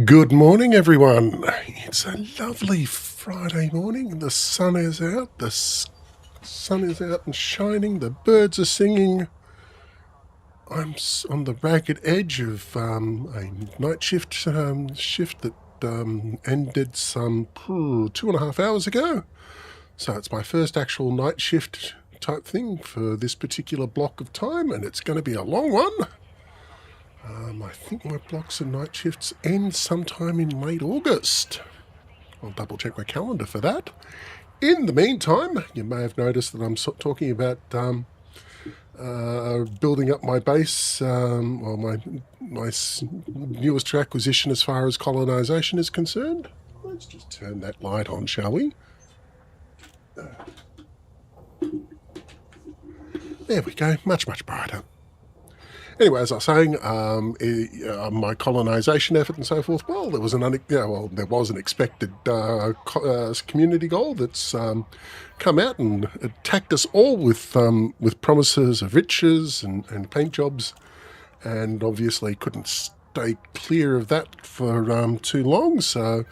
Good morning, everyone. It's a lovely Friday morning. The sun is out. Sun is out and shining. The birds are singing. I'm on the ragged edge of a night shift that ended some 2.5 hours ago. So it's my first actual night shift type thing for this particular block of time, and it's going to be a long one. I think my blocks and night shifts end sometime in late August. I'll double check my calendar for that. In the meantime, you may have noticed that I'm talking about building up my base, my newest acquisition as far as colonisation is concerned. Let's just turn that light on, shall we? There we go, much brighter. Anyway, as I was saying, my colonisation effort and so forth, well, there was an expected community goal that's come out and attacked us all with promises of riches and paint jobs, and obviously couldn't stay clear of that for too long, so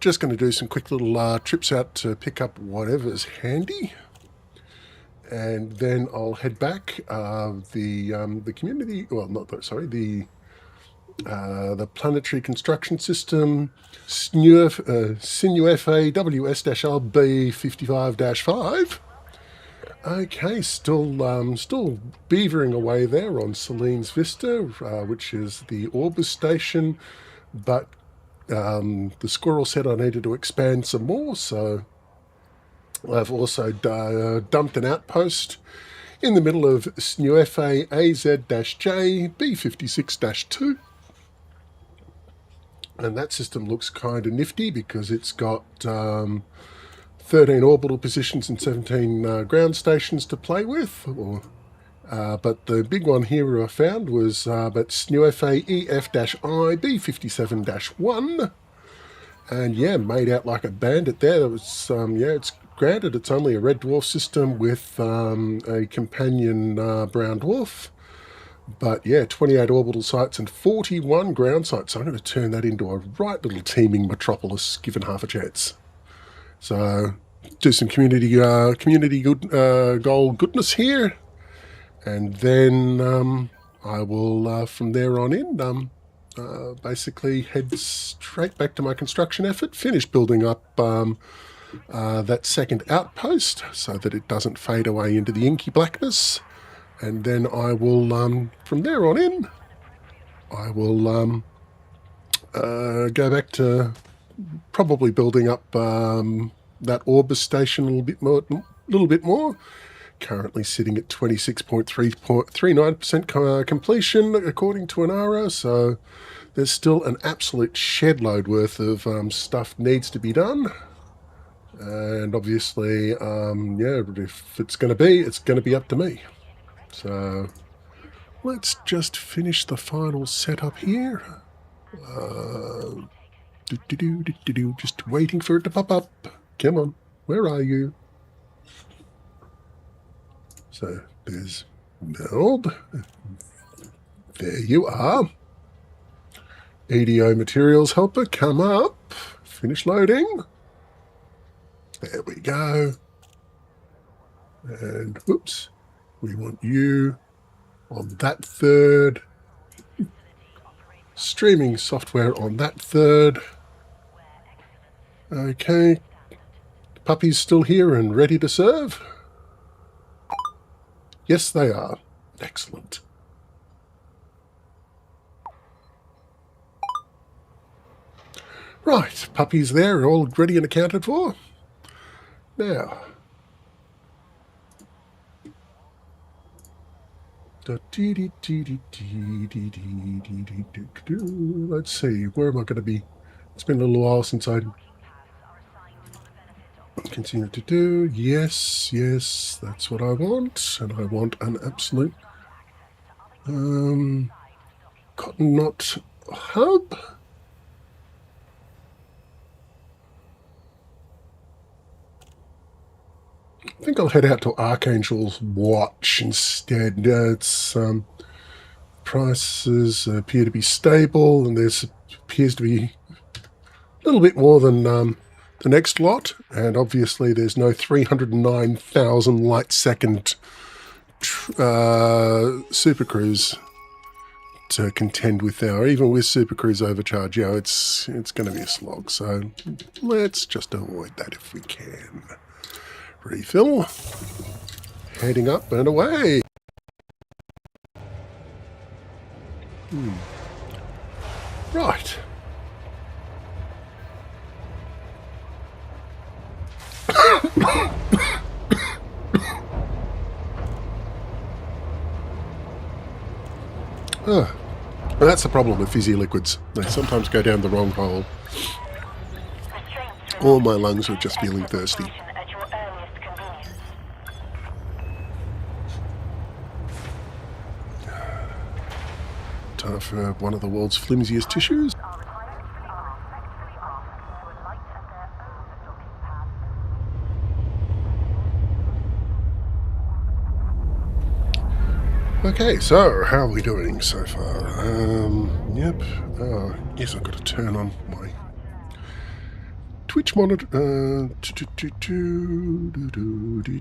just going to do some quick little trips out to pick up whatever's handy. And then I'll head back. The community, well, the planetary construction system, Synuefe WS-L B55-5. Okay, still beavering away there on Selene's Vista, which is the Orbis station, but the Squirrel said I needed to expand some more, so I've also dumped an outpost in the middle of Synuefe AZ-J B56-2. And that system looks kind of nifty because it's got 13 orbital positions and 17 ground stations to play with. But the big one here I found was Synuefe EF-I B57-1. And yeah, made out like a bandit there. It was, it's granted it's only a red dwarf system with a companion brown dwarf, but yeah, 28 orbital sites and 41 ground sites. So I'm going to turn that into a right little teeming metropolis, given half a chance. So do some community goal goodness here, and then I will from there on in basically head straight back to my construction effort, finish building up that second outpost so that it doesn't fade away into the inky blackness, and then I will from there on in I will go back to probably building up that Orbis station a little bit more. Currently sitting at 26.39% completion according to an ARA, so there's still an absolute shed load worth of stuff needs to be done. And obviously, if it's going to be up to me. So let's just finish the final setup here. Just waiting for it to pop up. Come on, where are you? So there's Meld. There you are. EDO materials helper, come up. Finish loading. There we go. And whoops, we want you on that third. Streaming software on that third. Okay. Puppies still here and ready to serve? Yes, they are. Excellent. Right, puppies there, all ready and accounted for. Now, let's see, where am I going to be? It's been a little while since I continue to do. Yes, that's what I want, and I want an absolute cotton knot hub. I think I'll head out to Archangel's Watch instead. It's prices appear to be stable, and there appears to be little bit more than the next lot, and obviously there's no 309,000 light second Super Cruise to contend with now. Even with Super Cruise overcharge, yeah, it's going to be a slog. So let's just avoid that if we can. Refill. Heading up and away. Right. Well, that's the problem with fizzy liquids. They sometimes go down the wrong hole. Or my lungs are just feeling thirsty. Time for one of the world's flimsiest tissues. Okay, so how are we doing so far? Yep. Yes, I've got to turn on my Twitch monitor.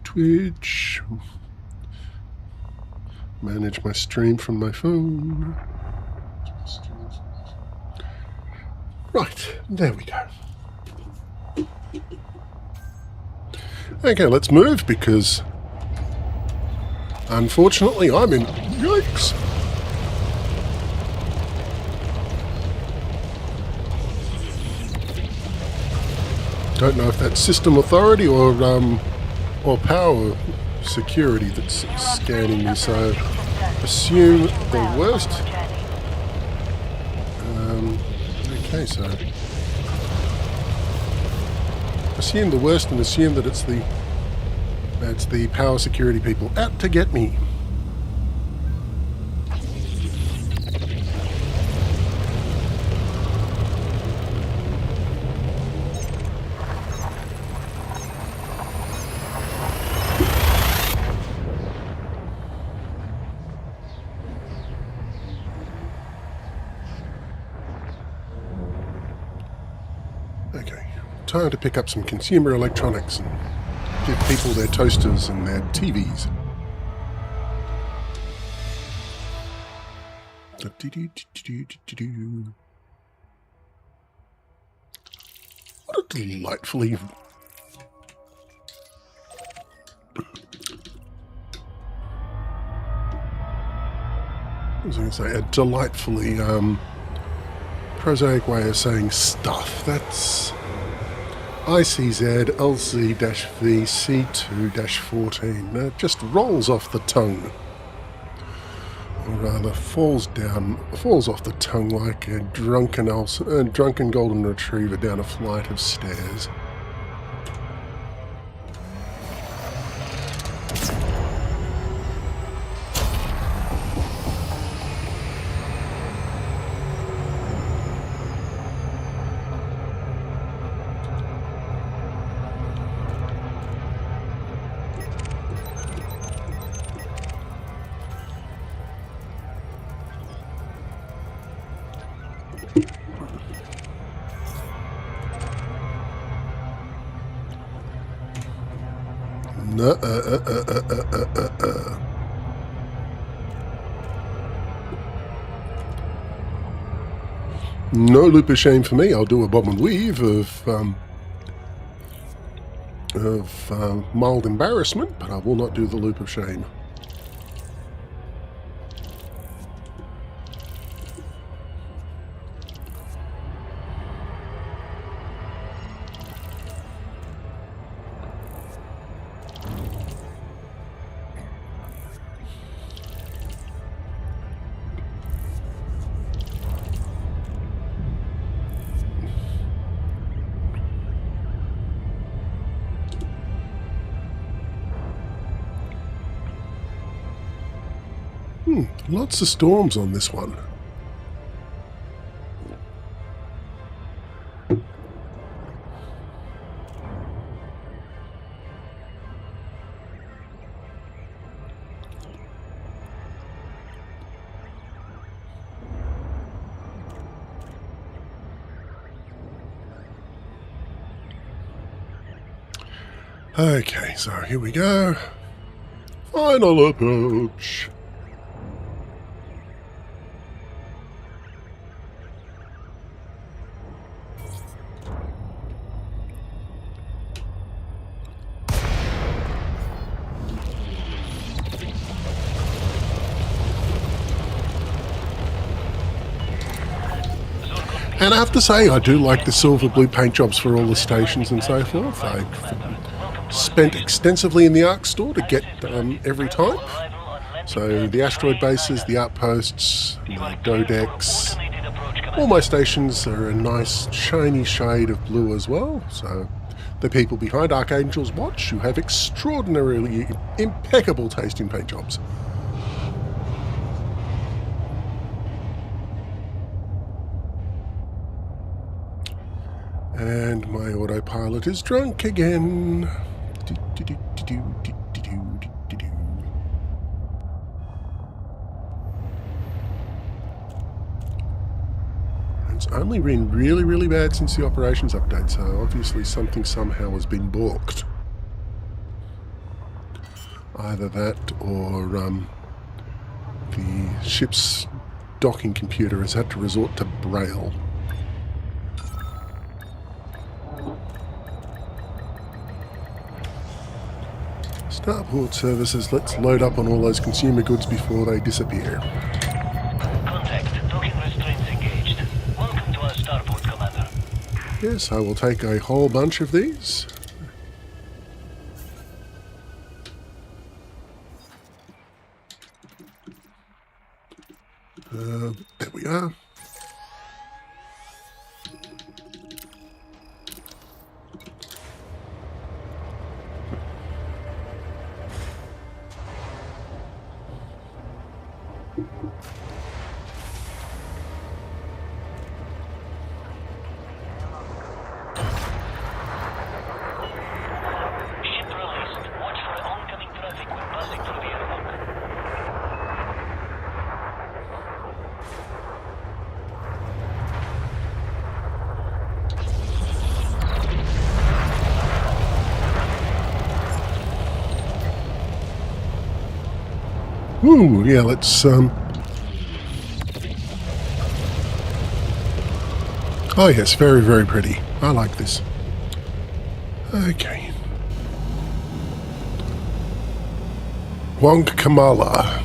Twitch. Manage my stream from my phone. Right, there we go. Okay, let's move because unfortunately I'm in... Yikes! Don't know if that's system authority or power security that's scanning me, so assume the worst. Okay, so assume the worst and assume that it's the power security people out to get me. Okay, time to pick up some consumer electronics and give people their toasters and their TVs. What a delightfully... I was going to say, a delightfully prosaic way of saying stuff. That's ICZ LC-V C2-14. It just rolls off the tongue. Or rather, falls off the tongue like a drunken golden retriever down a flight of stairs. No loop of shame for me. I'll do a bob and weave of mild embarrassment, but I will not do the loop of shame. Lots of storms on this one. Okay, so here we go. Final approach. And I have to say, I do like the silver blue paint jobs for all the stations and so forth. I've spent extensively in the ARC store to get every type. So the asteroid bases, the outposts, the dodecs, all my stations are a nice shiny shade of blue as well. So the people behind Archangel's Watch who have extraordinarily impeccable taste in paint jobs. And my autopilot is drunk again. It's only been really, really bad since the operations update, so obviously something somehow has been balked. Either that or the ship's docking computer has had to resort to Braille. Starport services, let's load up on all those consumer goods before they disappear. Contact, docking restraints engaged. Welcome to our starport, Commander. Yes, I will take a whole bunch of these. There we are. Ooh, yeah, let's, Oh yes, very, very pretty. I like this. Okay. Wong Kamala.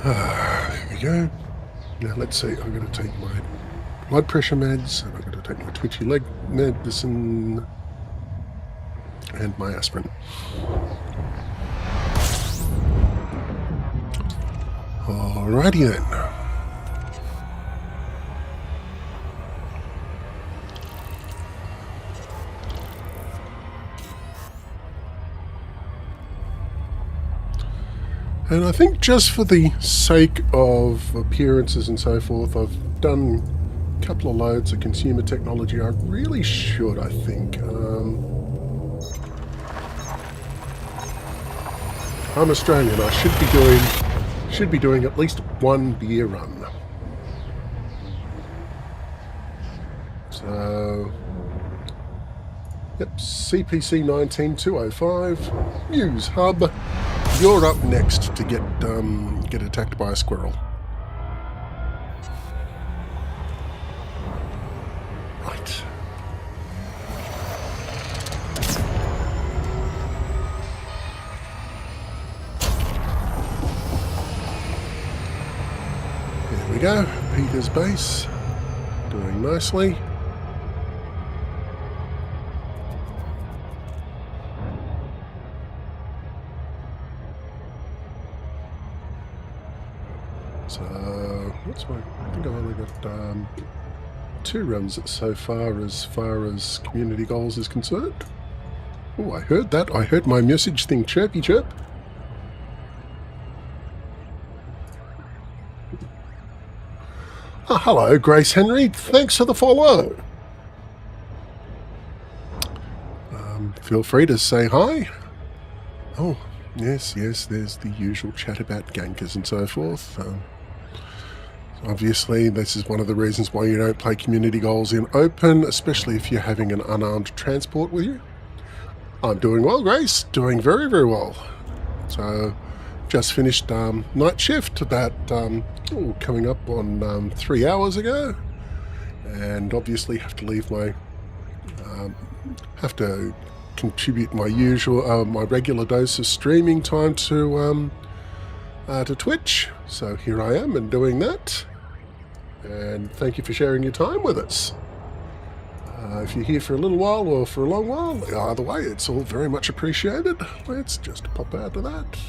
There we go. Now let's see, I'm going to take my blood pressure meds, and I'm going to take my twitchy leg medicine, and my aspirin. Alrighty then. And I think just for the sake of appearances and so forth, I've done a couple of loads of consumer technology. I really should, I think. I'm Australian. I should be doing at least one beer run. So, yep, CPC 19205 News Hub. You're up next to get attacked by a squirrel. Right. There we go. Peter's base. Doing nicely. So, what's my... I think I've only got 2 runs so far as community goals is concerned. Oh, I heard that. I heard my message thing chirpy chirp. Oh, hello, Grace Henry. Thanks for the follow. Feel free to say hi. Oh, yes, there's the usual chat about gankers and so forth. Obviously, this is one of the reasons why you don't play community goals in open, especially if you're having an unarmed transport with you. I'm doing well, Grace. Doing very, very well. So, just finished night shift about coming up on 3 hours ago, and obviously have to leave my have to contribute my usual my regular dose of streaming time to Twitch. So here I am and doing that, and thank you for sharing your time with us. If you're here for a little while or for a long while, either way, it's all very much appreciated. Let's just pop out of that.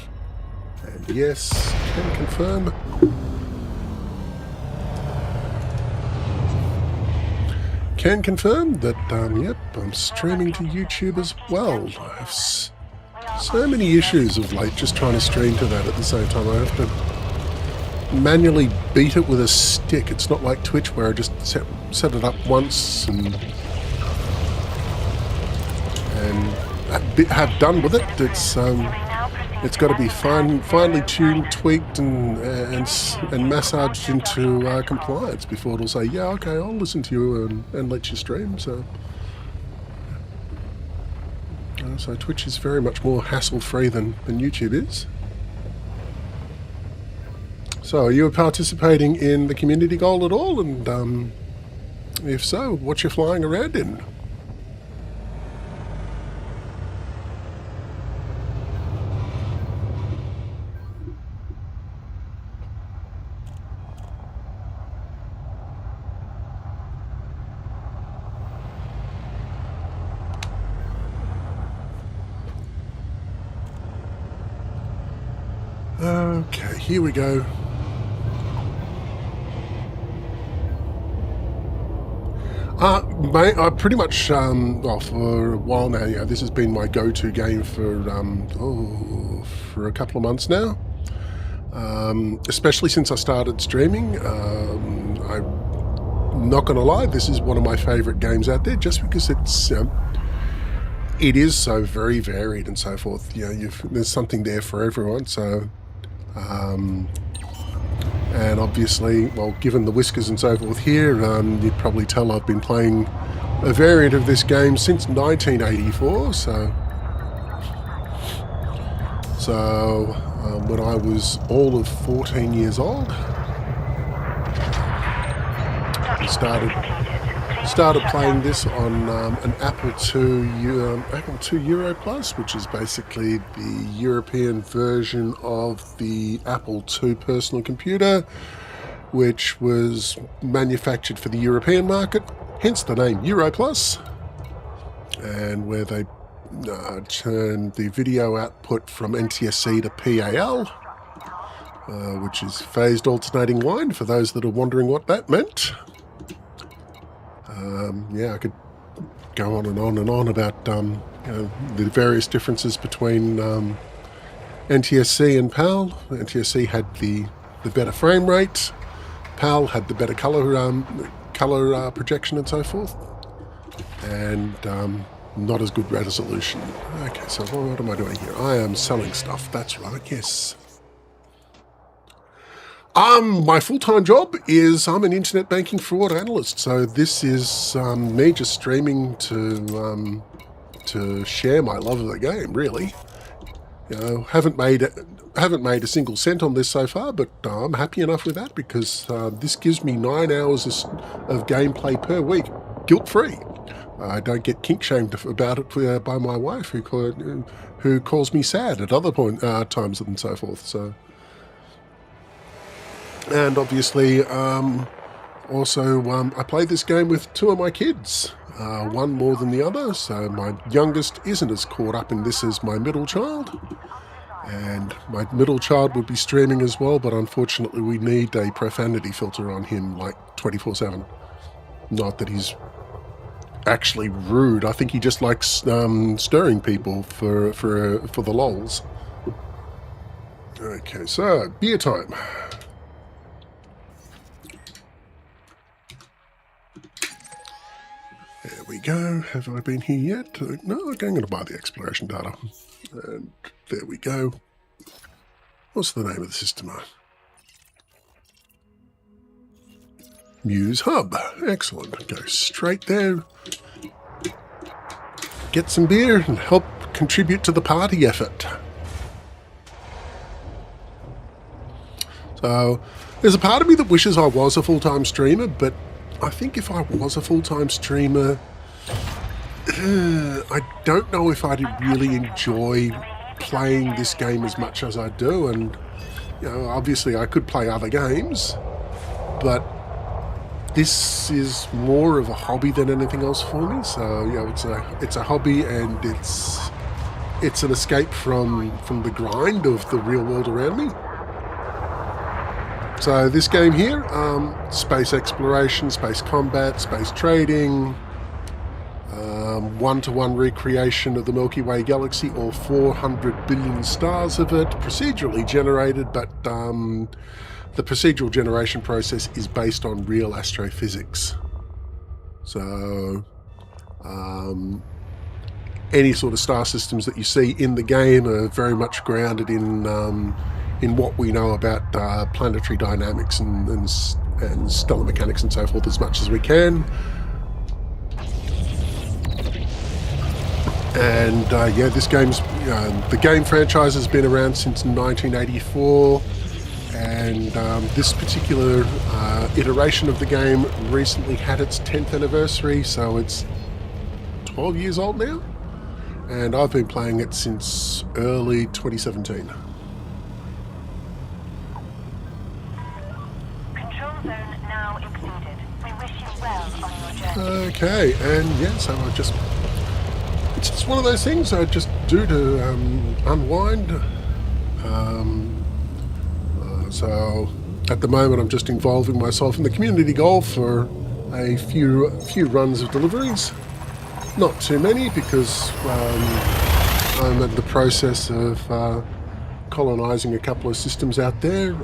And yes, can confirm. Can confirm that, yep, I'm streaming to YouTube as well. I have so many issues of late just trying to stream to that at the same time. I have to manually beat it with a stick. It's not like Twitch where I just set it up once and have done with it. It's got to be finely tuned, tweaked, and massaged into compliance before it'll say, yeah, okay, I'll listen to you and let you stream. So Twitch is very much more hassle-free than YouTube is. So are you participating in the community goal at all? And if so, what you're flying around in? Okay, here we go. I pretty much, well, for a while now, yeah, this has been my go-to game for a couple of months now. Especially since I started streaming. I'm not going to lie, this is one of my favourite games out there, just because it is so very varied and so forth. You know, there's something there for everyone. So. And obviously, well, given the whiskers and so forth here, you'd probably tell I've been playing a variant of this game since 1984. So when I was all of 14 years old, I started playing this on an Apple II Euro Plus, which is basically the European version of the Apple II personal computer, which was manufactured for the European market, hence the name Euro Plus, and where they turned the video output from NTSC to PAL, which is phased alternating line, for those that are wondering what that meant. Yeah, I could go on and on and on about the various differences between NTSC and PAL. NTSC had the better frame rate. PAL had the better color projection and so forth, and not as good resolution. Okay, so what am I doing here? I am selling stuff. That's right. Yes. My full-time job is I'm an internet banking fraud analyst, so this is me just streaming to share my love of the game. Really, you know, haven't made a single cent on this so far, but I'm happy enough with that because this gives me 9 hours of gameplay per week, guilt-free. I don't get kink-shamed about it by my wife, who calls me sad at other times and so forth. So. And obviously, also, I play this game with two of my kids, one more than the other, so my youngest isn't as caught up in this as my middle child, and my middle child would be streaming as well, but unfortunately we need a profanity filter on him like 24/7. Not that he's actually rude. I think he just likes stirring people for the lols. Okay, so beer time. There we go. Have I been here yet? No, okay, I'm going to buy the exploration data. And there we go. What's the name of the system? Muse Hub. Excellent. Go straight there. Get some beer and help contribute to the party effort. So, there's a part of me that wishes I was a full-time streamer, but I think if I was a full-time streamer, I don't know if I'd really enjoy playing this game as much as I do. And, you know, obviously I could play other games, but this is more of a hobby than anything else for me. So, you know, it's a hobby, and it's an escape from the grind of the real world around me. So this game here, space exploration, space combat, space trading, one-to-one recreation of the Milky Way galaxy, all 400 billion stars of it, procedurally generated, but the procedural generation process is based on real astrophysics. So any sort of star systems that you see in the game are very much grounded in what we know about planetary dynamics and stellar mechanics and so forth as much as we can. And yeah, this game's the game franchise has been around since 1984, and this particular iteration of the game recently had its 10th anniversary, so it's 12 years old now, and I've been playing it since early 2017. Okay, and yeah, so it's just one of those things I just do to unwind. So at the moment I'm just involving myself in the community goal for a few runs of deliveries. Not too many, because I'm in the process of colonising a couple of systems out there.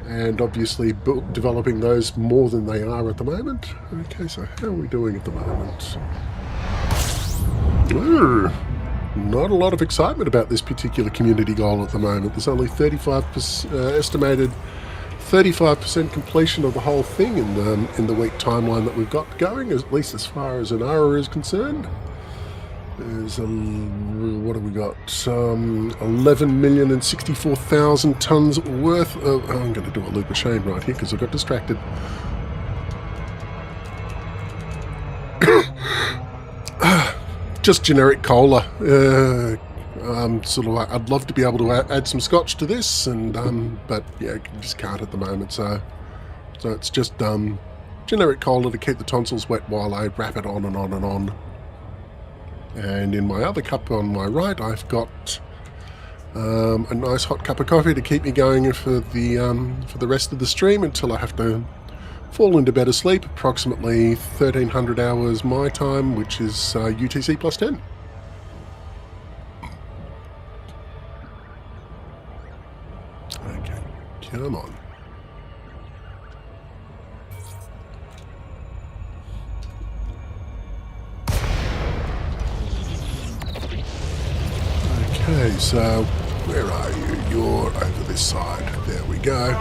And obviously developing those more than they are at the moment. Okay, so how are we doing at the moment? Not a lot of excitement about this particular community goal at the moment. There's only 35% estimated 35% completion of the whole thing in the week timeline that we've got going, at least as far as an hour is concerned. There's what have we got? 11,064,000 tons worth of... Oh, I'm going to do a loop of shame right here because I got distracted. Just generic cola. I'd love to be able to add some scotch to this, and but yeah, just can't at the moment. So it's just generic cola to keep the tonsils wet while I wrap it on and on and on. And in my other cup on my right, I've got a nice hot cup of coffee to keep me going for the rest of the stream until I have to fall into bed asleep, approximately 1300 hours my time, which is UTC plus 10. Okay, come on. Okay, so where are you? You're over this side. There we go.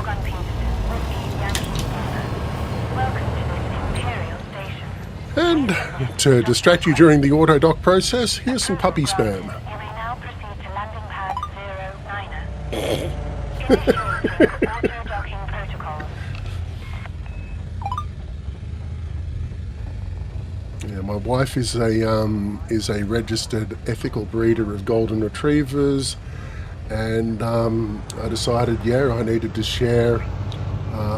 And to distract you during the auto dock process, here's some puppy spam. You may now proceed to landing pad 09er. Auto docking protocols. Yeah, my wife is a registered ethical breeder of golden retrievers, and I decided, yeah, I needed to share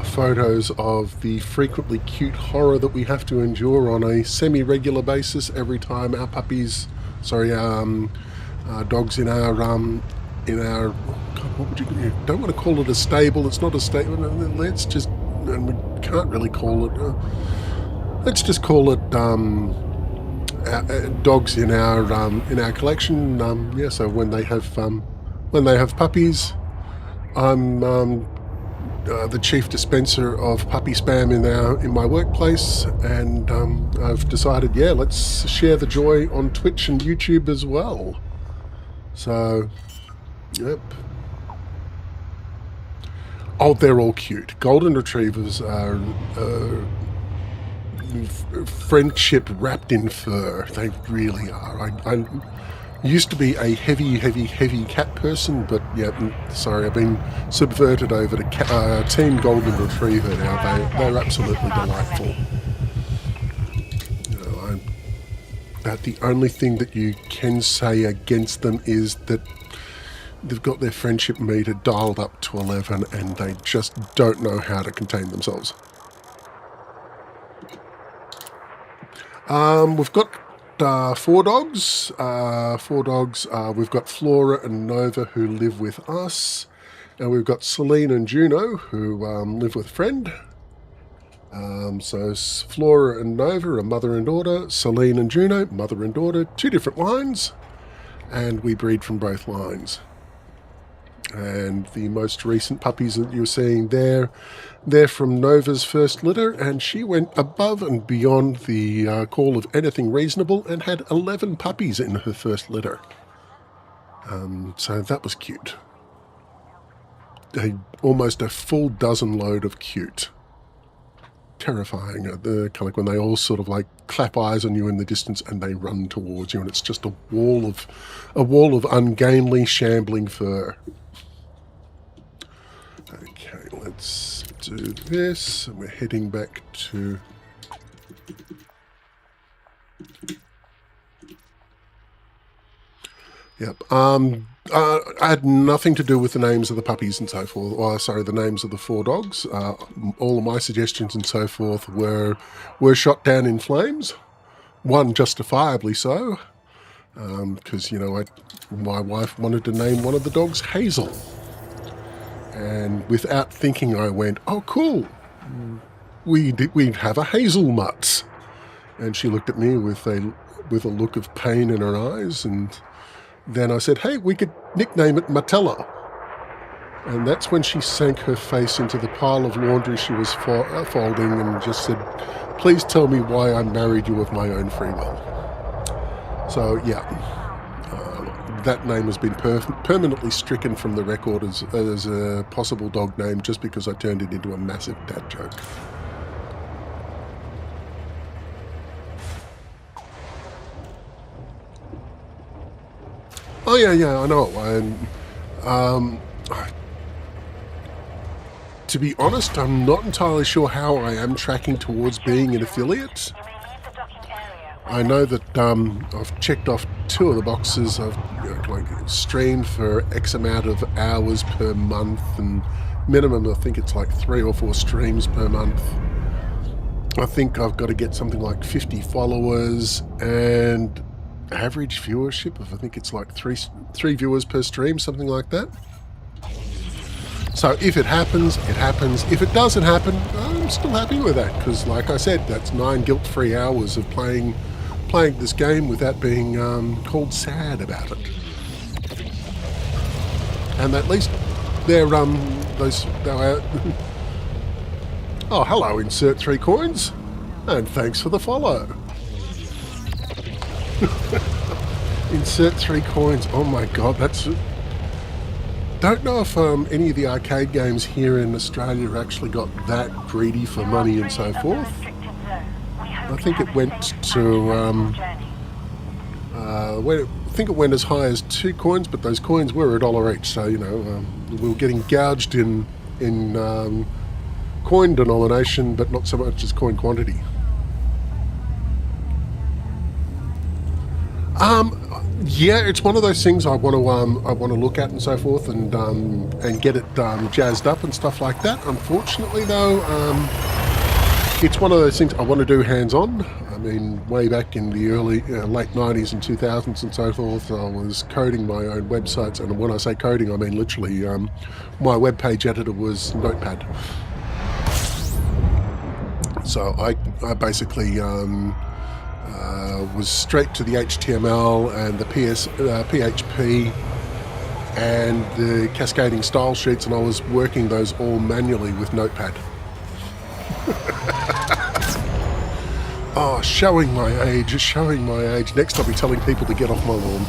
photos of the frequently cute horror that we have to endure on a semi-regular basis every time our dogs in our God, what would you don't want to call it a stable. It's not a stable. Let's just, and we can't really call it. let's just call it dogs in our collection. Yeah, so when they have puppies, I'm the chief dispenser of puppy spam in my workplace, and I've decided, yeah, let's share the joy on Twitch and YouTube as well. So, yep. Oh, they're all cute. Golden retrievers are friendship wrapped in fur. They really are. I used to be a heavy cat person, but yeah, sorry, I've been subverted over to Team Golden Retriever now. They're absolutely delightful. You know, about the only thing that you can say against them is that they've got their friendship meter dialed up to 11 and they just don't know how to contain themselves. We've got 4 dogs. We've got Flora and Nova who live with us. And we've got Selene and Juno who live with a friend. So Flora and Nova are mother and daughter. Selene and Juno, mother and daughter, 2 different lines. And we breed from both lines. And the most recent puppies that you're seeing there, they're from Nova's first litter, and she went above and beyond the call of anything reasonable and had 11 puppies in her first litter. So that was cute. Almost a full dozen load of cute. Terrifying. Kind of like when they all sort of like clap eyes on you in the distance and they run towards you, and it's just a wall of ungainly, shambling fur. Okay, let's do this, and we're heading back to... Yep. I had nothing to do with the names of the puppies and so forth. Oh, sorry, the names of the 4 dogs. All of my suggestions and so forth were shot down in flames. One justifiably so, because you know my wife wanted to name one of the dogs Hazel. And without thinking, I went, "Oh, cool! We'd have a hazelnut." And she looked at me with a look of pain in her eyes, and then I said, "Hey, we could nickname it Matella." And that's when she sank her face into the pile of laundry she was folding and just said, "Please tell me why I married you of my own free will." So yeah. That name has been permanently stricken from the record as a possible dog name just because I turned it into a massive dad joke. Oh yeah, I know. And to be honest, I'm not entirely sure how I am tracking towards being an affiliate. I know that I've checked off 2 of the boxes. I've streamed for X amount of hours per month, and minimum I think it's like 3 or 4 streams per month. I think I've got to get something like 50 followers and average viewership of I think it's like 3 viewers per stream, something like that. So if it happens, it happens. If it doesn't happen, I'm still happy with that, because like I said, that's 9 guilt-free hours of playing this game without being called sad about it. And at least they're oh, hello, insert 3 coins, and thanks for the follow. Insert 3 coins. Oh my god, that's... Don't know if any of the arcade games here in Australia have actually got that greedy for money and so forth. I think it went to... I think it went as high as 2 coins, but those coins were $1 each, so, you know, we were getting gouged in coin denomination, but not so much as coin quantity. Yeah, it's one of those things I want to look at and so forth, and get it jazzed up and stuff like that. Unfortunately, though, it's one of those things I want to do hands-on. I mean, way back in the early, late 90s and 2000s and so forth, I was coding my own websites, and when I say coding, I mean literally, my web page editor was Notepad. So I basically was straight to the HTML and the PHP and the cascading style sheets, and I was working those all manually with Notepad. Oh, showing my age, showing my age. Next I'll be telling people to get off my lawn.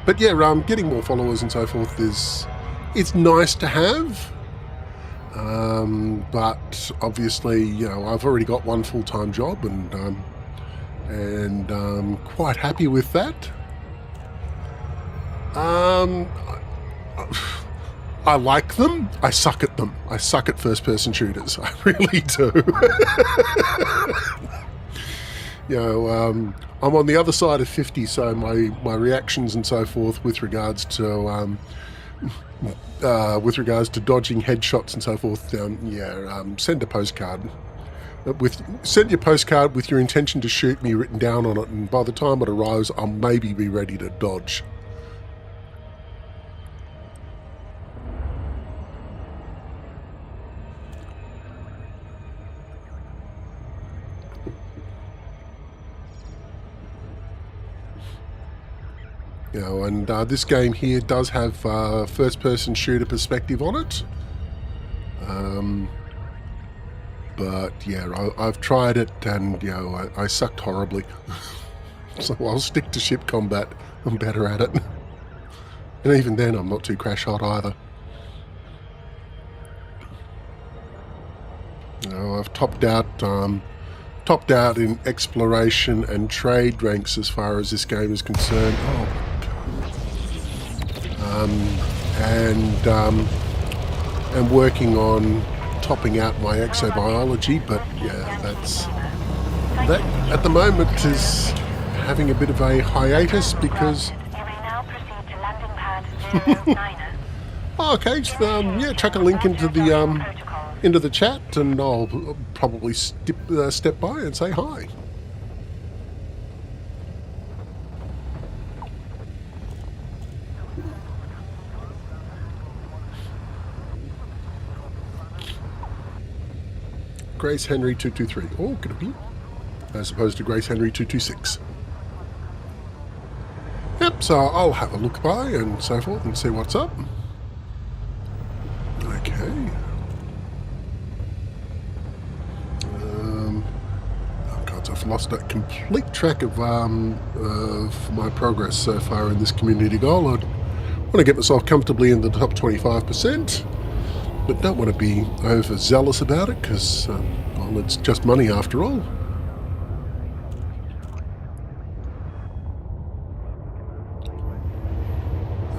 But yeah, getting more followers and so forth it's nice to have. But obviously, you know, I've already got one full-time job, and I'm quite happy with that. I like them. I suck at them. I suck at first-person shooters. I really do. You know, I'm on the other side of 50, so my reactions and so forth with regards to dodging headshots and so forth. Send a postcard. Send your postcard with your intention to shoot me written down on it, and by the time it arrives, I'll maybe be ready to dodge. You know, and this game here does have first-person shooter perspective on it. But yeah, I've tried it, and you know, I sucked horribly. So I'll stick to ship combat. I'm better at it, and even then, I'm not too crash hot either. You know, I've topped out in exploration and trade ranks as far as this game is concerned. And working on topping out my exobiology, but yeah, that at the moment is having a bit of a hiatus because. Okay, so, chuck a link into the chat, and I'll probably step by and say hi. Grace Henry 223. Oh, could it be? As opposed to Grace Henry 226. Yep, so I'll have a look by and so forth and see what's up. Okay. I've lost a complete track of my progress so far in this community goal. I want to get myself comfortably in the top 25%, but don't want to be overzealous about it because, well, it's just money after all.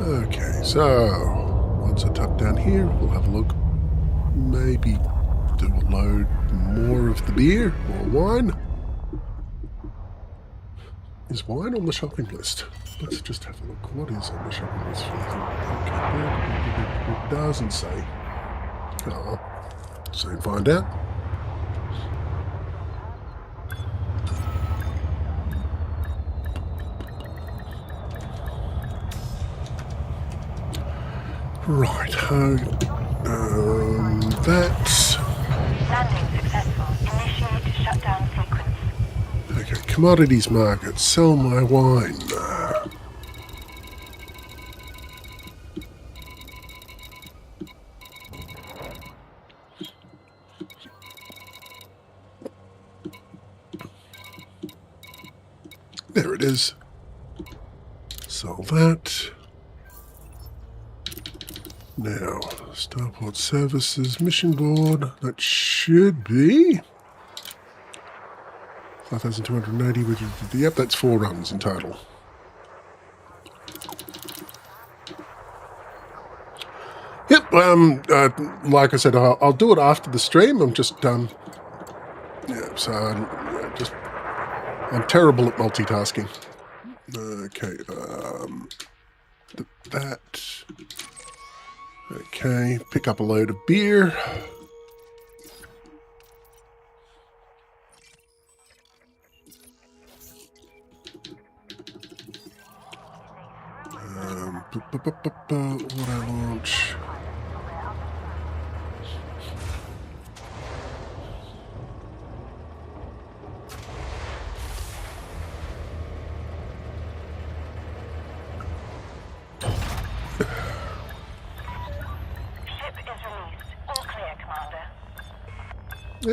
Okay, so once I tuck down here, we'll have a look. Maybe do a load more of the beer or wine. Is wine on the shopping list? Let's just have a look. What is on the shopping list? Okay, it doesn't say. Oh, soon find out. Right, that's... Landing successful. Initiate shutdown sequence. Okay, commodities market. Sell my wine. There it is. Sell that. Now, Starport Services mission board. That should be 5,280. Yep, that's 4 runs in total. Yep. Like I said, I'll do it after the stream. I'm just I'm terrible at multitasking. Okay. That. Okay, pick up a load of beer. Auto launch. Ship is released. All clear, Commander.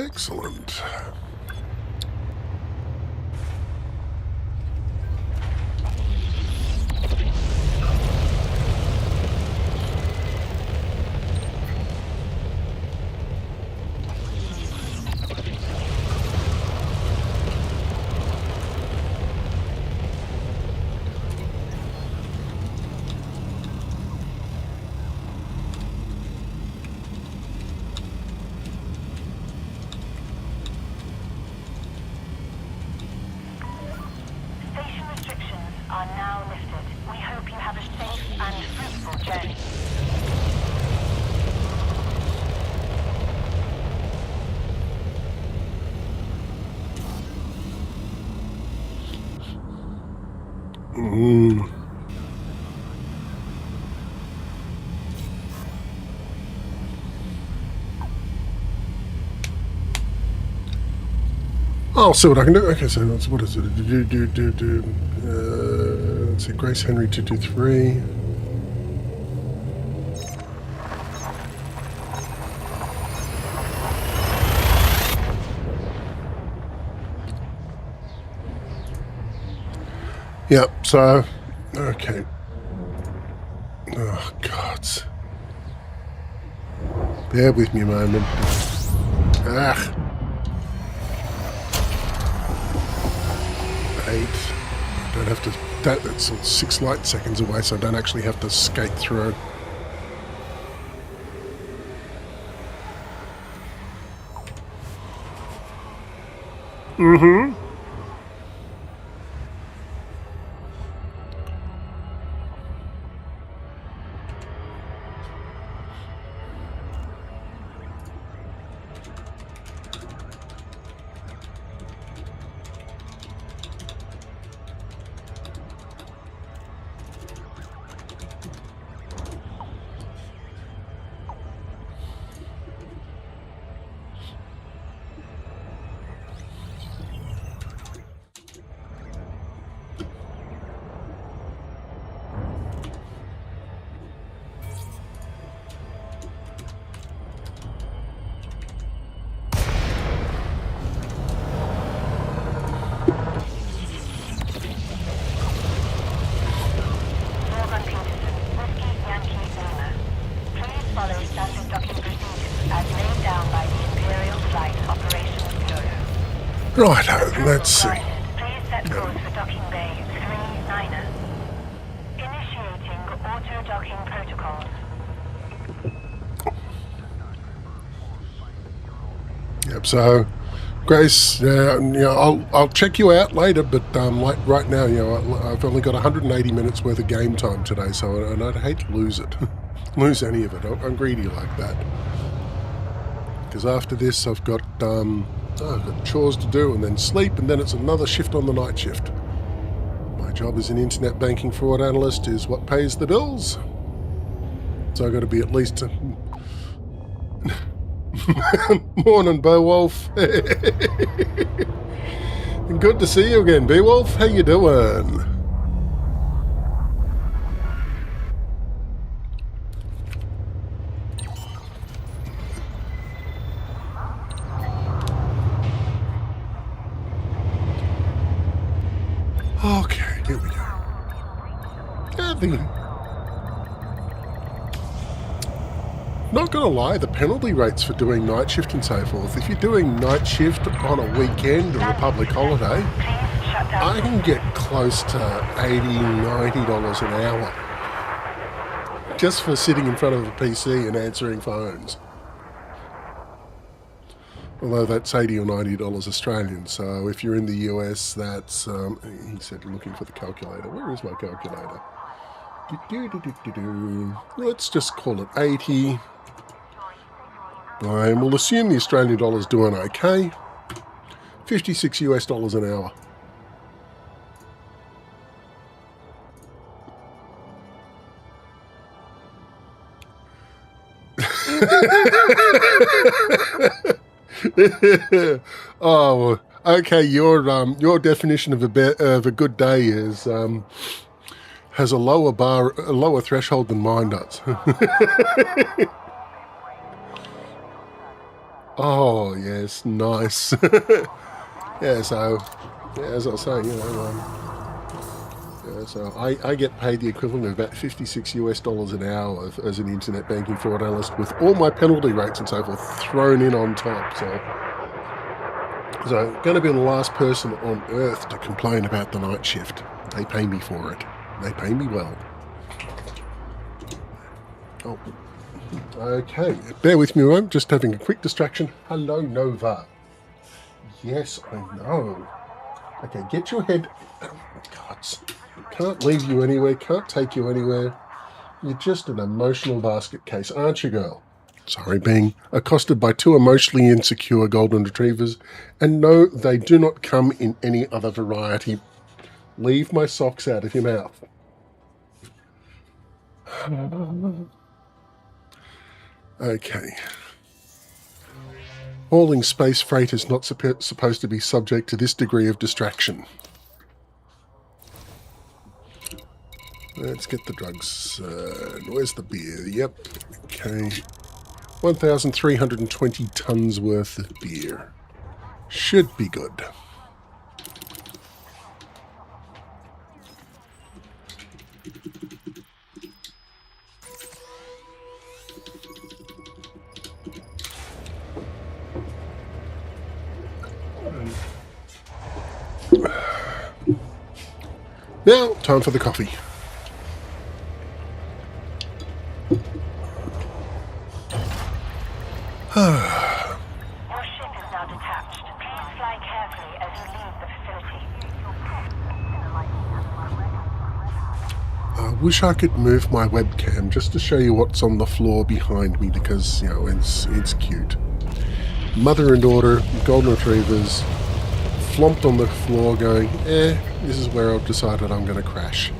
Excellent. Station restrictions are now lifted. We hope you have a safe and fruitful journey. I'll see what I can do. Okay, so what is it? Let's see, Grace Henry 223. Yep, so, okay. Oh, God. Bear with me a moment. Ah. 8. Don't have to. That's 6 light seconds away, so I don't actually have to skate through. Mm-hmm. Righto, let's see. Please set course for docking bay 39er. Initiating auto-docking protocols. Yep, so Grace, I'll check you out later, but like right now, I've only got 180 minutes worth of game time today, so and I'd hate to lose it, lose any of it. I'm greedy like that. Because after this, I've got chores to do, and then sleep, and then it's another shift on the night shift. My job as an internet banking fraud analyst is what pays the bills. So I've got to be at least. Morning, Beowulf. Good to see you again, Beowulf. How you doing? Okay, here we go. Not gonna lie, the penalty rates for doing night shift and so forth, if you're doing night shift on a weekend or a public holiday, I can get close to $80, $90 an hour just for sitting in front of a PC and answering phones. Although that's $80 or $90 Australian, so if you're in the US, that's, he said looking for the calculator. Where is my calculator? Let's just call it 80. And we'll assume the Australian dollar's doing okay. $56 US an hour. Oh, okay. Your definition of a good day is has a lower threshold than mine does. Oh yes, nice. Yeah, so as I was saying, so I get paid the equivalent of about $56 an hour as an internet banking fraud analyst, with all my penalty rates and so forth thrown in on top. So going to be the last person on earth to complain about the night shift. They pay me for it. They pay me well. Oh, okay. Bear with me, I'm just having a quick distraction. Hello, Nova. Yes, I know. Okay, get your head... Oh, God. Can't leave you anywhere, can't take you anywhere. You're just an emotional basket case, aren't you, girl? Sorry, being accosted by two emotionally insecure golden retrievers. And no, they do not come in any other variety. Leave my socks out of your mouth. Okay. Hauling space freight is not supposed to be subject to this degree of distraction. Let's get the drugs. Where's the beer? Yep. Okay. 1,320 tons worth of beer. Should be good. Now, time for the coffee. Your ship is now detached. Please fly carefully as you leave the facility. I wish I could move my webcam just to show you what's on the floor behind me, because, it's cute. Mother and daughter, golden retrievers, flomped on the floor going, this is where I've decided I'm going to crash.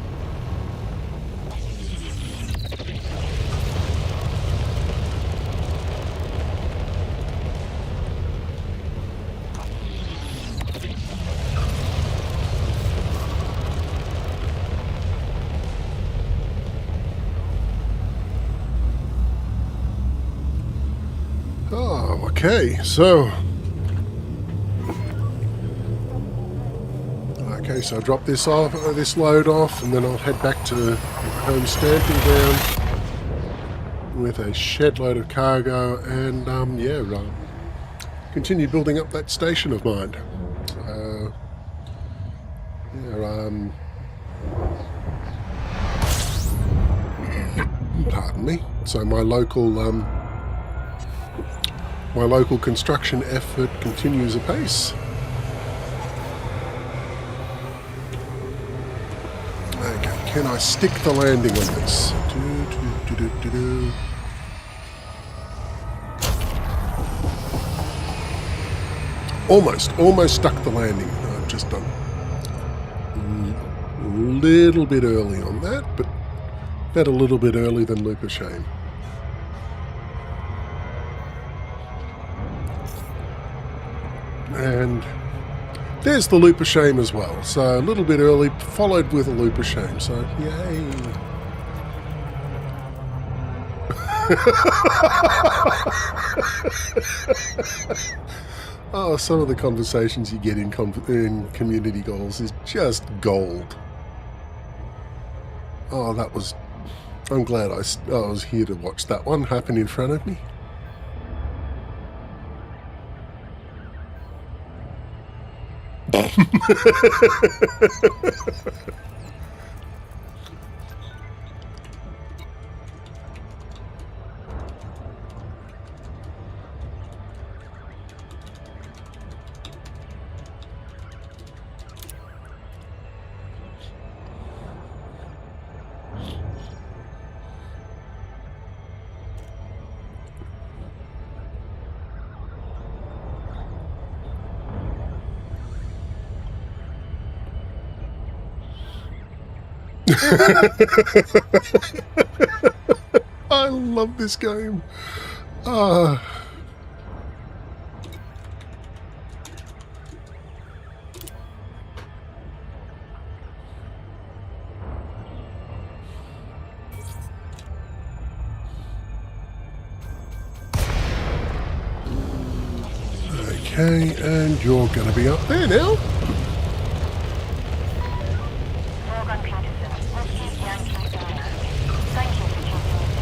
Oh, okay, so I drop this load off, and then I'll head back to home stamping ground with a shed load of cargo, and continue building up that station of mine. Pardon me. So my local construction effort continues apace. Okay, can I stick the landing on this? Almost stuck the landing. I've just done a little bit early on that, but a little bit early than loop of shame. And there's the loop of shame as well. So a little bit early, followed with a loop of shame. So yay. Oh, some of the conversations you get in community goals is just gold. Oh, that was... I'm glad I was here to watch that one happen in front of me. I love this game. Ah. Okay, and you're going to be up there now. Morgan Peterson, Whiskey Yankee Lima. Thank you for choosing this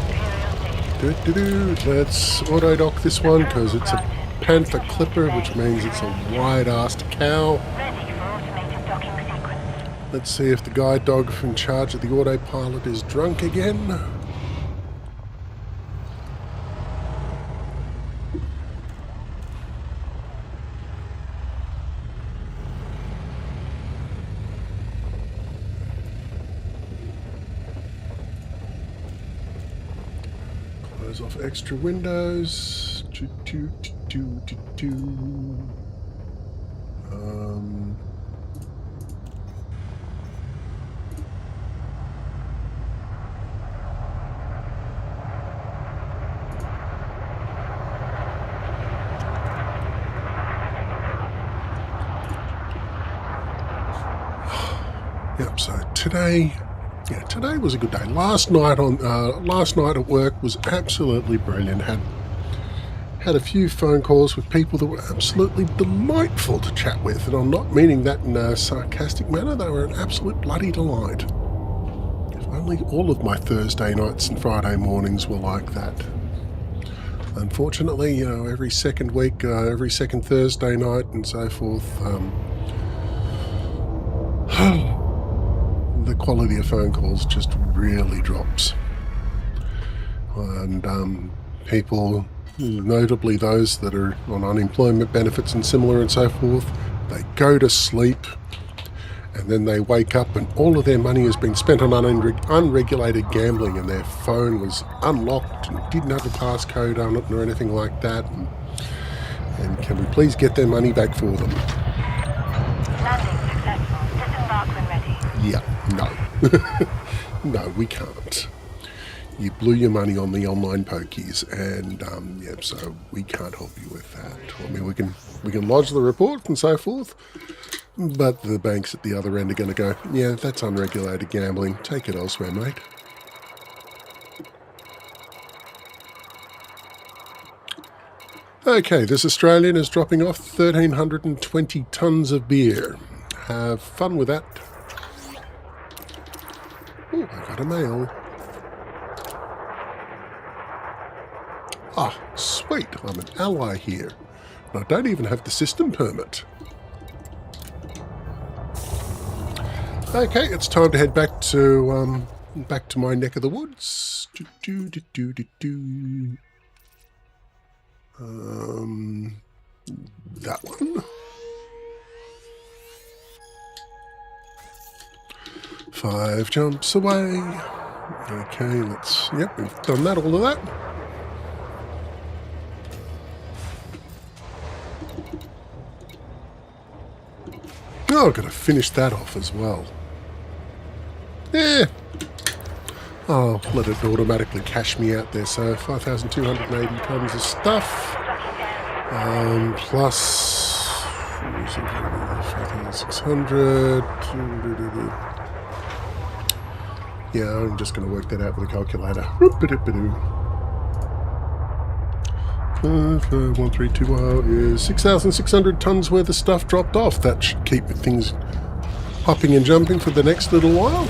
Imperial station. Let's auto-dock this one because it's a Panther Clipper, which means it's a wide-assed cow. Ready for automated docking sequence. Let's see if the guide dog in charge of the autopilot is drunk again. Close off extra windows. Yep. So today was a good day. Last night at work was absolutely brilliant. Had a few phone calls with people that were absolutely delightful to chat with, and I'm not meaning that in a sarcastic manner. They were an absolute bloody delight. If only all of my Thursday nights and Friday mornings were like that. Unfortunately, every second week, every second Thursday night and so forth, the quality of phone calls just really drops. And people, notably those that are on unemployment benefits and similar and so forth, they go to sleep and then they wake up and all of their money has been spent on unregulated gambling, and their phone was unlocked and didn't have a passcode on it or anything like that. And can we please get their money back for them? Landing successful. Disembark when ready. Yeah, no. No, we can't. You blew your money on the online pokies, and so we can't help you with that. I mean, we can lodge the report and so forth, but the banks at the other end are going to go, yeah, that's unregulated gambling. Take it elsewhere, mate. Okay, this Australian is dropping off 1,320 tonnes of beer. Have fun with that. Oh, I got a mail. Ah, sweet, I'm an ally here. And I don't even have the system permit. Okay, it's time to head back to my neck of the woods. That one. 5 jumps away. Okay, we've done that, all of that. Oh, I've got to finish that off as well. Yeah. I'll let it automatically cash me out there. So 5,280 tonnes of stuff. Plus 5,600. Yeah, I'm just going to work that out with a calculator. 1320 is 6,600 tonnes worth of stuff dropped off. That should keep things hopping and jumping for the next little while.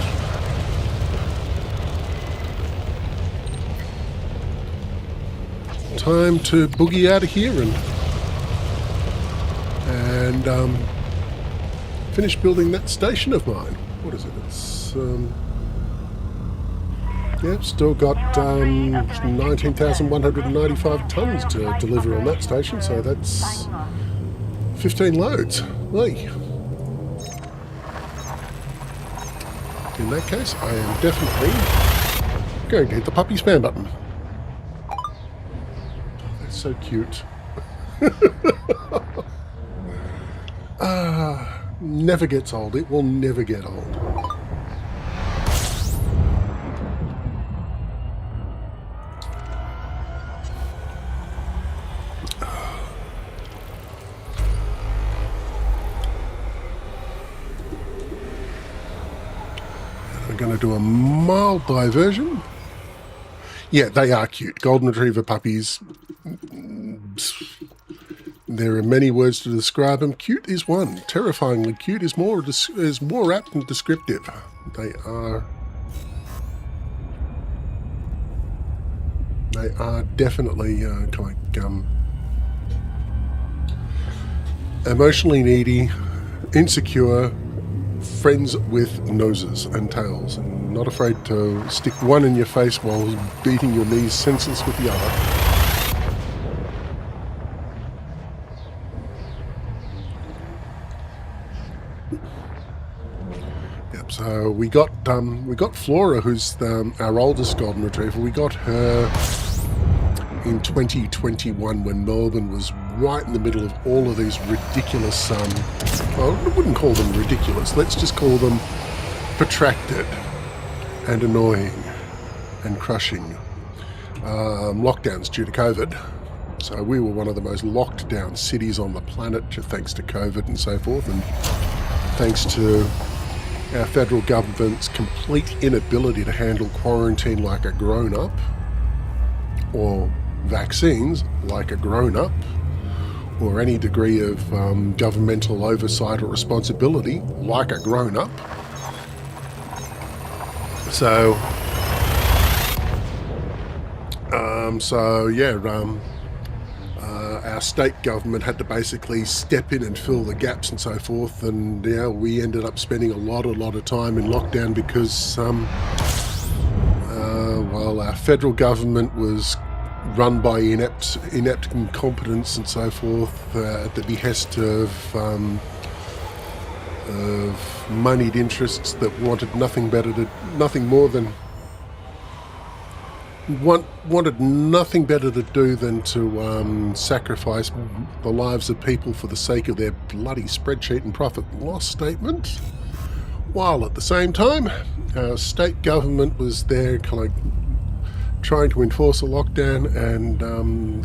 Time to boogie out of here and finish building that station of mine. What is it? It's still got 19,195 tonnes to deliver on that station, so that's 15 loads. Hey. In that case, I am definitely going to hit the puppy spam button. That's so cute. Never gets old. It will never get old. to do a mild diversion. Yeah, they are cute. Golden Retriever puppies. There are many words to describe them. Cute is one. Terrifyingly cute is more apt and descriptive. They are definitely emotionally needy, insecure, friends with noses and tails, and not afraid to stick one in your face while beating your knees senseless with the other. Yep. So we got Flora, who's our oldest golden retriever. We got her in 2021 when Melbourne was right in the middle of all of these ridiculous, well, I wouldn't call them ridiculous, let's just call them protracted and annoying and crushing lockdowns due to COVID. So we were one of the most locked down cities on the planet thanks to COVID and so forth, and thanks to our federal government's complete inability to handle quarantine like a grown-up, or vaccines like a grown-up, or any degree of governmental oversight or responsibility like a grown-up. So our state government had to basically step in and fill the gaps and so forth, and we ended up spending a lot of time in lockdown because while our federal government was run by inept incompetence and so forth, at the behest of moneyed interests that wanted nothing better to do than to sacrifice the lives of people for the sake of their bloody spreadsheet and profit and loss statement, while at the same time our state government was there trying to enforce a lockdown, and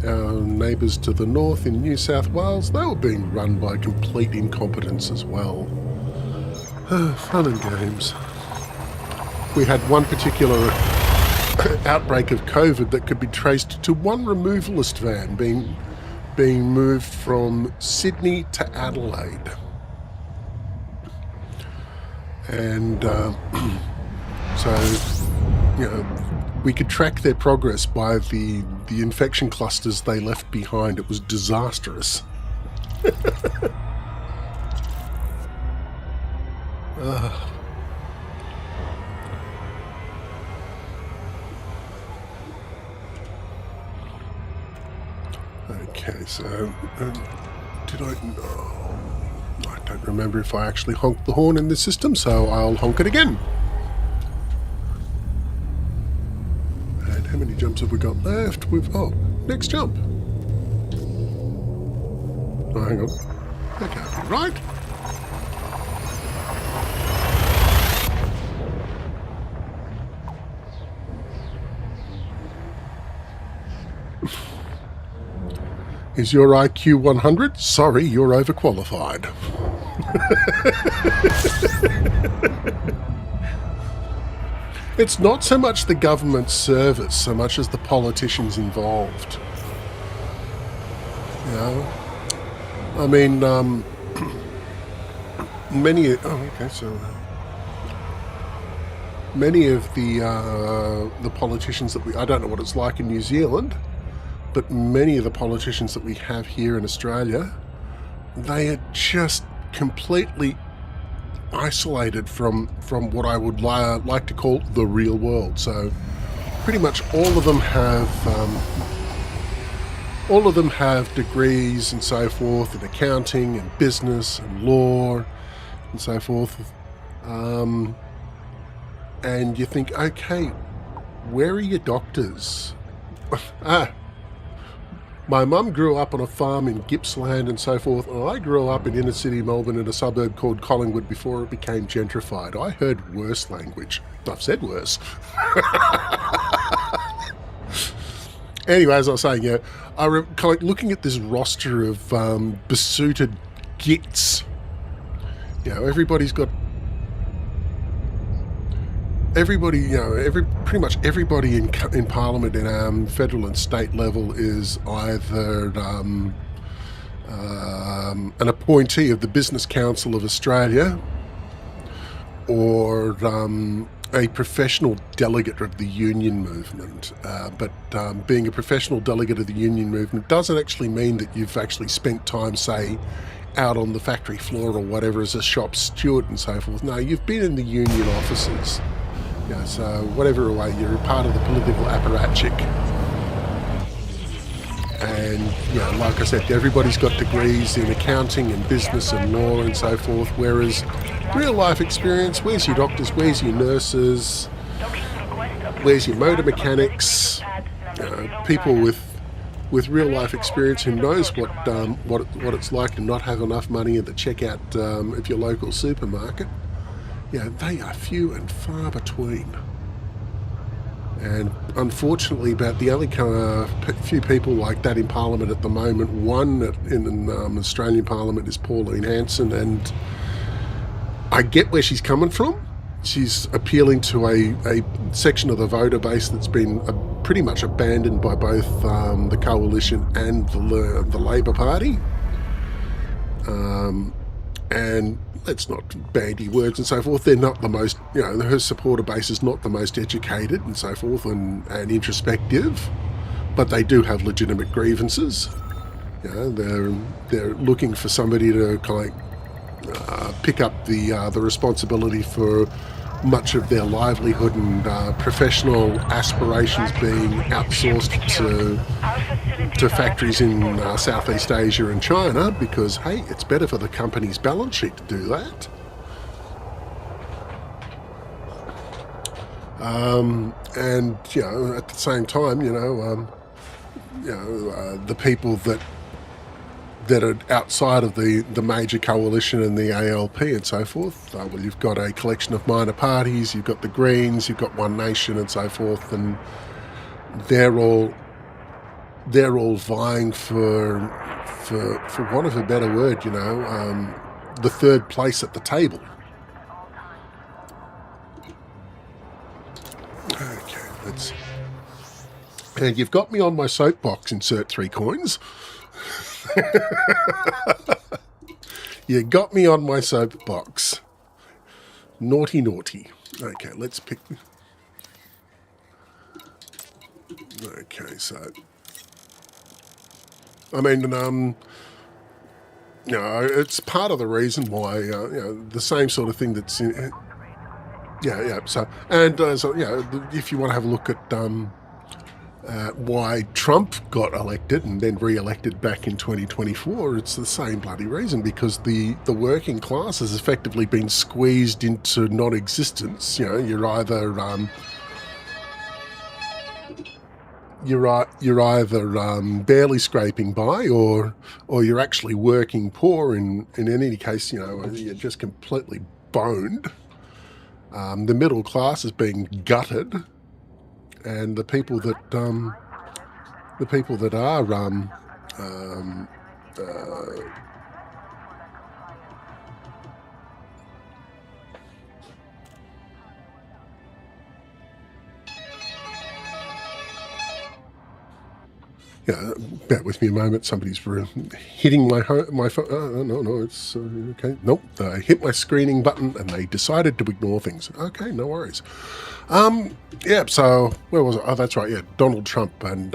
our neighbours to the north in New South Wales, they were being run by complete incompetence as well. Fun and games. We had one particular outbreak of COVID that could be traced to one removalist van being moved from Sydney to Adelaide. And so, we could track their progress by the infection clusters they left behind. It was disastrous. Okay, so did I? No, I don't remember if I actually honked the horn in this system, so I'll honk it again. And how many jumps have we got left? Next jump. Oh, hang on. That can't be right. Is your IQ 100? Sorry, you're overqualified. It's not so much the government service, so much as the politicians involved. I mean, many of the politicians that I don't know what it's like in New Zealand, but many of the politicians that we have here in Australia, they are just completely isolated from what I would like to call the real world. So pretty much all of them have degrees and so forth in accounting and business and law and so forth. And you think, okay, where are your doctors? My mum grew up on a farm in Gippsland and so forth, and I grew up in inner city Melbourne in a suburb called Collingwood before it became gentrified. I heard worse language. I've said worse. Anyway, as I was saying, looking at this roster of besooted gits. Everybody's got everybody, pretty much everybody in Parliament in federal and state level is either an appointee of the Business Council of Australia or a professional delegate of the union movement. But being a professional delegate of the union movement doesn't actually mean that you've actually spent time, say, out on the factory floor or whatever as a shop steward and so forth. No, you've been in the union offices. So whatever way, you're a part of the political apparatchik. And, like I said, everybody's got degrees in accounting and business and law and so forth, whereas real life experience, where's your doctors, where's your nurses, where's your motor mechanics, people with real life experience who knows what it's like to not have enough money at the checkout of your local supermarket. They are few and far between. And unfortunately, about the only few people like that in Parliament at the moment, one in Australian Parliament is Pauline Hanson, and I get where she's coming from. She's appealing to a section of the voter base that's been pretty much abandoned by both the Coalition and the Labor Party. And let's not bandy words and so forth. They're not the most, her supporter base is not the most educated and so forth and introspective, but they do have legitimate grievances. They're looking for somebody to kind of pick up the responsibility for much of their livelihood and professional aspirations being outsourced to factories in Southeast Asia and China because, hey, it's better for the company's balance sheet to do that. And, at the same time, the people that are outside of the major coalition and the ALP and so forth. Well, you've got a collection of minor parties, you've got the Greens, you've got One Nation and so forth, and they're all vying for want of a better word, the third place at the table. Okay, and you've got me on my soapbox, insert 3 coins. You got me on my soapbox. Naughty. Okay, let's pick. Okay, so I mean, it's part of the reason why the same sort of thing that's in. So if you want to have a look at why Trump got elected and then re-elected back in 2024, it's the same bloody reason, because the working class has effectively been squeezed into non-existence. You're either barely scraping by, or you're actually working poor. In any case, you're just completely boned. The middle class is being gutted. And the people that are bear with me a moment. Somebody's hitting my phone. No, it's okay. Nope, I hit my screening button and they decided to ignore things. Okay, no worries. So where was it? Oh, that's right. Yeah, Donald Trump, and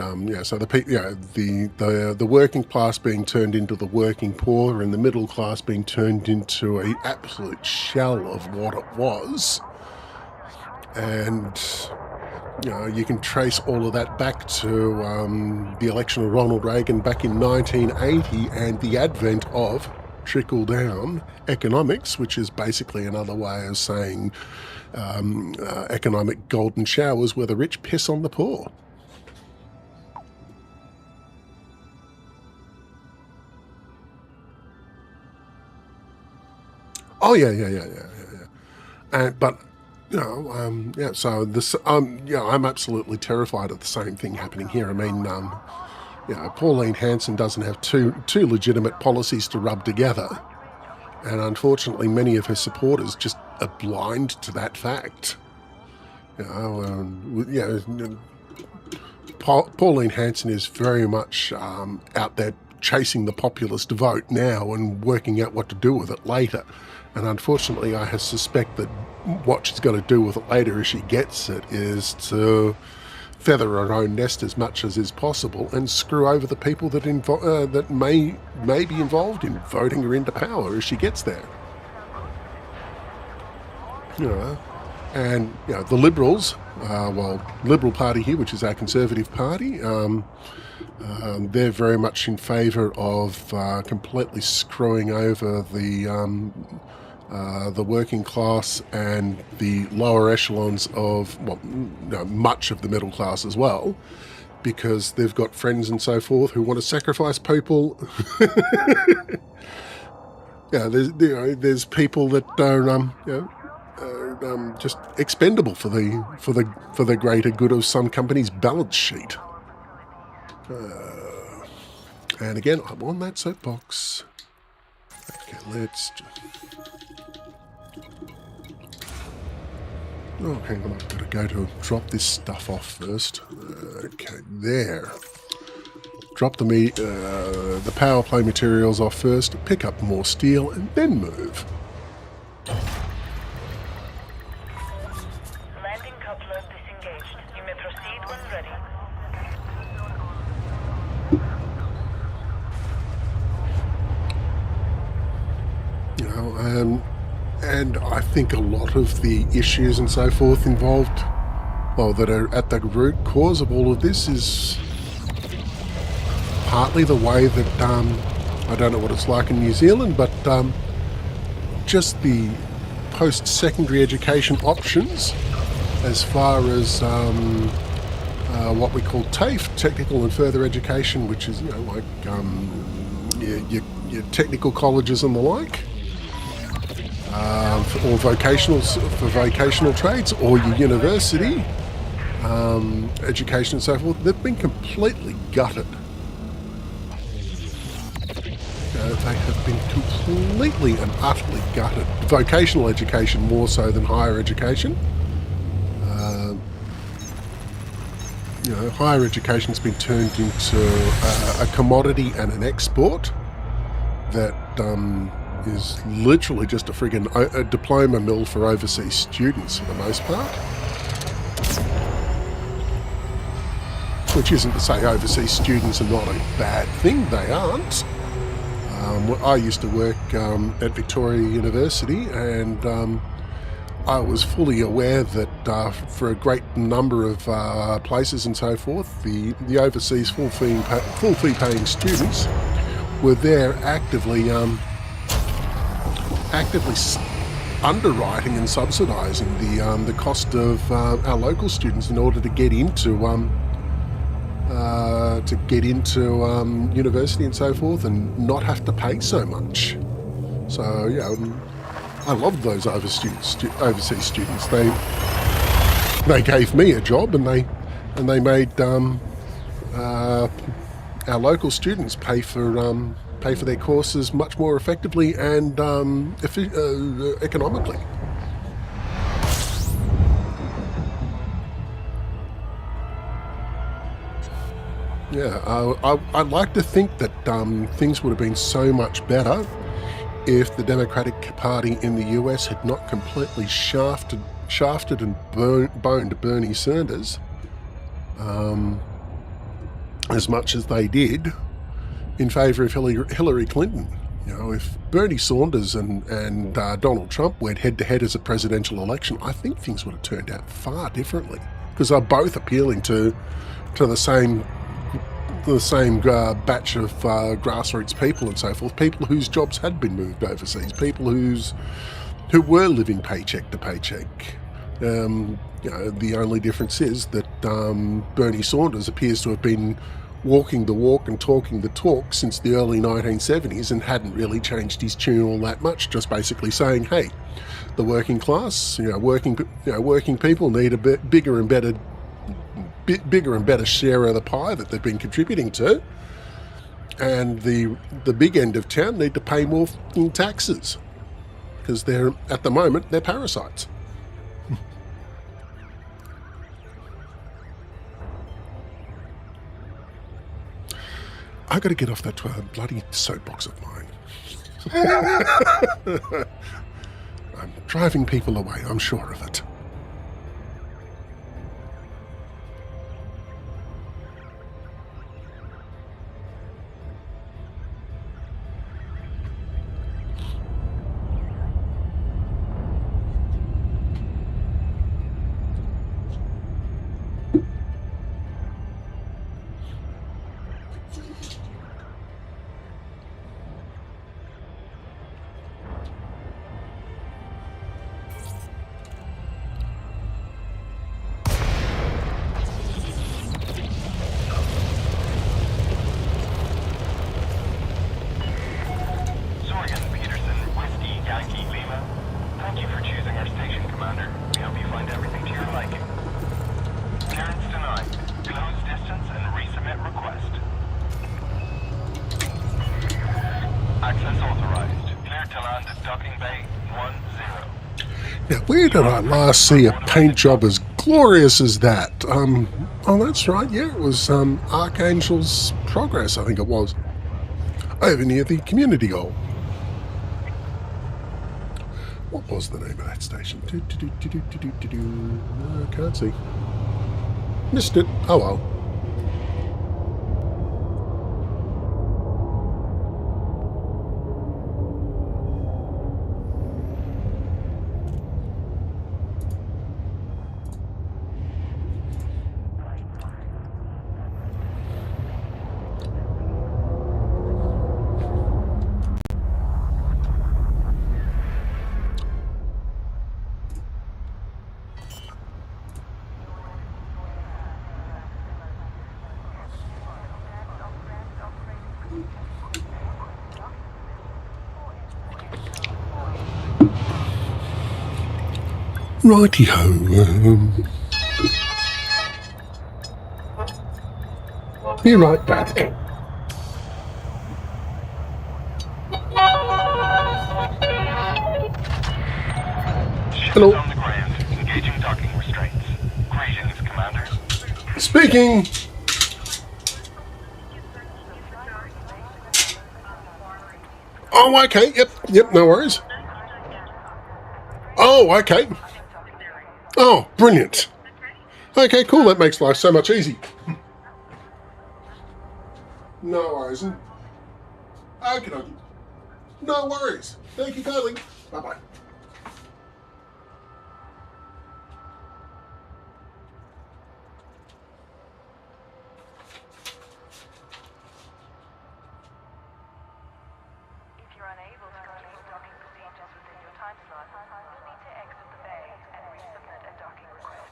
so the working class being turned into the working poor, and the middle class being turned into an absolute shell of what it was, and. You can trace all of that back to the election of Ronald Reagan back in 1980 and the advent of trickle-down economics, which is basically another way of saying economic golden showers where the rich piss on the poor. Oh, yeah. But... so this, I'm absolutely terrified of the same thing happening here. I mean, Pauline Hanson doesn't have two legitimate policies to rub together, and unfortunately, many of her supporters just are blind to that fact. Pauline Hanson is very much out there chasing the populist vote now and working out what to do with it later. And unfortunately, I suspect that what she's going to do with it later, as she gets it, is to feather her own nest as much as is possible and screw over the people that that may be involved in voting her into power as she gets there. And the Liberals, Liberal Party here, which is our Conservative Party, they're very much in favour of completely screwing over the working class and the lower echelons of much of the middle class as well, because they've got friends and so forth who want to sacrifice people. There's people that are just expendable for the greater good of some company's balance sheet. And again, I'm on that soapbox. Okay, let's just... Oh, hang on, I've got to go to drop this stuff off first. Okay, there. Drop the power play materials off first, pick up more steel, and then move. Landing coupler disengaged. You may proceed when ready. And I think a lot of the issues and so forth involved, that are at the root cause of all of this is partly the way that, I don't know what it's like in New Zealand, but just the post-secondary education options as far as what we call TAFE, Technical and Further Education, which is, like your technical colleges and the like. Or vocational trades, or your university education and so forth, they've been completely gutted. They have been completely and utterly gutted. Vocational education more so than higher education. Higher education's been turned into a commodity and an export that is literally just a diploma mill for overseas students for the most part. Which isn't to say overseas students are not a bad thing, they aren't. I used to work at Victoria University, and I was fully aware that for a great number of places and so forth, the overseas full fee paying students were there actively underwriting and subsidising the cost of our local students in order to get into university and so forth, and not have to pay so much. So I loved those overseas students. They gave me a job, and they made our local students pay for their courses much more effectively and economically. I'd like to think that things would have been so much better if the Democratic Party in the US had not completely shafted and boned Bernie Sanders as much as they did in favour of Hillary Clinton. If Bernie Sanders and Donald Trump went head-to-head as a presidential election, I think things would have turned out far differently, because they're both appealing to the same batch of grassroots people and so forth, people whose jobs had been moved overseas, people who were living paycheck to paycheck. The only difference is that Bernie Sanders appears to have been walking the walk and talking the talk since the early 1970s and hadn't really changed his tune all that much, just basically saying, hey, the working class, working people need a bit bigger and better share of the pie that they've been contributing to, and the big end of town need to pay more in taxes, because at the moment they're parasites. I got to get off that bloody soapbox of mine. I'm driving people away, I'm sure of it. Now, where did I last see a paint job as glorious as that? Oh, that's right, yeah, it was Archangel's Progress, I think it was. Over near the community hall. What was the name of that station? I can't see. Missed it. Oh well. Righty-ho. Be right back. Hello. On the ground, engaging docking restraints. Greetings, Commander. Speaking. Oh, okay. Yep, no worries. Oh, okay. Oh, brilliant. Okay, cool. That makes life so much easy. No worries. Okay, dokie. No worries. Thank you kindly. Bye-bye. If you're unable to complete docking procedures within your time slot, you'll need to exit the bay and resubmit a docking request.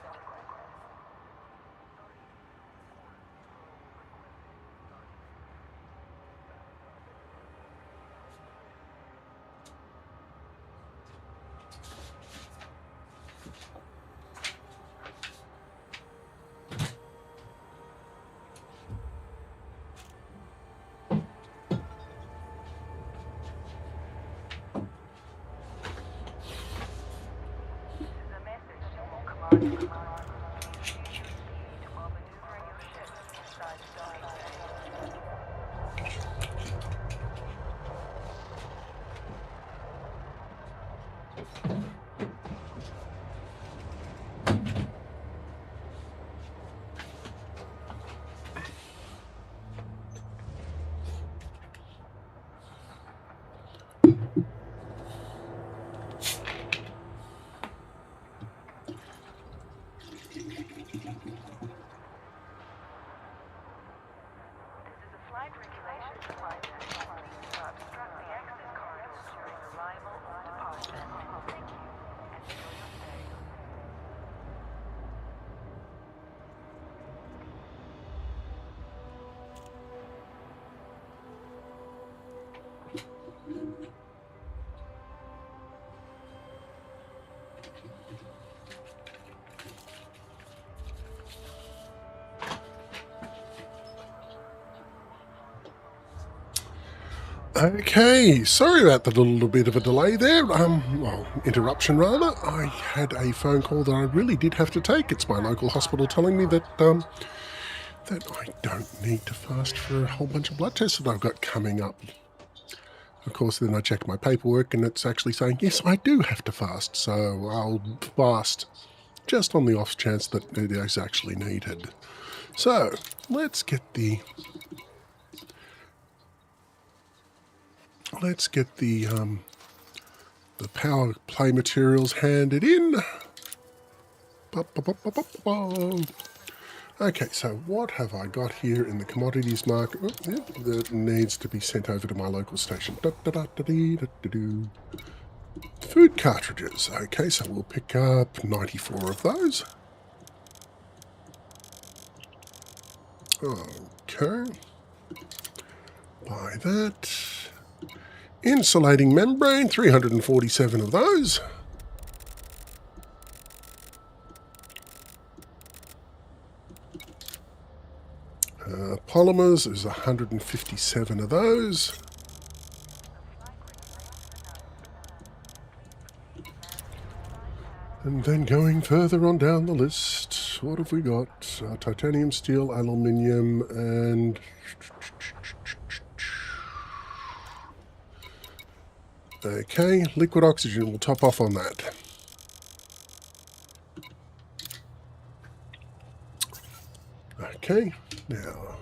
Okay, sorry about the little bit of a delay there. Well, interruption rather. I had a phone call that I really did have to take. It's my local hospital telling me that that I don't need to fast for a whole bunch of blood tests that I've got coming up. Of course, then I check my paperwork and it's actually saying, yes, I do have to fast. So I'll fast just on the off chance that it is actually needed. So let's get the power play materials handed in. Okay, so what have I got here in the commodities market that needs to be sent over to my local station? Food cartridges. Okay, so we'll pick up 94 of those. Okay. Buy that. Insulating membrane, 347 of those. Polymers is 157 of those. And then going further on down the list, what have we got? Titanium, steel, aluminium, and... Okay, liquid oxygen, we'll top off on that. Okay, now,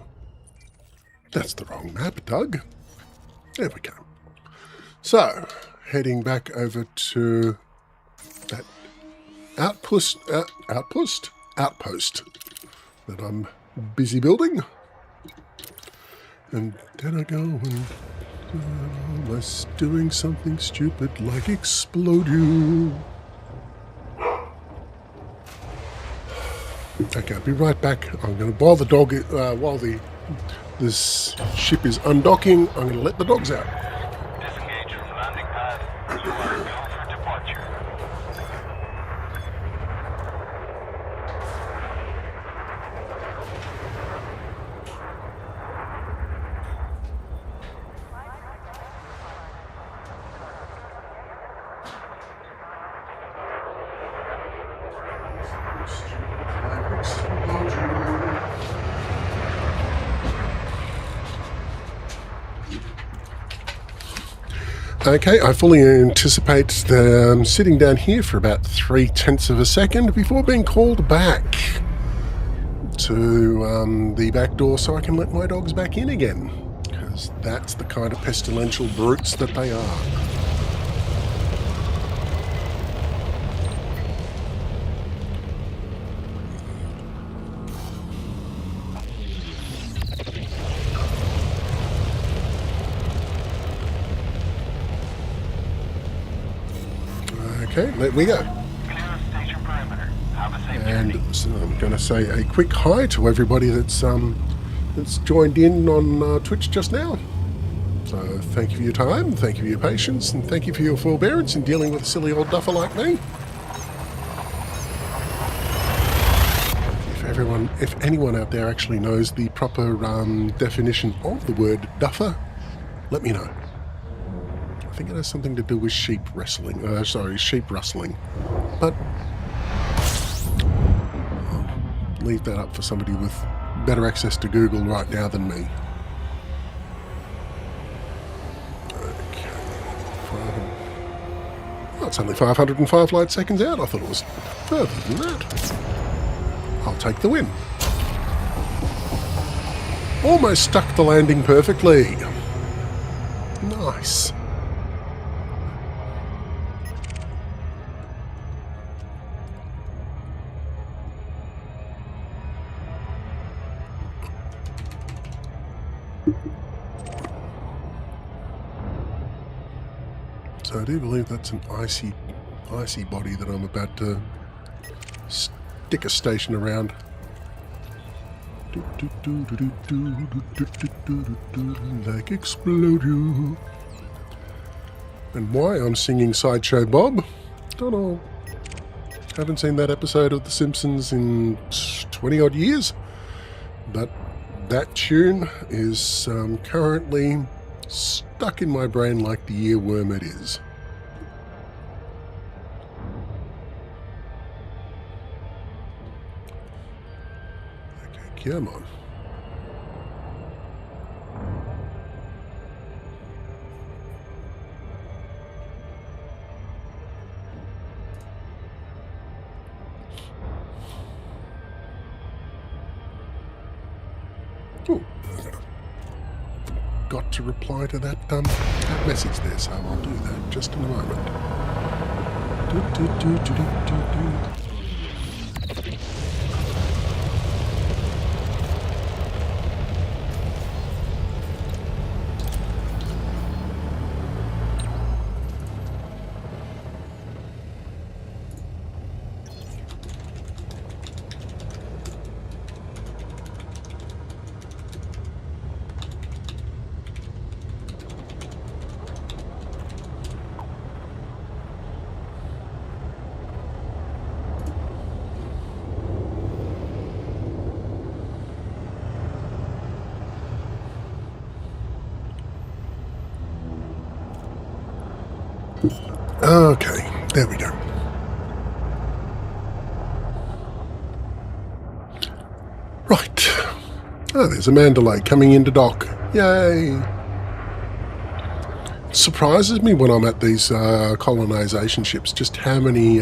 that's the wrong map, Doug. There we go. So, heading back over to that outpost that I'm busy building. And then I go and was doing something stupid like explode you. Okay, I'll be right back. I'm going to, while the dog, while this ship is undocking, I'm going to let the dogs out. Disengage from the landing pad. You are go for departure. Okay, I fully anticipate sitting down here for about 0.3 of a second before being called back to the back door so I can let my dogs back in again, because that's the kind of pestilential brutes that they are. Okay, let we go. Clear station perimeter. Have a safe And journey. so I'm going to say a quick hi to everybody that's joined in on Twitch just now. So thank you for your time, thank you for your patience, and thank you for your forbearance in dealing with a silly old duffer like me. If anyone out there actually knows the proper definition of the word duffer, let me know. I think it has something to do with sheep wrestling. Sheep rustling. But I'll leave that up for somebody with better access to Google right now than me. Okay. Well, it's only 505 light seconds out. I thought it was further than that. I'll take the win. Almost stuck the landing perfectly. Nice. So I do believe that's an icy body that I'm about to stick a station around. Like explode you. And why I'm singing Sideshow Bob? Don't know. Haven't seen that episode of The Simpsons in 20 odd years. But that tune is currently stuck in my brain like the earworm it is. Okay, come on. Oh, got to reply to that message there, so I'll do that just in a moment. Okay, there we go. Right. Oh, there's a Mandalay coming into dock. Yay! It surprises me when I'm at these colonisation ships just how many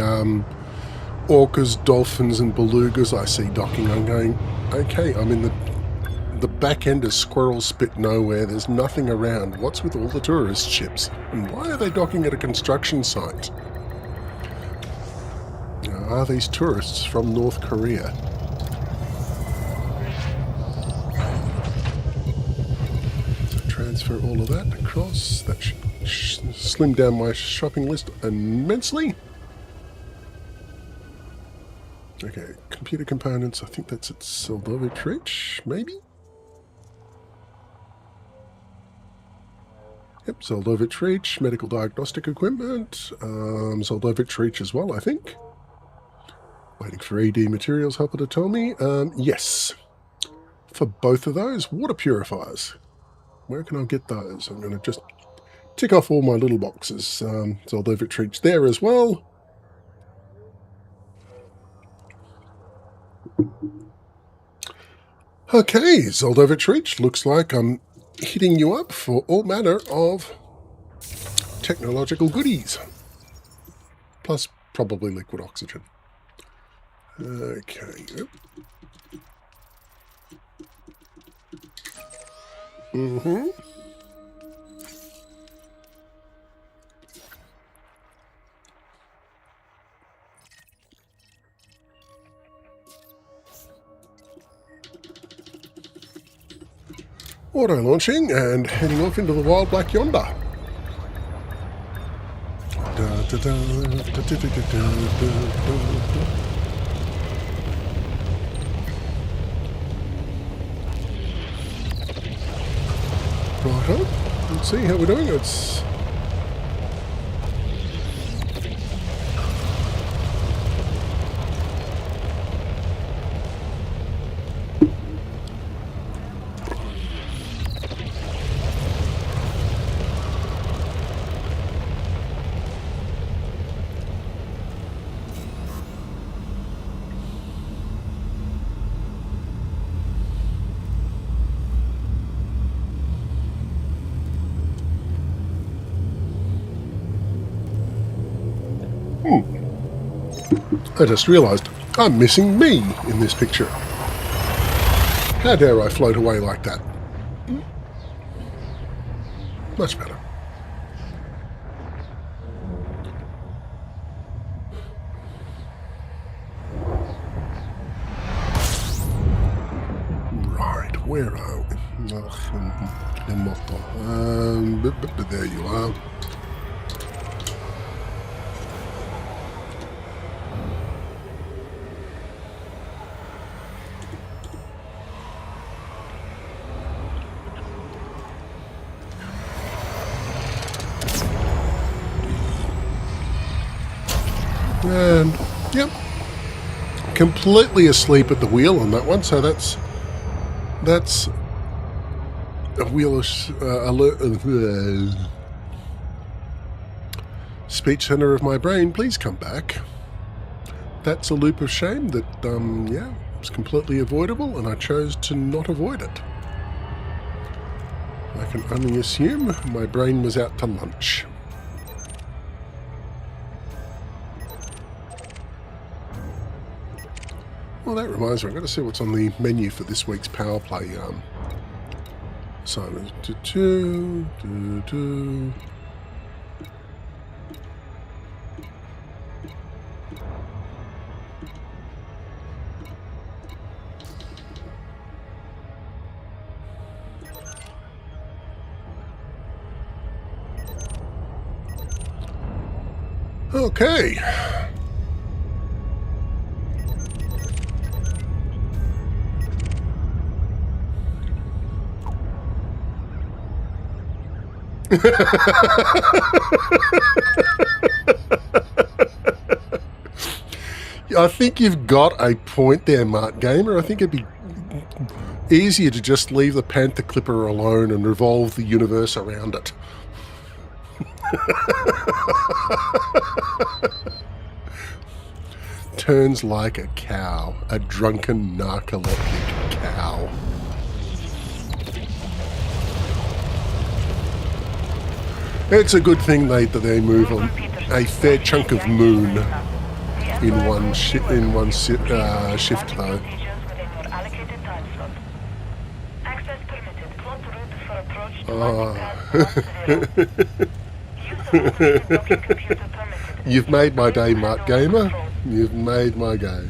orcas, dolphins and belugas I see docking. I'm going, okay, I'm in the back end of Squirrel Spit nowhere. There's nothing around. What's with all the tourist ships? And why are they docking at a construction site? Are these tourists from North Korea? Transfer all of that across. That should slim down my shopping list immensely. Okay, computer components. I think that's at Seldovich Reach, maybe? Yep, Seldovich Reach, medical diagnostic equipment. Seldovich Reach as well, I think. Waiting for ED materials helper to tell me. Yes. For both of those, water purifiers. Where can I get those? I'm going to just tick off all my little boxes. Seldovich Reach there as well. Okay, Seldovich Reach, looks like I'm hitting you up for all manner of technological goodies. Plus, probably liquid oxygen. Okay. Yep. Mm-hmm. Auto launching and heading off into the wild black yonder. Righto, let's see how we're doing. It's I just realised I'm missing me in this picture. How dare I float away like that? Much better. Right, where are we? There you are. And, yep, completely asleep at the wheel on that one, so that's a wheel alert. Speech center of my brain, please come back. That's a loop of shame that, yeah, was completely avoidable, and I chose to not avoid it. I can only assume my brain was out to lunch. Well, that reminds me, I've got to see what's on the menu for this week's Power Play Simon, do. Okay. I think you've got a point there, Mark Gamer. I think it'd be easier to just leave the Panther Clipper alone and revolve the universe around it. Turns like a cow, a drunken narcoleptic cow. It's a good thing that they move a fair chunk of moon in one shift though. You've made my day, Mark Gamer. You've made my day.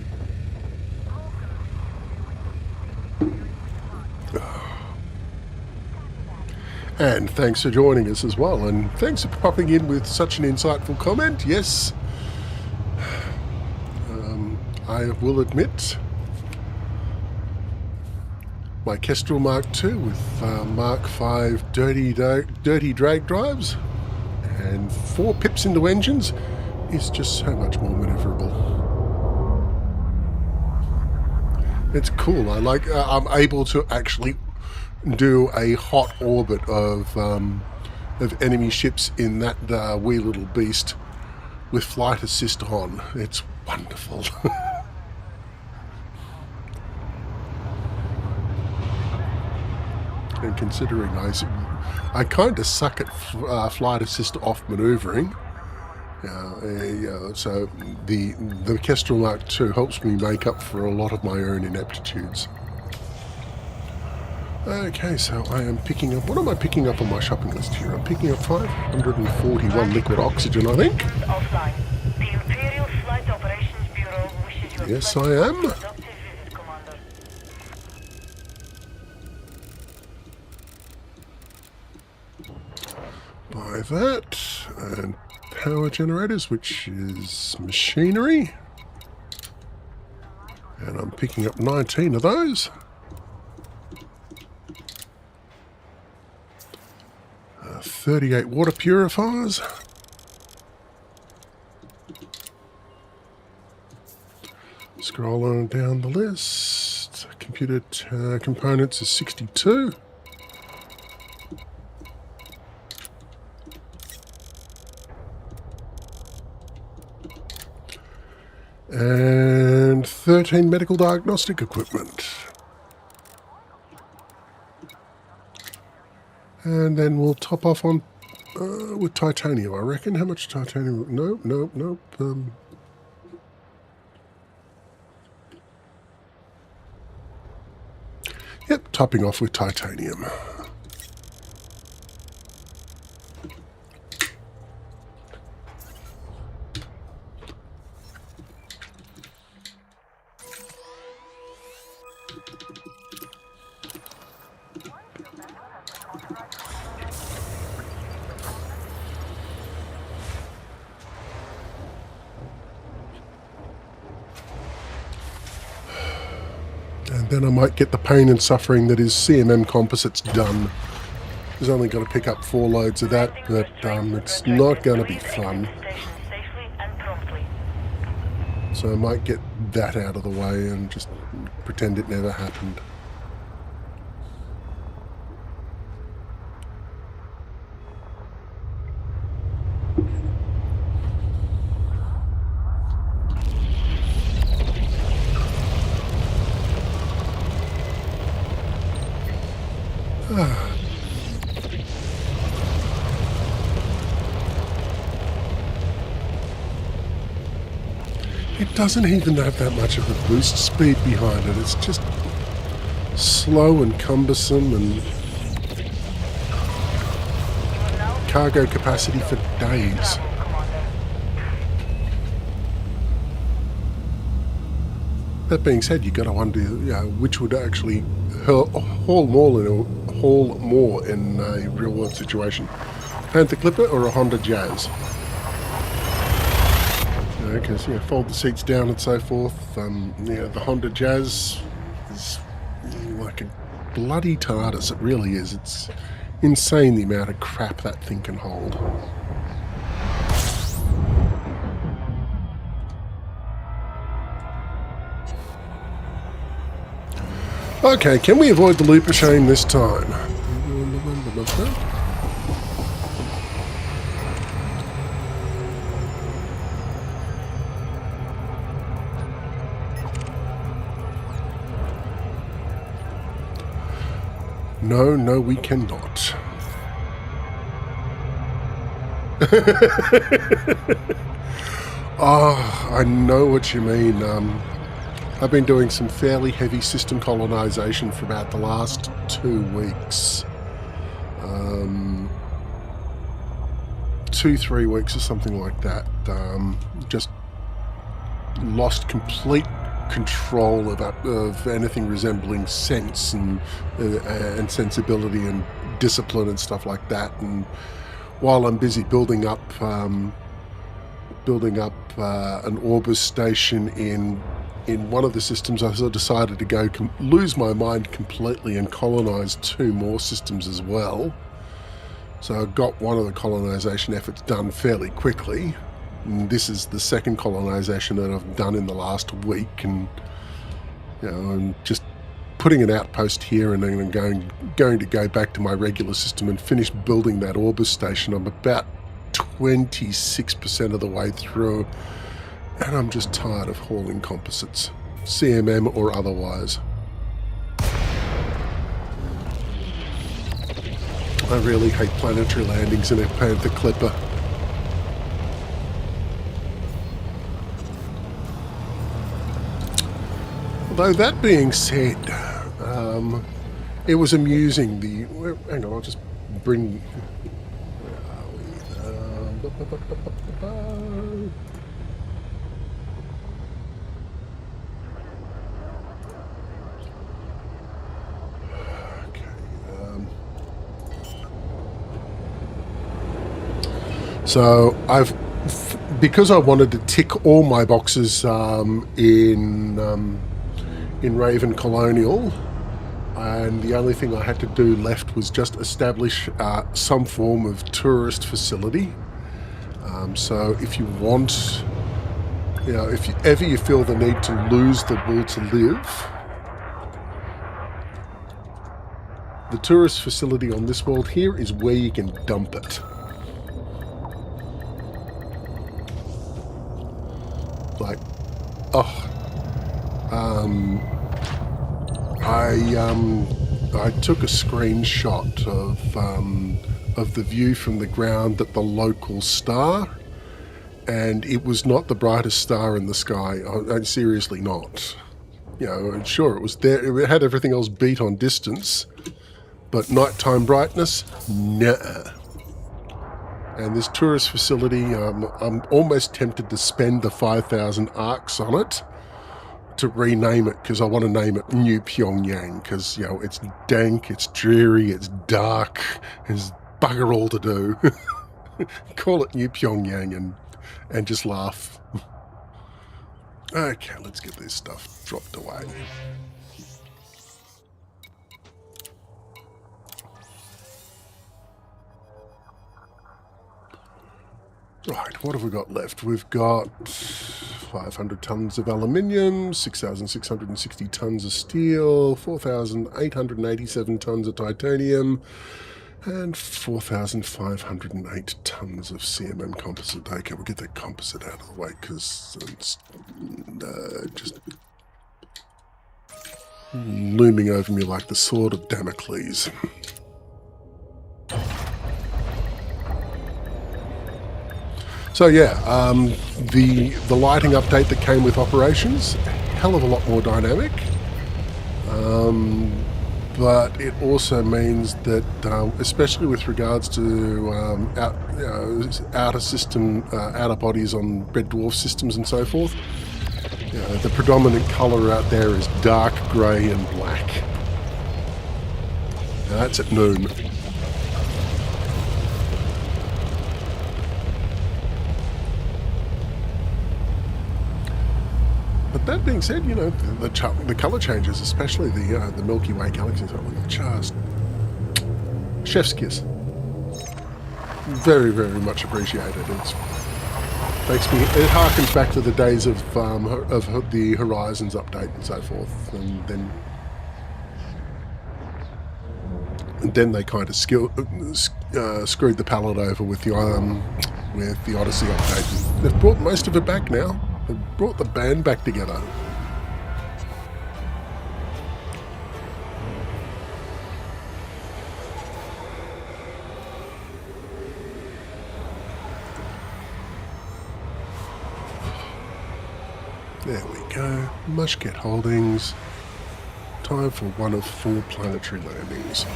And thanks for joining us as well. And thanks for popping in with such an insightful comment. Yes, I will admit my Kestrel Mark II with Mark V dirty drag drives and 4 pips into engines is just so much more maneuverable. It's cool. I like. I'm able to actually do a hot orbit of enemy ships in that wee little beast with flight assist on. It's wonderful. And considering I kind of suck at flight assist off manoeuvring. So the Kestrel Mark II helps me make up for a lot of my own ineptitudes. Okay, so I am picking up... What am I picking up on my shopping list here? I'm picking up 541 liquid oxygen, I think. Yes, I am. Buy that. And power generators, which is machinery. And I'm picking up 19 of those. 38 water purifiers. Scrolling down the list. Computer components is 62. And 13 medical diagnostic equipment. And then we'll top off on with titanium, I reckon. How much titanium? Nope. Yep, topping off with titanium. And then I might get the pain and suffering that is CMM composites done. There's only going to pick up 4 loads of that, but it's not going to be fun. So I might get that out of the way and just pretend it never happened. It doesn't even have that much of a boost speed behind it. It's just slow and cumbersome and cargo capacity for days. That being said, you've got to wonder, which would actually haul more in a real-world situation. Panther Clipper or a Honda Jazz? Because, fold the seats down and so forth. The Honda Jazz is like a bloody TARDIS. It really is. It's insane the amount of crap that thing can hold. Okay, can we avoid the loop of shame this time? No, we cannot. Oh, I know what you mean. I've been doing some fairly heavy system colonization for about the last 2 weeks. 2-3 weeks or something like that. Just lost complete control of anything resembling sense and sensibility and discipline and stuff like that. And while I'm busy building up an Orbis station in one of the systems, I sort of decided to go lose my mind completely and colonize 2 more systems as well. So I got one of the colonization efforts done fairly quickly. And this is the second colonization that I've done in the last week, and I'm just putting an outpost here, and then I'm going to go back to my regular system and finish building that Orbis station. I'm about 26% of the way through, and I'm just tired of hauling composites, CMM or otherwise. I really hate planetary landings in a Panther Clipper. Although that being said, it was amusing. Hang on, I'll just bring. So because I wanted to tick all my boxes in Raven Colonial, and the only thing I had to do left was just establish some form of tourist facility. So if you want, if ever you feel the need to lose the will to live, the tourist facility on this world here is where you can dump it. Like, I took a screenshot of the view from the ground at the local star, and it was not the brightest star in the sky. Seriously not. Sure, it was there. It had everything else beat on distance, but nighttime brightness, nah. And this tourist facility, I'm almost tempted to spend the 5,000 arcs on it to rename it, because I want to name it New Pyongyang, because, it's dank, it's dreary, it's dark, there's bugger all to do. Call it New Pyongyang and just laugh. Okay, let's get this stuff dropped away. Right, what have we got left? We've got 500 tons of aluminium, 6,660 tons of steel, 4,887 tons of titanium, and 4,508 tons of CMM composite. Okay, we'll get that composite out of the way, because it's just looming over me like the sword of Damocles. So yeah, the lighting update that came with operations, hell of a lot more dynamic. but it also means that, especially with regards to outer bodies on red dwarf systems and so forth, the predominant colour out there is dark grey and black. Now that's at noon. But that being said, the colour changes, especially the Milky Way galaxies, are just chef's kiss. Very, very much appreciated. It harkens back to the days of the Horizons update and so forth, and then they kind of screwed the palette over with the Odyssey update. They've brought most of it back now. They've brought the band back together. There we go. Mushket Holdings. Time for one of 4 planetary landings.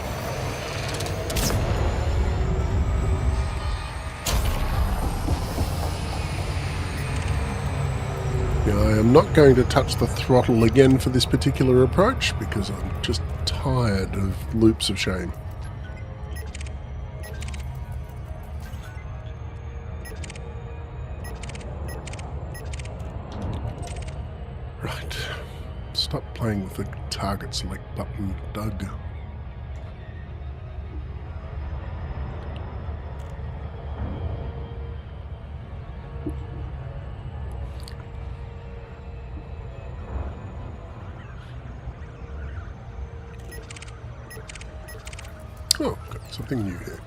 I am not going to touch the throttle again for this particular approach because I'm just tired of loops of shame. Right. Stop playing with the target select button, Doug. Oh, got something new here.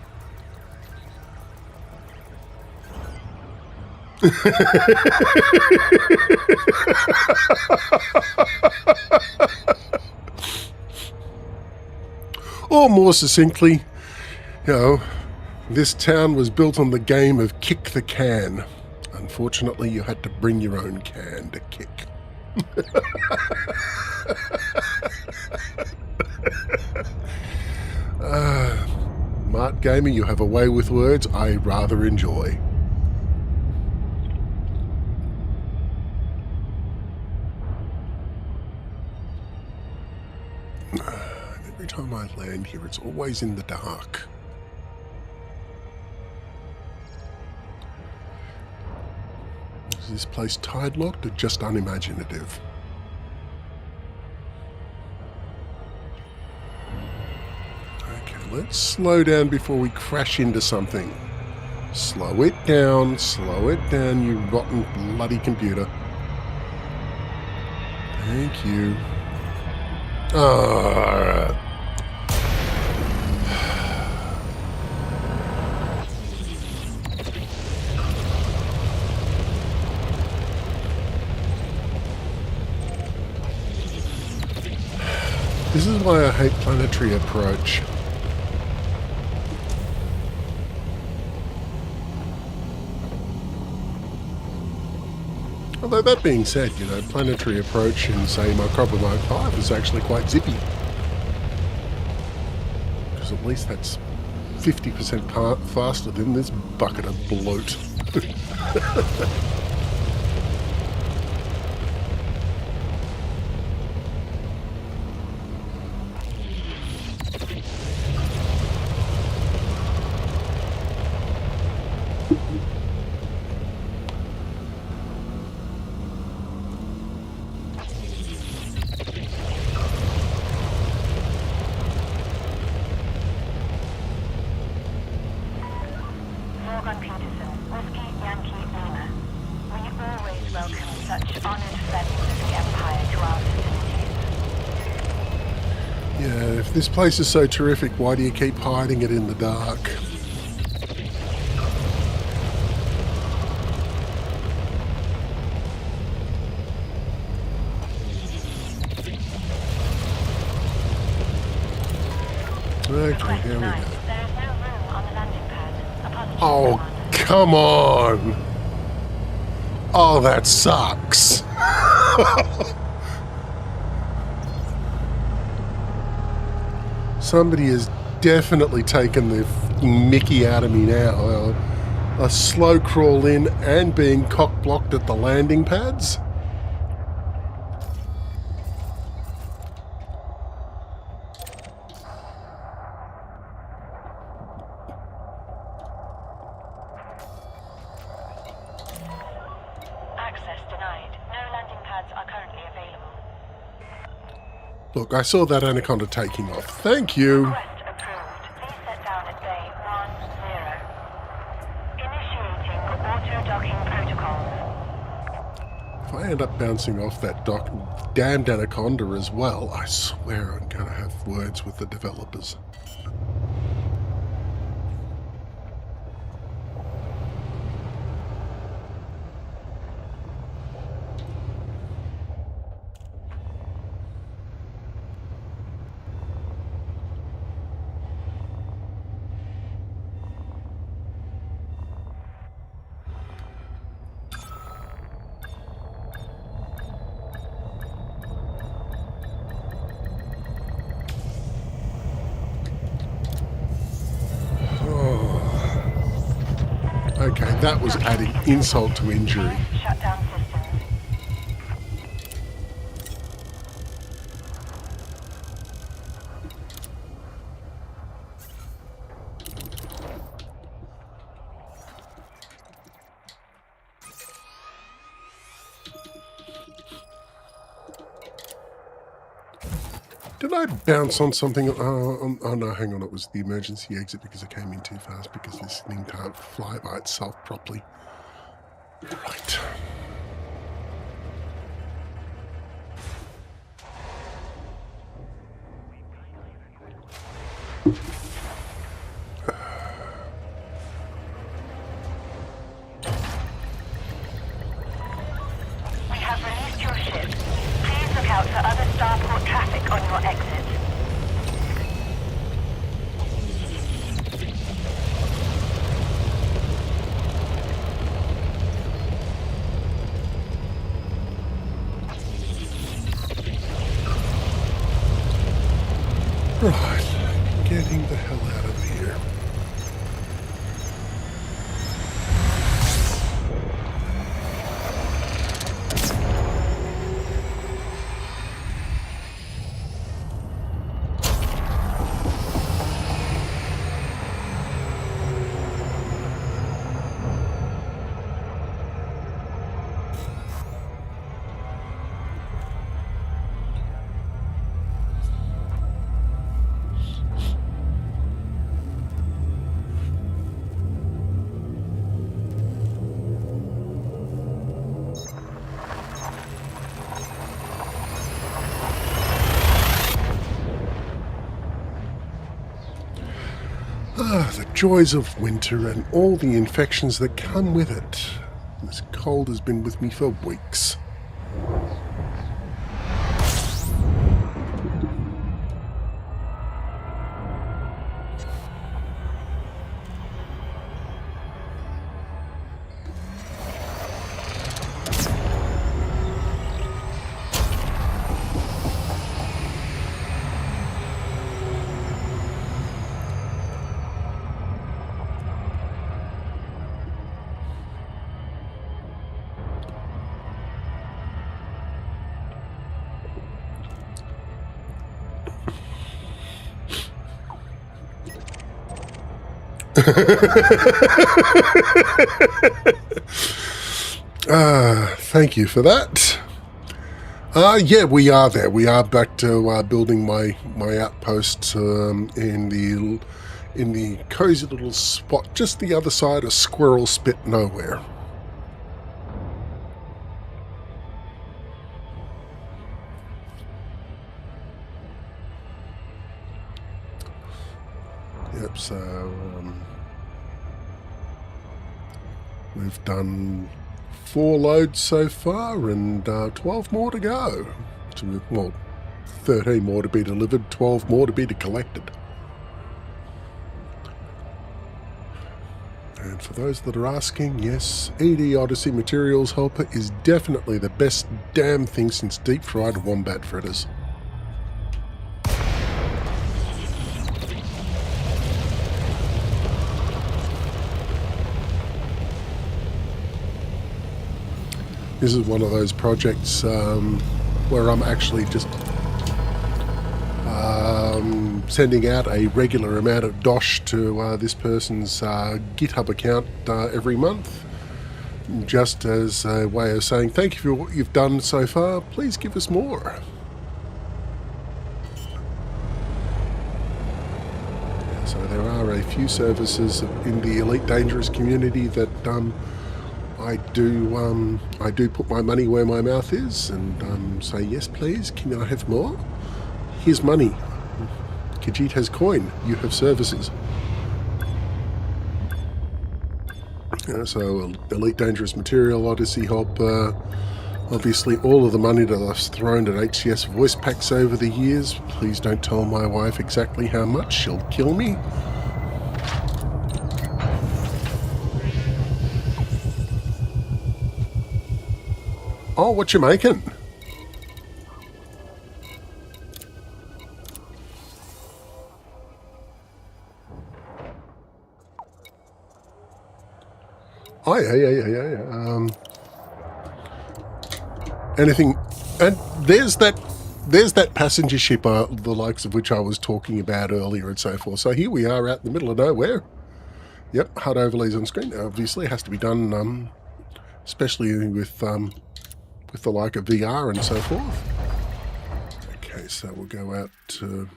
Or more succinctly, this town was built on the game of kick the can. Unfortunately, you had to bring your own can to kick. Mart Gamer, you have a way with words I rather enjoy. Every time I land here, it's always in the dark. Is this place tide locked or just unimaginative? Let's slow down before we crash into something. Slow it down, you rotten bloody computer. Thank you. This is why I hate planetary approach. Although that being said, planetary approach in, say, Microba Mode 5 is actually quite zippy. Because at least that's 50% faster than this bucket of bloat. If this place is so terrific, why do you keep hiding it in the dark? Okay, here we go. Oh, come on! Oh, that sucks! Somebody has definitely taken the mickey out of me now. A slow crawl in and being cock-blocked at the landing pads. Access denied. No landing pads are currently available. Look, I saw that anaconda taking off. Thank you. Request approved. Please set down at bay 10. Initiating auto-docking protocols. If I end up bouncing off that damned anaconda as well, I swear I'm going to have words with the developers. Okay, that was adding insult to injury. Shut down systems. Did I bounce on something? Oh no, hang on, it was the emergency exit because I came in too fast because this thing can't fly by itself properly. Right. We have released your ship. Please look out for other starport traffic on your exit. Right, getting the hell out of here. Ah, the joys of winter and all the infections that come with it. This cold has been with me for weeks. Thank you for that. Yeah, we are there. We are back to building my outpost in the cozy little spot just the other side of Squirrel Spit Nowhere. Yep, so we've done 4 loads so far and 12 more to go. So, well, 13 more to be delivered, 12 more to be collected. And for those that are asking, yes, ED Odyssey Materials Helper is definitely the best damn thing since deep fried wombat fritters. This is one of those projects where I'm actually just sending out a regular amount of dosh to this person's GitHub account every month, just as a way of saying thank you for what you've done so far. Please give us more. So there are a few services in the Elite Dangerous community that I do put my money where my mouth is and say, yes, please, can I have more? Here's money. Khajiit has coin. You have services. So Elite Dangerous Material, Odyssey Helper, obviously all of the money that I've thrown at HCS voice packs over the years. Please don't tell my wife exactly how much. She'll kill me. Oh, what you making? Oh, yeah. Anything, and there's that passenger ship, the likes of which I was talking about earlier and so forth. So here we are out in the middle of nowhere. Yep, HUD overlays on screen. Obviously, it has to be done, especially with the like of VR and so forth. Okay, so we'll go out to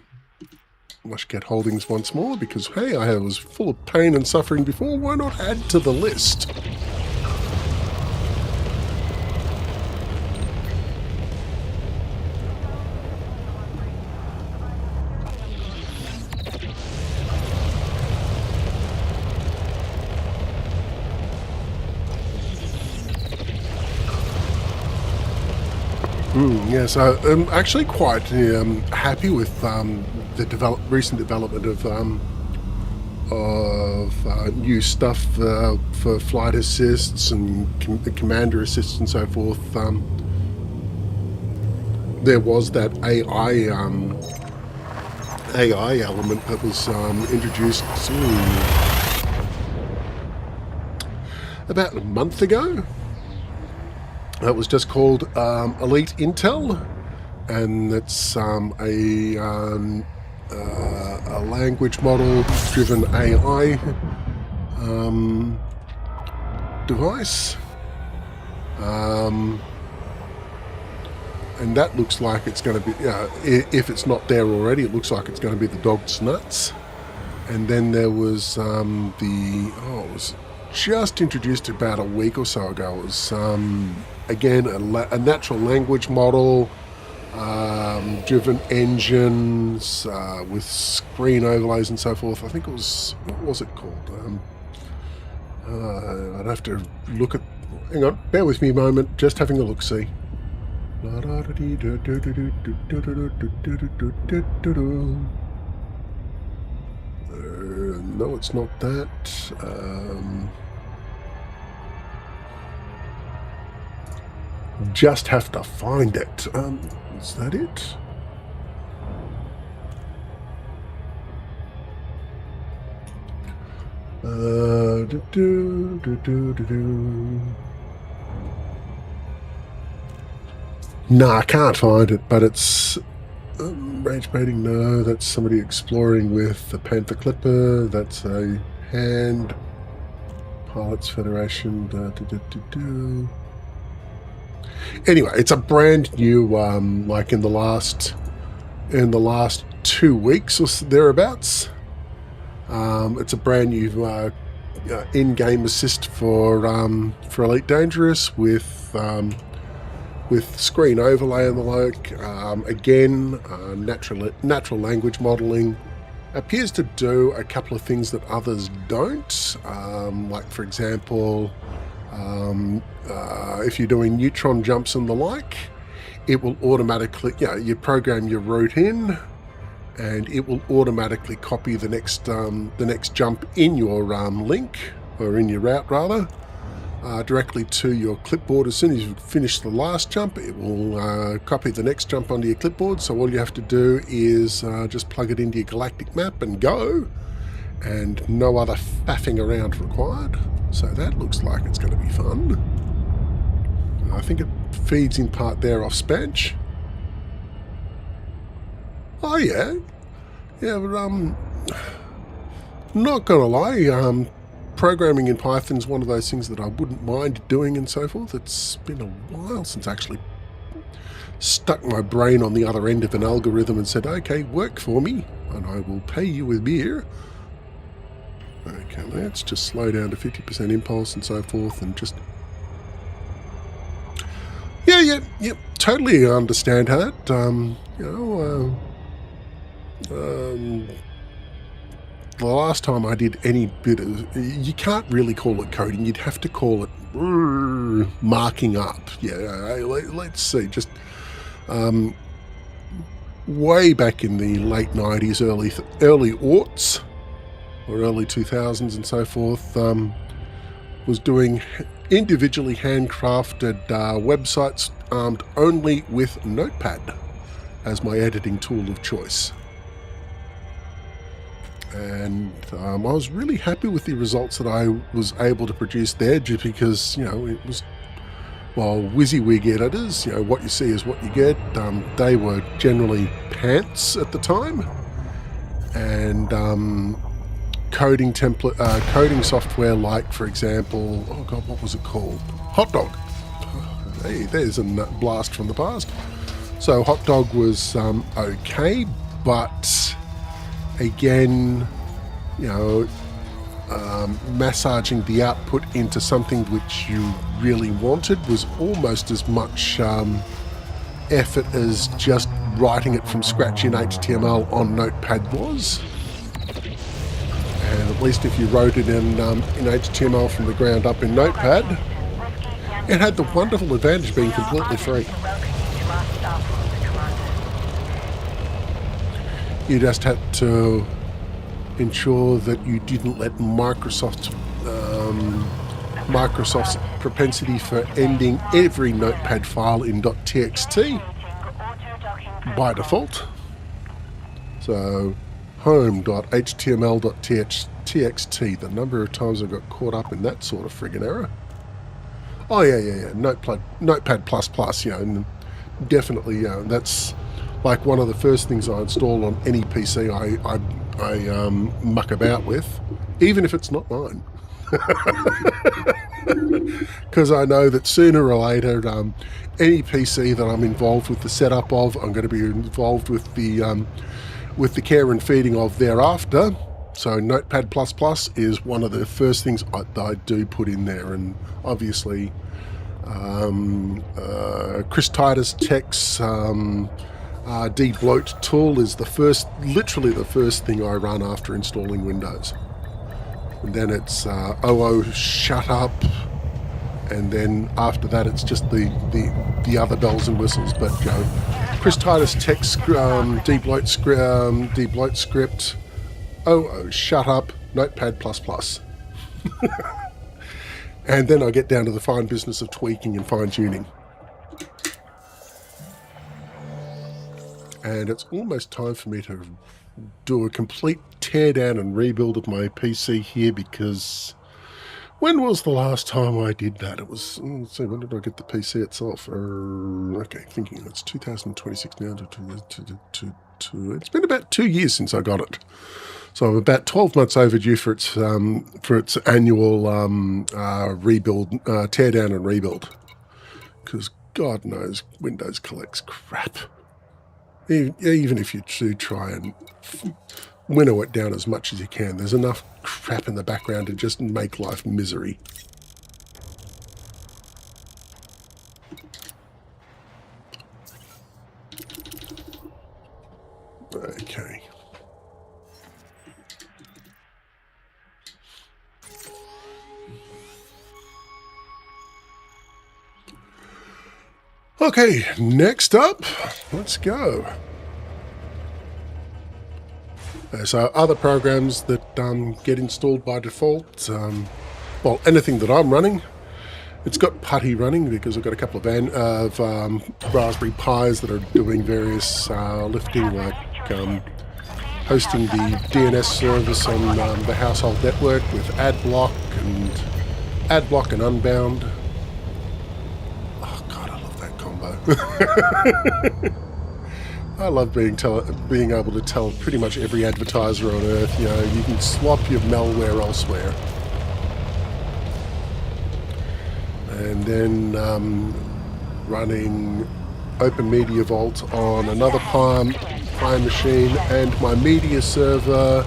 Lushcat Holdings once more because, hey, I was full of pain and suffering before. Why not add to the list? Yes, I'm actually quite happy with the recent development of new stuff for flight assists and commander assists and so forth. There was that AI element that was introduced about a month ago. It was just called Elite Intel, and it's a language model-driven AI device, and that looks like it's going to be. If it's not there already, it looks like it's going to be the dog's nuts. And then there was it was just introduced about a week or so ago. It was again a natural language model driven engines with screen overlays and so forth. I think it was, what was it called? I'd have to look at, hang on, bear with me a moment, just having a look-see. No, it's not that. Just have to find it. Is that it? No, I can't find it, but it's range baiting. No, that's somebody exploring with the Panther Clipper. That's a hand. Pilots Federation. Anyway, it's a brand new, like in the last 2 weeks or thereabouts. It's a brand new in-game assist for Elite Dangerous with screen overlay and the like. Again, natural language modeling. Appears to do a couple of things that others don't. Like, for example, if you're doing neutron jumps and the like, it will automatically, you program your route in, and it will automatically copy the next jump in your link, or in your route rather, directly to your clipboard. As soon as you finish the last jump, it will copy the next jump onto your clipboard. So all you have to do is just plug it into your galactic map and go, and no other faffing around required. So that looks like it's going to be fun. I think it feeds in part there off Spanch. Oh yeah. Yeah, but not gonna lie, programming in Python's one of those things that I wouldn't mind doing and so forth. It's been a while since I actually stuck my brain on the other end of an algorithm and said, okay, work for me, and I will pay you with beer. Okay, let's just slow down to 50% impulse and so forth, and just... Yeah, totally understand that. The last time I did any bit of... You can't really call it coding, you'd have to call it marking up. Yeah, let's see, just... way back in the late 90s, early aughts, or early 2000s and so forth, was doing individually handcrafted websites armed only with Notepad as my editing tool of choice. And I was really happy with the results that I was able to produce there, just because, you know, it was... Well, WYSIWYG editors, you know, what you see is what you get. They were generally pants at the time, and coding software like, for example, oh god, what was it called? Hotdog. Hey, there's a blast from the past. So Hotdog was okay, but again, you know, massaging the output into something which you really wanted was almost as much effort as just writing it from scratch in HTML on Notepad was. And at least if you wrote it in HTML from the ground up in Notepad, it had the wonderful advantage of being completely free. You just had to ensure that you didn't let Microsoft's propensity for ending every Notepad file in .txt by default. So home.html.txt, the number of times I got caught up in that sort of friggin' error. Oh yeah. Notepad++, you know, and definitely, you know, that's like one of the first things I install on any PC I muck about with, even if it's not mine. Because I know that sooner or later, any PC that I'm involved with the setup of, I'm going to be involved with the care and feeding of thereafter. So Notepad++ is one of the first things I do put in there, and obviously Chris Titus Tech's debloat tool is literally the first thing I run after installing Windows. And then it's shut up, and then after that it's just the other bells and whistles. But you know, Chris Titus Tech's debloat script, shut up, Notepad++. And then I get down to the fine business of tweaking and fine-tuning. And it's almost time for me to do a complete teardown and rebuild of my PC here, because when was the last time I did that? It was, let's see, when did I get the PC itself? Okay, thinking it's 2026 now. It's been about 2 years since I got it. So I'm about 12 months overdue for its annual rebuild, teardown and rebuild. Because God knows Windows collects crap. Even if you do try and winnow it down as much as you can, there's enough crap in the background to just make life misery. Okay. Okay, next up, let's go. So other programs that get installed by default, well, anything that I'm running, it's got PuTTY running because I've got a couple of Raspberry Pis that are doing various lifting, like hosting the DNS service on the household network with AdBlock and Unbound. I love being able to tell pretty much every advertiser on Earth, you know, you can swap your malware elsewhere. And then running Open Media Vault on another Pi machine and my media server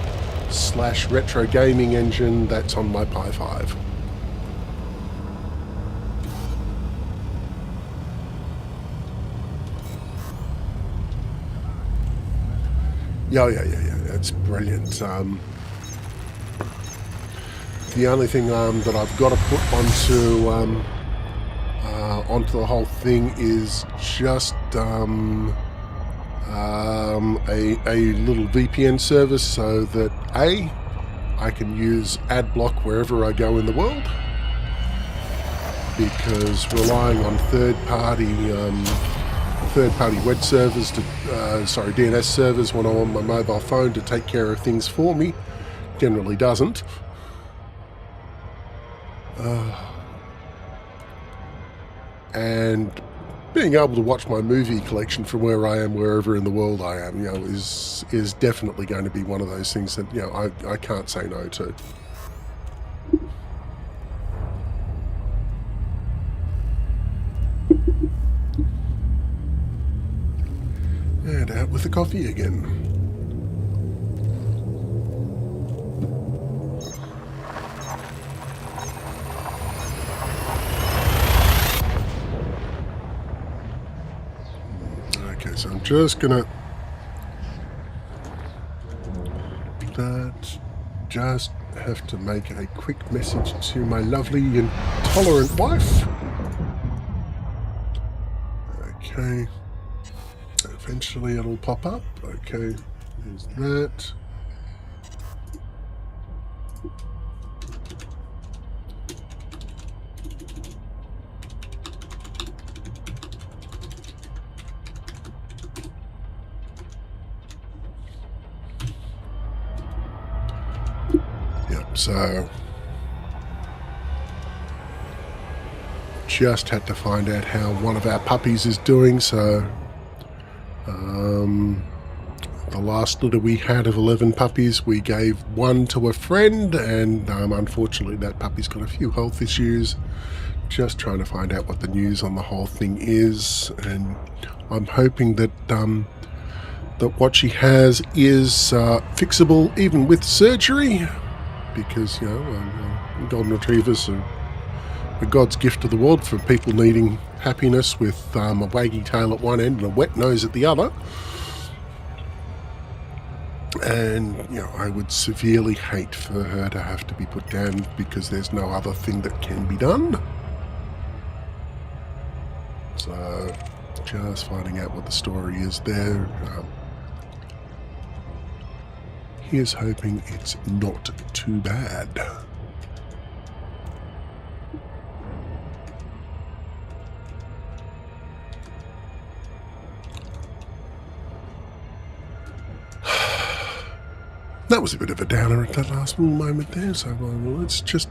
/ retro gaming engine that's on my Pi 5. Yeah, that's brilliant. The only thing that I've got to put onto the whole thing is just a little VPN service so that I can use AdBlock wherever I go in the world, because relying on third-party web servers DNS servers when I'm on my mobile phone to take care of things for me generally doesn't. And being able to watch my movie collection from where I am, wherever in the world I am, you know, is definitely going to be one of those things that, you know, I can't say no to. And out with the coffee again. So I'm just gonna just have to make a quick message to my lovely and tolerant wife. Okay. Eventually it'll pop up. Okay. There's that. So, just had to find out how one of our puppies is doing. So, the last litter we had of 11 puppies, we gave one to a friend, and unfortunately that puppy's got a few health issues. Just trying to find out what the news on the whole thing is, and I'm hoping that that what she has is fixable even with surgery. Because, you know, golden retrievers are God's gift to the world for people needing happiness with a waggy tail at one end and a wet nose at the other. And, you know, I would severely hate for her to have to be put down because there's no other thing that can be done. So, just finding out what the story is there. Here's hoping it's not too bad. That was a bit of a downer at that last little moment there, so let's just...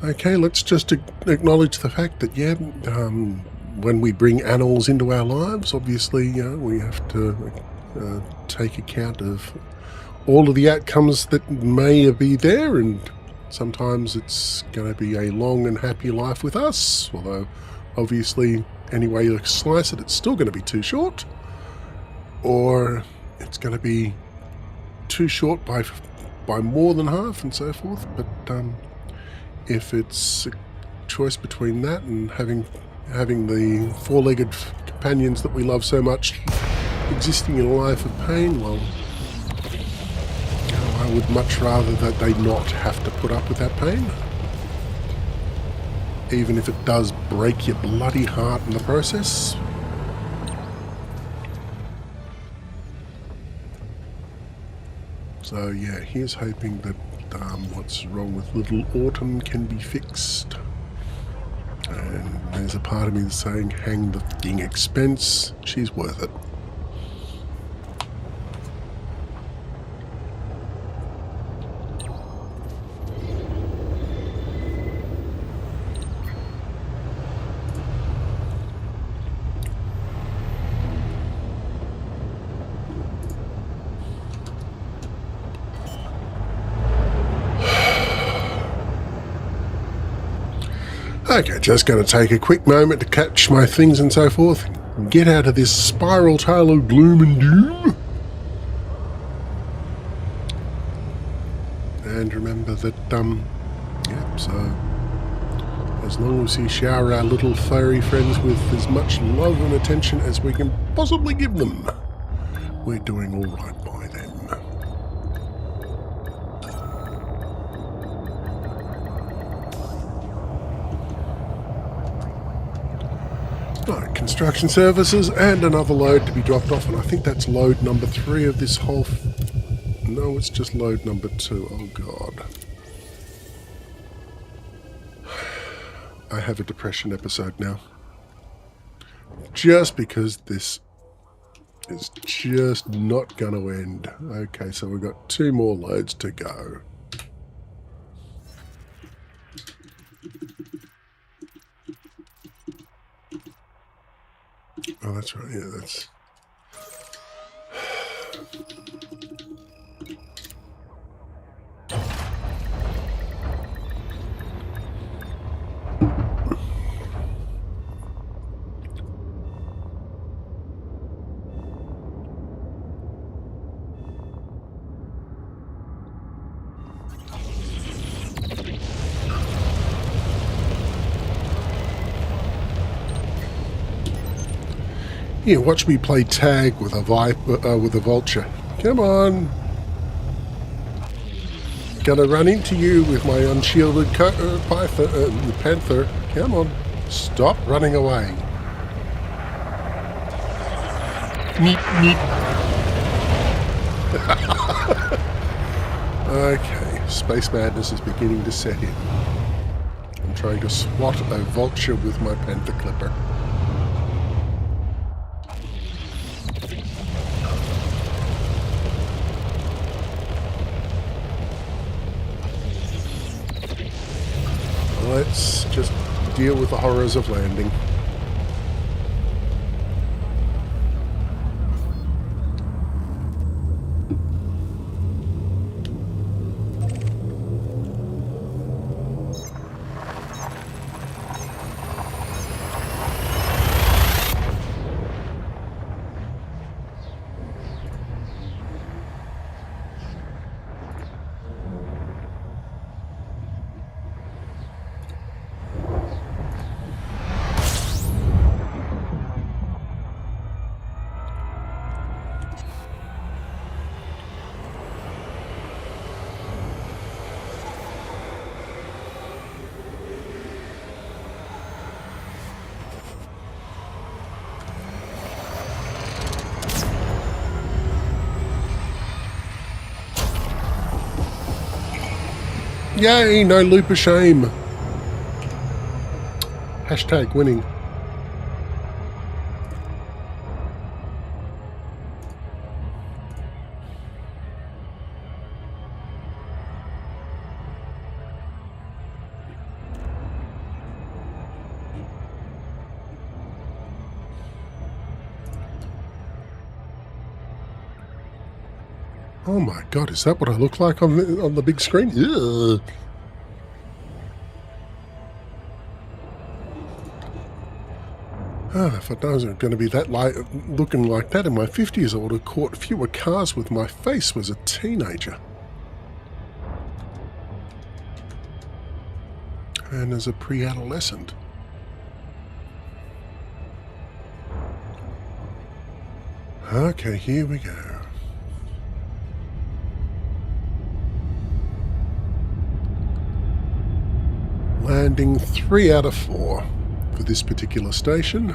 Okay, let's just acknowledge the fact that, yeah, when we bring animals into our lives, obviously, you know, we have to take account of all of the outcomes that may be there, and sometimes it's going to be a long and happy life with us, although obviously any way you slice it, it's still going to be too short, or it's going to be too short by more than half and so forth. But if it's a choice between that and having the four-legged companions that we love so much existing in a life of pain, well, I would much rather that they not have to put up with that pain, even if it does break your bloody heart in the process. So yeah, here's hoping that what's wrong with little Autumn can be fixed. And there's a part of me that's saying, hang the f***ing expense, she's worth it. Okay, just going to take a quick moment to catch my things and so forth. And get out of this spiral tail of gloom and doom. And remember that, yep, so as long as we shower our little furry friends with as much love and attention as we can possibly give them, we're doing all right by them. Right, construction services and another load to be dropped off, and I think that's load number 3 of this whole... No, it's just load number 2. Oh, God. I have a depression episode now. Just because this is just not going to end. Okay, so we've got 2 more loads to go. Oh, that's right. Yeah, that's... Yeah, watch me play tag with a vulture. Come on. Gonna run into you with my unshielded panther. Come on. Stop running away. Meep, meep. Okay, space madness is beginning to set in. I'm trying to swat a vulture with my panther clipper. Let's just deal with the horrors of landing. Yay, no loop of shame. Hashtag winning. Oh my God, is that what I look like on the big screen? Ugh. Oh, if I wasn't going to be that looking like that in my 50s, I would have caught fewer cars with my face as a teenager. And as a pre-adolescent. Okay, here we go. Landing 3 out of 4 for this particular station.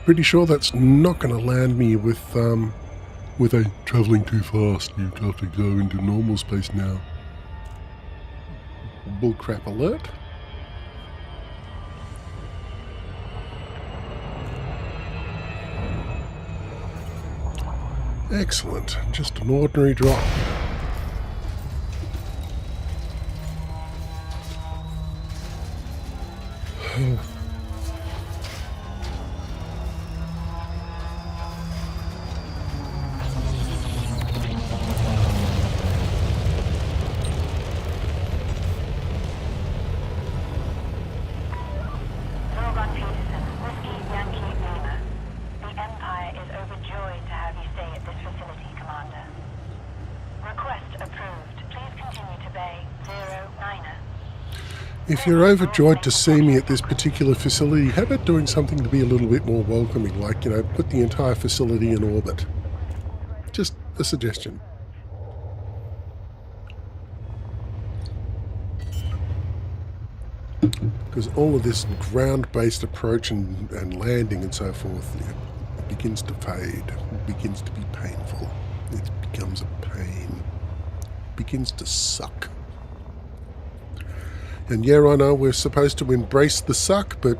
pretty sure that's not going to land me with a travelling too fast. You have to go into normal space now. Bullcrap alert. Excellent. Just an ordinary drop. If you're overjoyed to see me at this particular facility, how about doing something to be a little bit more welcoming, like, you know, put the entire facility in orbit? Just a suggestion. Because all of this ground-based approach and landing and so forth, it begins to fade, it begins to be painful, it becomes a pain, it begins to suck. And yeah, I know we're supposed to embrace the suck, but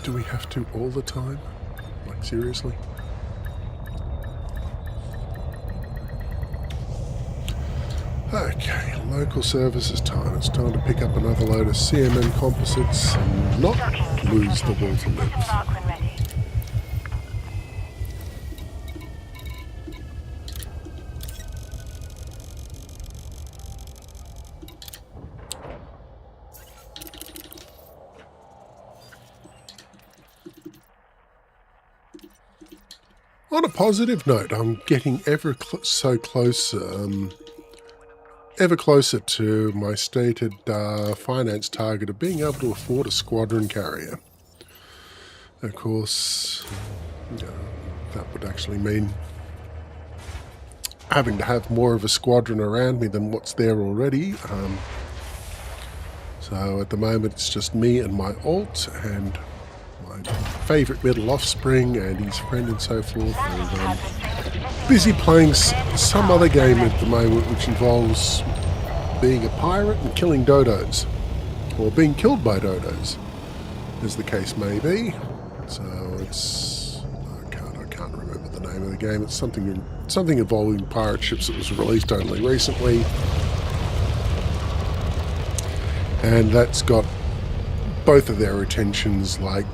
do we have to all the time? Like, seriously? Okay, local services time. It's time to pick up another load of CMM composites and not lose the will to live. On a positive note, I'm getting ever closer to my stated finance target of being able to afford a squadron carrier. Of course, that would actually mean having to have more of a squadron around me than what's there already. So at the moment it's just me and my alt and my favourite middle offspring and his friend and so forth, and busy playing some other game at the moment which involves being a pirate and killing dodos, or being killed by dodos, as the case may be. So it's I can't remember the name of the game. It's something involving pirate ships that was released only recently, and that's got both of their attentions like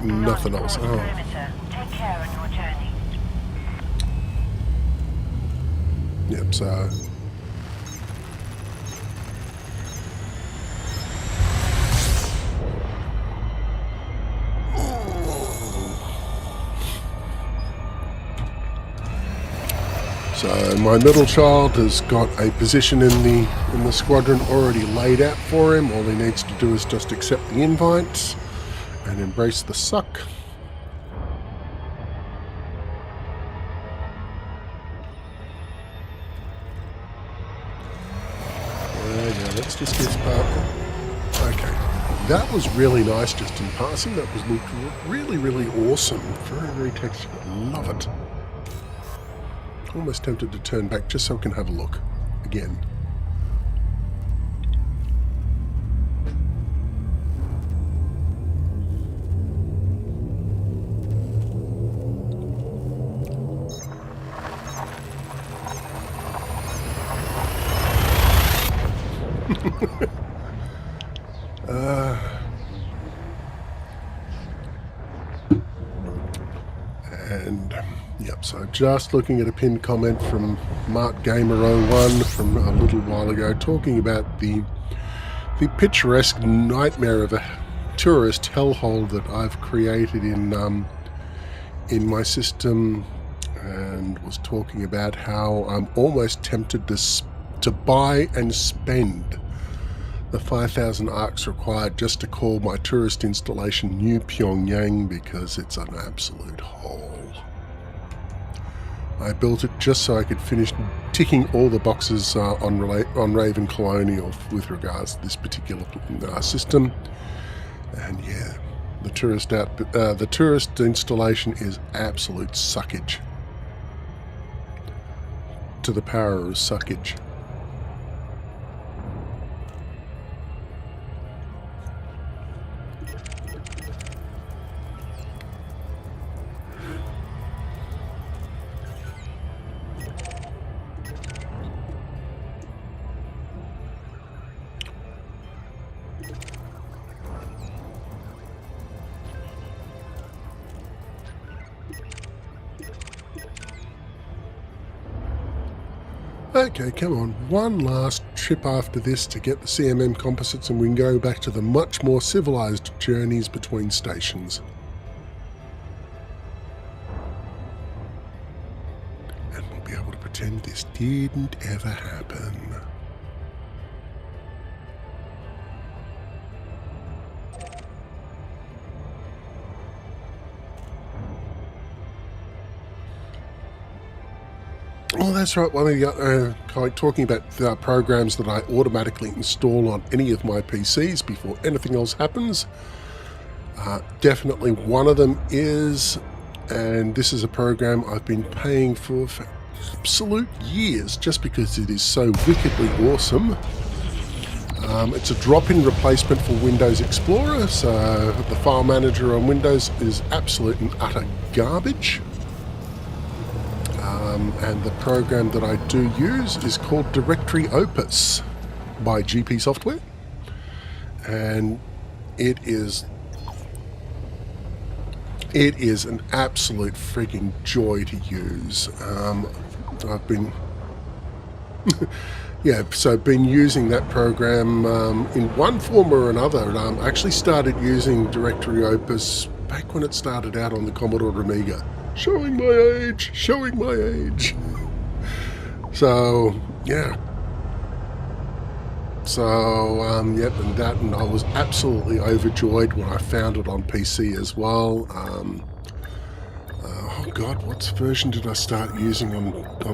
nothing else. Oh. Yep, so my middle child has got a position in the squadron already laid out for him. All he needs to do is just accept the invite and embrace the suck. Yeah, let's just get part. Okay, that was really nice just in passing. That was looked really, really awesome. Very, very textured. Love it. Almost tempted to turn back just so I can have a look again. And yep, so just looking at a pinned comment from Mark Gamer01 from a little while ago, talking about the picturesque nightmare of a tourist hellhole that I've created in my system, and was talking about how I'm almost tempted to buy and spend the 5,000 arcs required just to call my tourist installation New Pyongyang, because it's an absolute hole. I built it just so I could finish ticking all the boxes on Raven Colonial with regards to this particular system. And yeah, The tourist installation is absolute suckage. To the power of suckage. Okay, come on. One last trip after this to get the CMM composites and we can go back to the much more civilized journeys between stations. And we'll be able to pretend this didn't ever happen. Oh, that's right. One of the talking about the programs that I automatically install on any of my PCs before anything else happens. Definitely one of them is, and this is a program I've been paying for absolute years just because it is so wickedly awesome. It's a drop-in replacement for Windows Explorer, so the file manager on Windows is absolute and utter garbage. And the program that I do use is called Directory Opus by GP Software, and it is an absolute freaking joy to use. I've been been using that program in one form or another. I actually started using Directory Opus back when it started out on the Commodore Amiga. Showing my age. So, yeah. So, and I was absolutely overjoyed when I found it on PC as well. Oh God, what version did I start using on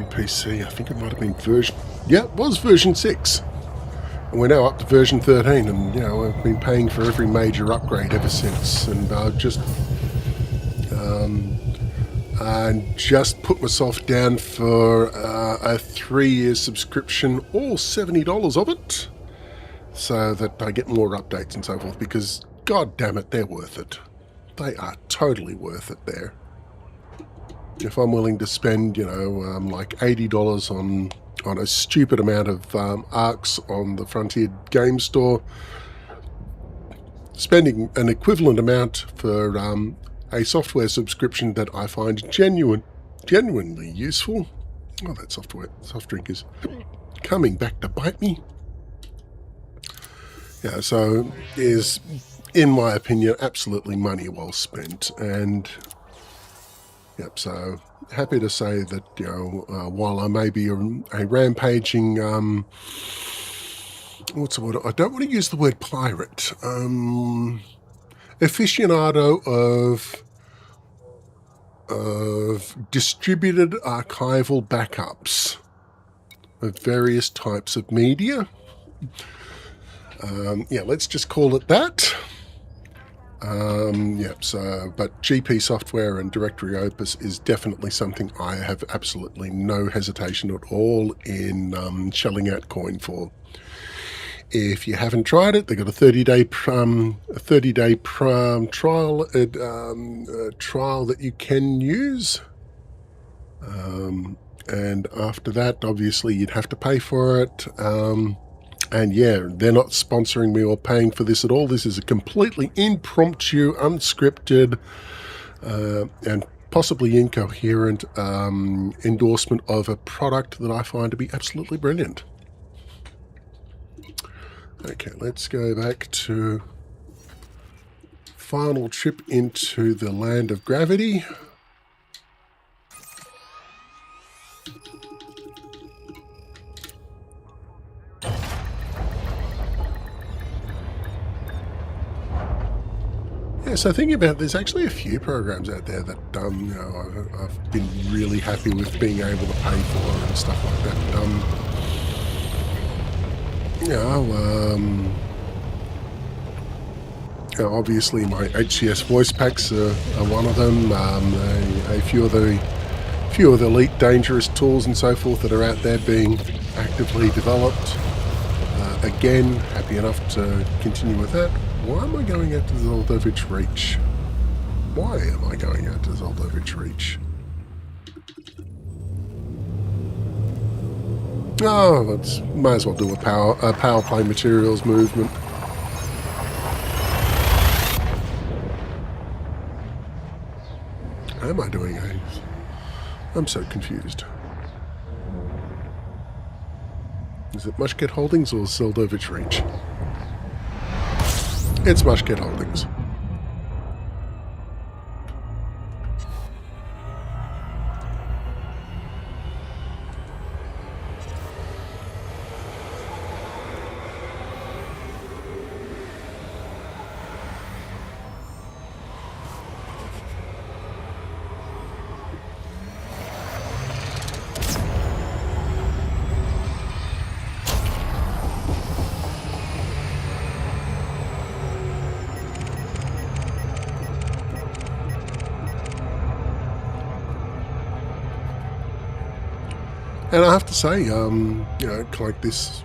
PC? I think it might have been it was version 6. And we're now up to version 13, and, I've been paying for every major upgrade ever since, and just put myself down for a 3-year subscription, all $70 of it, so that I get more updates and so forth, because god damn it, they're worth it. They are totally worth it there. If I'm willing to spend, like $80 on a stupid amount of ARCs on the Frontier Game Store, spending an equivalent amount for a software subscription that I find genuinely useful. Oh, that soft drink is coming back to bite me. Yeah, so is, in my opinion, absolutely money well spent. And yep, so happy to say that, while I may be a rampaging, what's the word? I don't want to use the word pirate. Aficionado of distributed archival backups of various types of media. Let's just call it that. But GP Software and Directory Opus is definitely something I have absolutely no hesitation at all in shelling out coin for. If you haven't tried it, they've got a 30-day trial that you can use. And after that, obviously, you'd have to pay for it. And yeah, they're not sponsoring me or paying for this at all. This is a completely impromptu, unscripted, and possibly incoherent endorsement of a product that I find to be absolutely brilliant. Okay, let's go back to final trip into the land of gravity. Yeah, so thinking about, there's actually a few programs out there that I've been really happy with being able to pay for and stuff like that. Obviously, my HCS voice packs are one of them. A few of the elite dangerous tools and so forth that are out there being actively developed. Again, happy enough to continue with that. Why am I going out to Zoldovich Reach? Why am I going out to Zoldovich Reach? Oh, let's might as well do a power play materials movement. How am I doing? I'm so confused. Is it Mushket Holdings or Zoldovich Reach? It's Mushket Holdings. And I have to say, like this,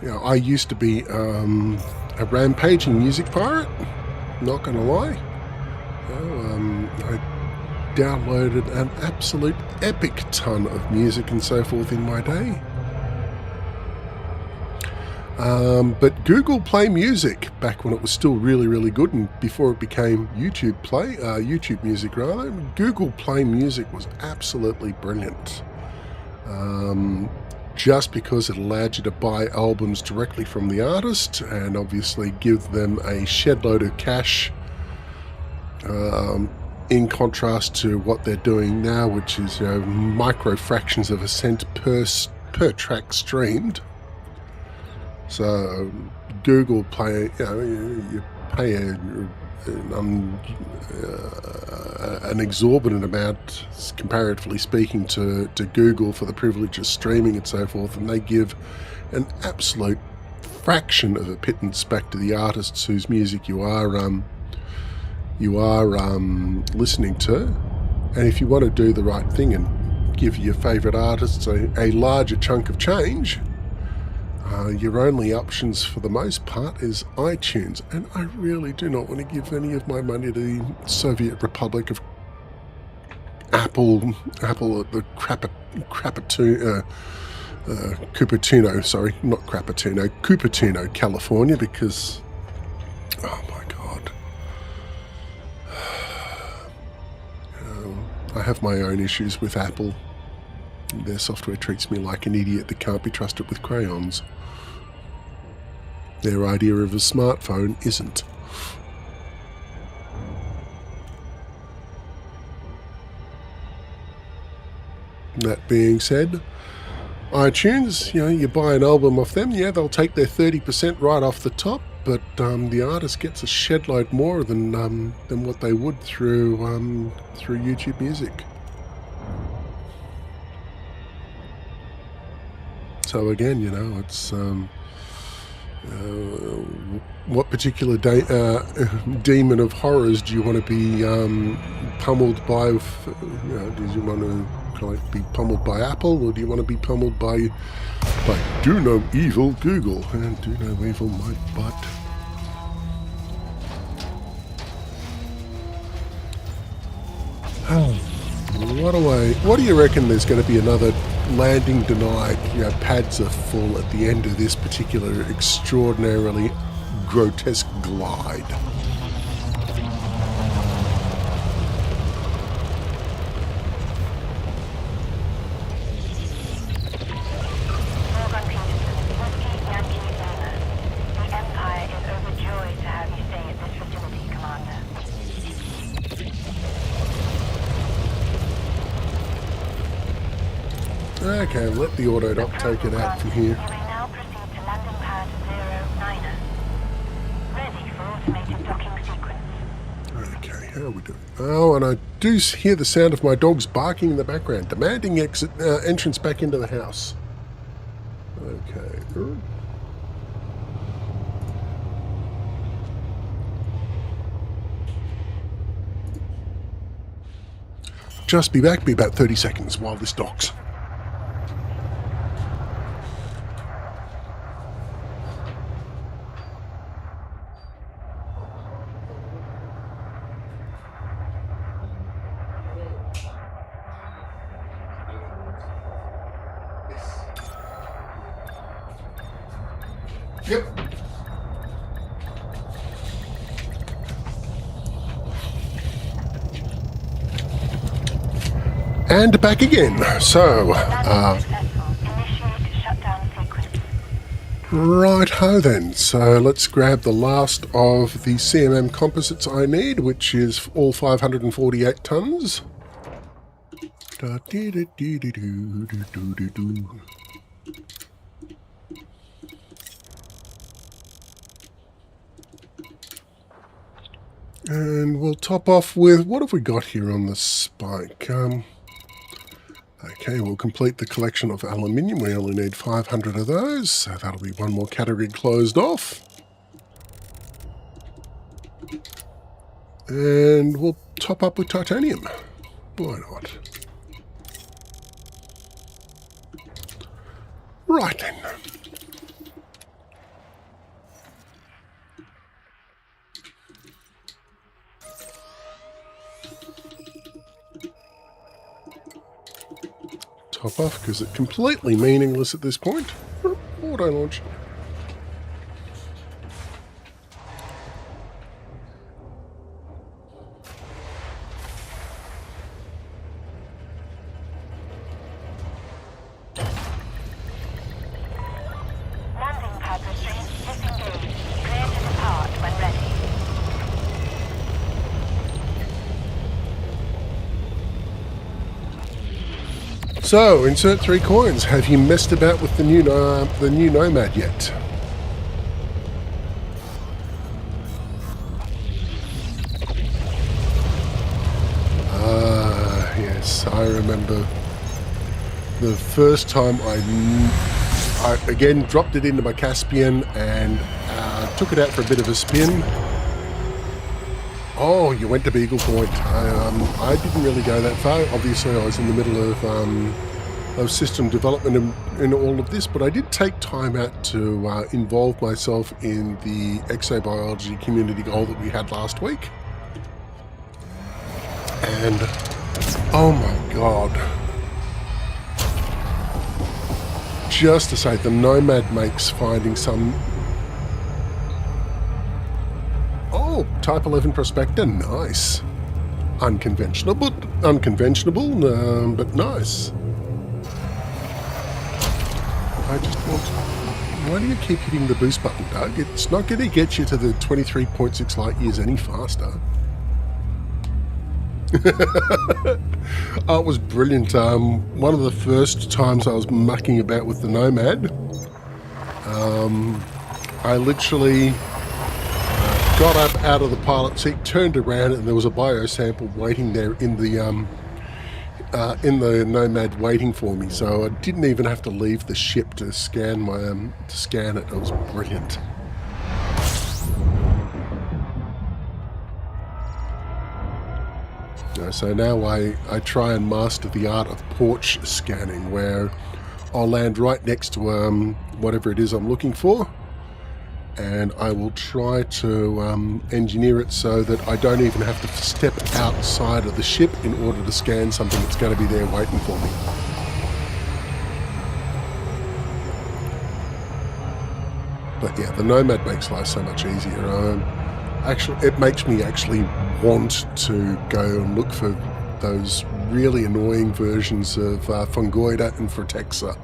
I used to be a rampaging music pirate, not going to lie. I downloaded an absolute epic ton of music and so forth in my day. But Google Play Music, back when it was still really, really good and before it became YouTube Music rather, Google Play Music was absolutely brilliant. Just because it allowed you to buy albums directly from the artist and obviously give them a shed load of cash, in contrast to what they're doing now, which is micro fractions of a cent per track streamed. So Google Play, you pay an exorbitant amount, comparatively speaking, to Google for the privilege of streaming and so forth, and they give an absolute fraction of a pittance back to the artists whose music you are listening to. And if you want to do the right thing and give your favourite artists a larger chunk of change, your only options for the most part is iTunes, and I really do not want to give any of my money to the Soviet Republic of Apple at the Cupertino, California, because, oh my God, I have my own issues with Apple. Their software treats me like an idiot that can't be trusted with crayons. Their idea of a smartphone isn't. That being said, iTunes, you buy an album off them, they'll take their 30% right off the top, but the artist gets a shed load more than what they would through YouTube Music. So again, it's what particular demon of horrors do you want to be pummeled by? Do you want to be pummeled by Apple, or do you want to be pummeled by do no evil Google? And do no evil my butt. What do you reckon? There's going to be another landing denied. Pads are full at the end of this particular extraordinarily grotesque glide. Okay, let the auto-dock take it out from here. Now proceed to landing pad 09. Ready for automated docking sequence. Okay, how are we doing? Oh, and I do hear the sound of my dogs barking in the background, demanding entrance back into the house. Okay. just be back, be about 30 seconds while this docks. Yep. And back again. So, right-ho then. So let's grab the last of the CMM composites I need, which is all 548 tons. And we'll top off with, what have we got here on the spike? Okay, we'll complete the collection of aluminium. We only need 500 of those, so that'll be one more category closed off. And we'll top up with titanium. Why not? Right then. Top off because it's completely meaningless at this point. Auto launch. Landing pad restraints disengaged. Clear to depart when ready. So, insert 3 coins. Have you messed about with the new Nomad yet? Ah, yes, I remember the first time I again dropped it into my Caspian and took it out for a bit of a spin. Oh, you went to Beagle Point. I didn't really go that far. Obviously, I was in the middle of system development in all of this, but I did take time out to involve myself in the exobiology community goal that we had last week. And, oh my god. Just to say, the Nomad makes finding some... Oh, Type 11 Prospector, nice. Unconventional, but nice. I just want... Why do you keep hitting the boost button, Doug? It's not going to get you to the 23.6 light years any faster. Oh, it was brilliant. One of the first times I was mucking about with the Nomad, I literally... got up out of the pilot seat, turned around, and there was a biosample waiting there in the Nomad waiting for me. So I didn't even have to leave the ship to scan my to scan it. It was brilliant. So now I try and master the art of porch scanning, where I'll land right next to whatever it is I'm looking for. And I will try to engineer it so that I don't even have to step outside of the ship in order to scan something that's going to be there waiting for me. But yeah, the Nomad makes life so much easier. Actually, it makes me actually want to go and look for those really annoying versions of Fungoida and Frotexa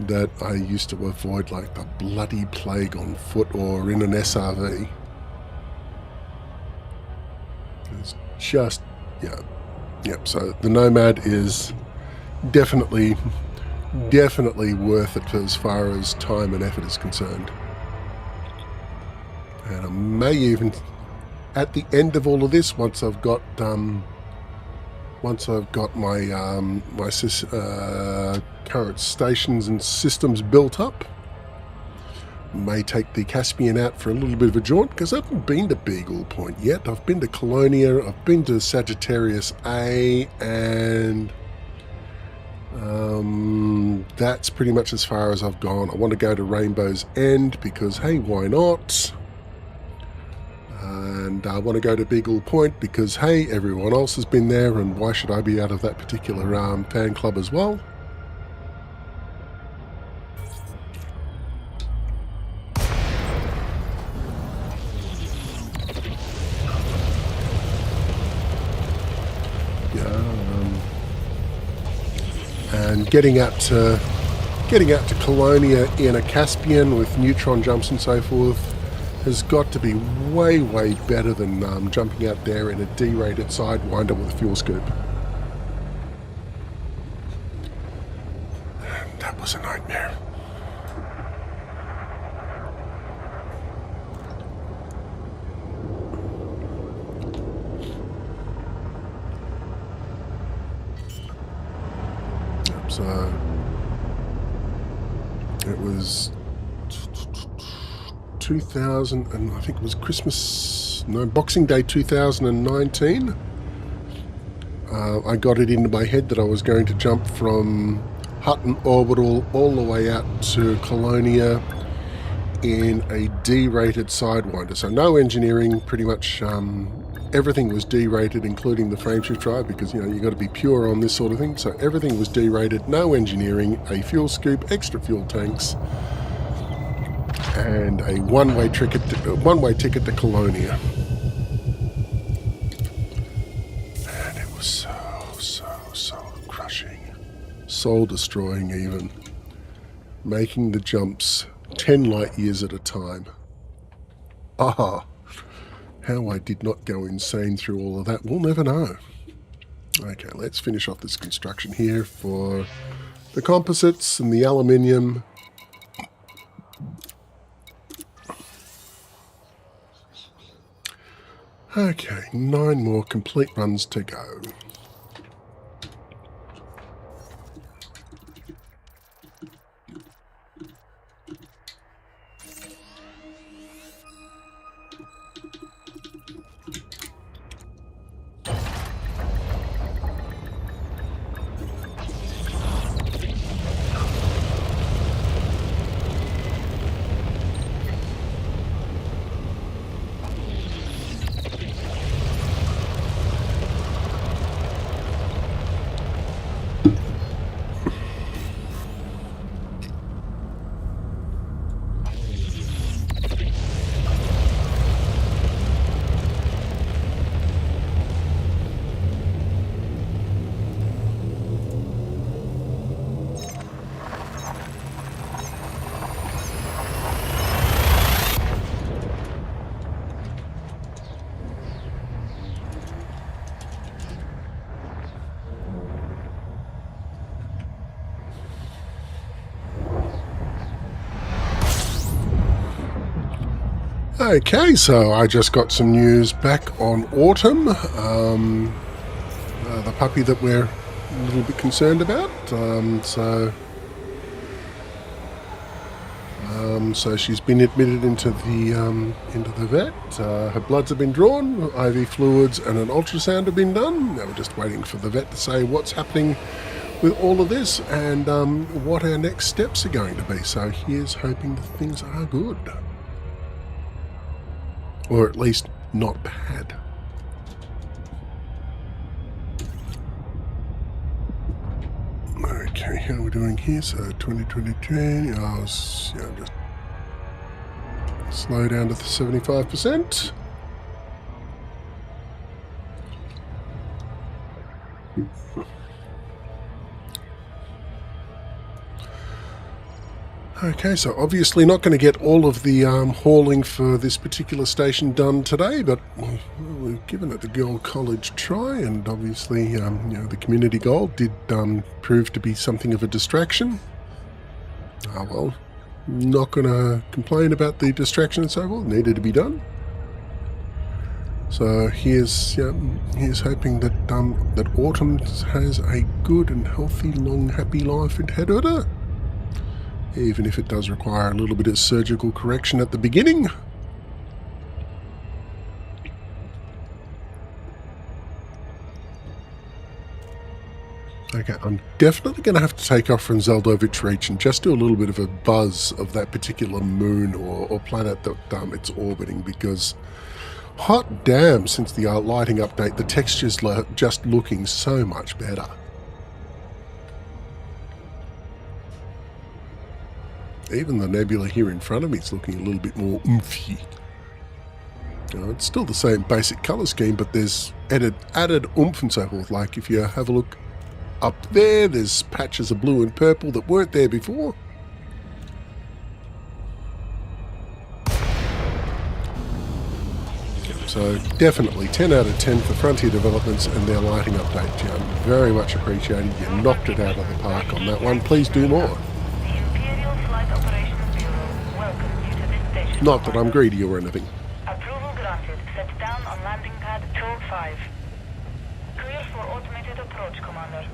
that I used to avoid like the bloody plague on foot or in an SRV. It's just, yeah. Yep, so the Nomad is definitely worth it as far as time and effort is concerned. And I may even, at the end of all of this, once I've got my current stations and systems built up, May take the Caspian out for a little bit of a jaunt, because I haven't been to Beagle Point yet. I've been to Colonia, I've been to Sagittarius A, and that's pretty much as far as I've gone. I want to go to Rainbow's End because, hey, why not? And I want to go to Beagle Point because, hey, everyone else has been there, and why should I be out of that particular fan club as well? And getting out to Colonia in a Caspian with neutron jumps and so forth has got to be way, way better than jumping out there in a D-rated Sidewinder with a fuel scoop. That was a nightmare. So it was 2000, and I think it was Boxing Day 2019. I got it into my head that I was going to jump from Hutton Orbital all the way out to Colonia in a D-rated Sidewinder. So no engineering, pretty much everything was D-rated, including the frameshift drive, because you got to be pure on this sort of thing. So everything was D-rated, no engineering, a fuel scoop, extra fuel tanks, and a one-way ticket to Colonia. And it was so crushing, soul destroying, even making the jumps 10 light years at a time. How I did not go insane through all of that, we'll never know. Okay, let's finish off this construction here for the composites and the aluminium. Okay, 9 more complete runs to go. Okay, so I just got some news back on Autumn, the puppy that we're a little bit concerned about. So she's been admitted into the vet. Her bloods have been drawn, IV fluids and an ultrasound have been done. Now we're just waiting for the vet to say what's happening with all of this and what our next steps are going to be. So here's hoping that things are good. Or at least not bad. Okay, how are we doing here? So 2022, just slow down to the 75%. Okay, so obviously not going to get all of the hauling for this particular station done today, but we've given it the Girl College try, and obviously, the community goal did prove to be something of a distraction. Well, not going to complain about the distraction and so forth. Needed to be done. So here's hoping that that Autumn has a good and healthy, long, happy life ahead of her. even if it does require a little bit of surgical correction at the beginning. Okay, I'm definitely going to have to take off from Zeldovich Reach and just do a little bit of a buzz of that particular moon or planet that it's orbiting, because hot damn, since the lighting update, the texture's just looking so much better. Even the nebula here in front of me is looking a little bit more oomphy. It's still the same basic colour scheme, but there's added oomph and so forth. Like if you have a look up there, there's patches of blue and purple that weren't there before. So definitely 10 out of 10 for Frontier Developments and their lighting update, Jan. Very much appreciated. You knocked it out of the park on that one. Please do more. Not that I'm greedy or anything. Approval granted. Set down on landing pad 205. Clear for automated approach, Commander.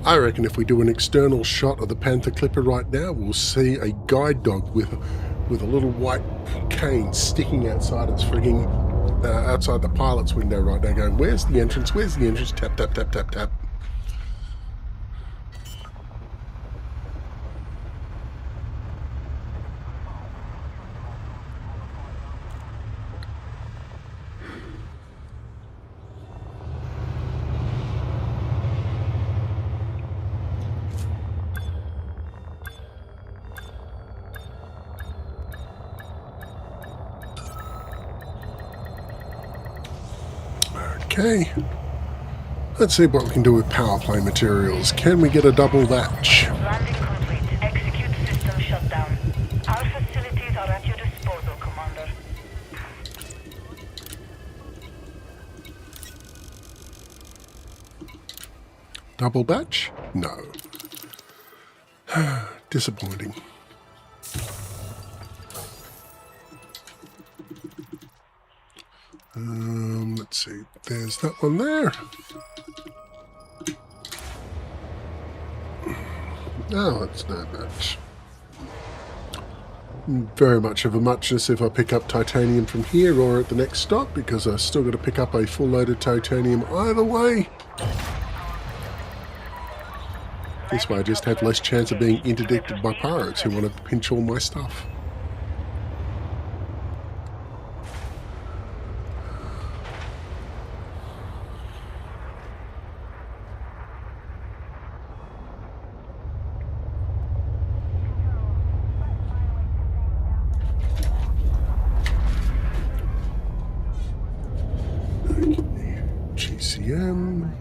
I reckon if we do an external shot of the Panther Clipper right now, we'll see a guide dog with a little white cane sticking outside its frigging outside the pilot's window right now, going, "Where's the entrance? Where's the entrance?" Tap tap tap tap tap. Okay, let's see what we can do with power play materials. Can we get a double batch? Landing complete. Execute system shutdown. Our facilities are at your disposal, Commander. Double batch? No. Disappointing. Let's see. There's that one there. No, it's no match. Very much of a muchness if I pick up titanium from here or at the next stop, because I've still got to pick up a full load of titanium either way. This way I just have less chance of being interdicted by pirates who want to pinch all my stuff. GCM.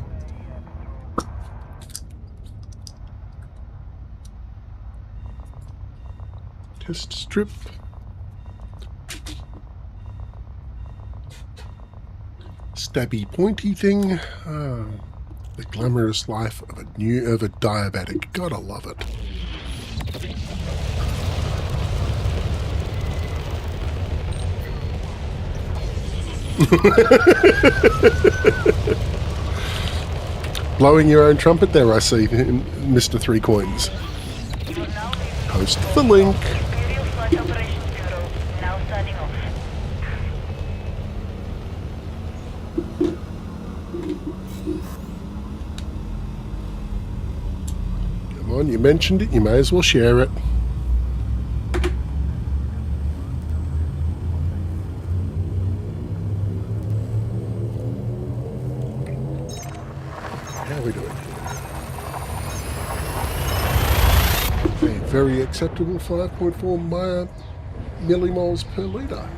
Test strip. Stabby pointy thing. The glamorous life of a diabetic. Gotta love it. Blowing your own trumpet there, I see, Mr. Three Coins. Post the link. Imperial Flight Operations Bureau, now signing off. Come on, you mentioned it, you may as well share it. How are we doing? A very acceptable 5.4 millimoles per litre.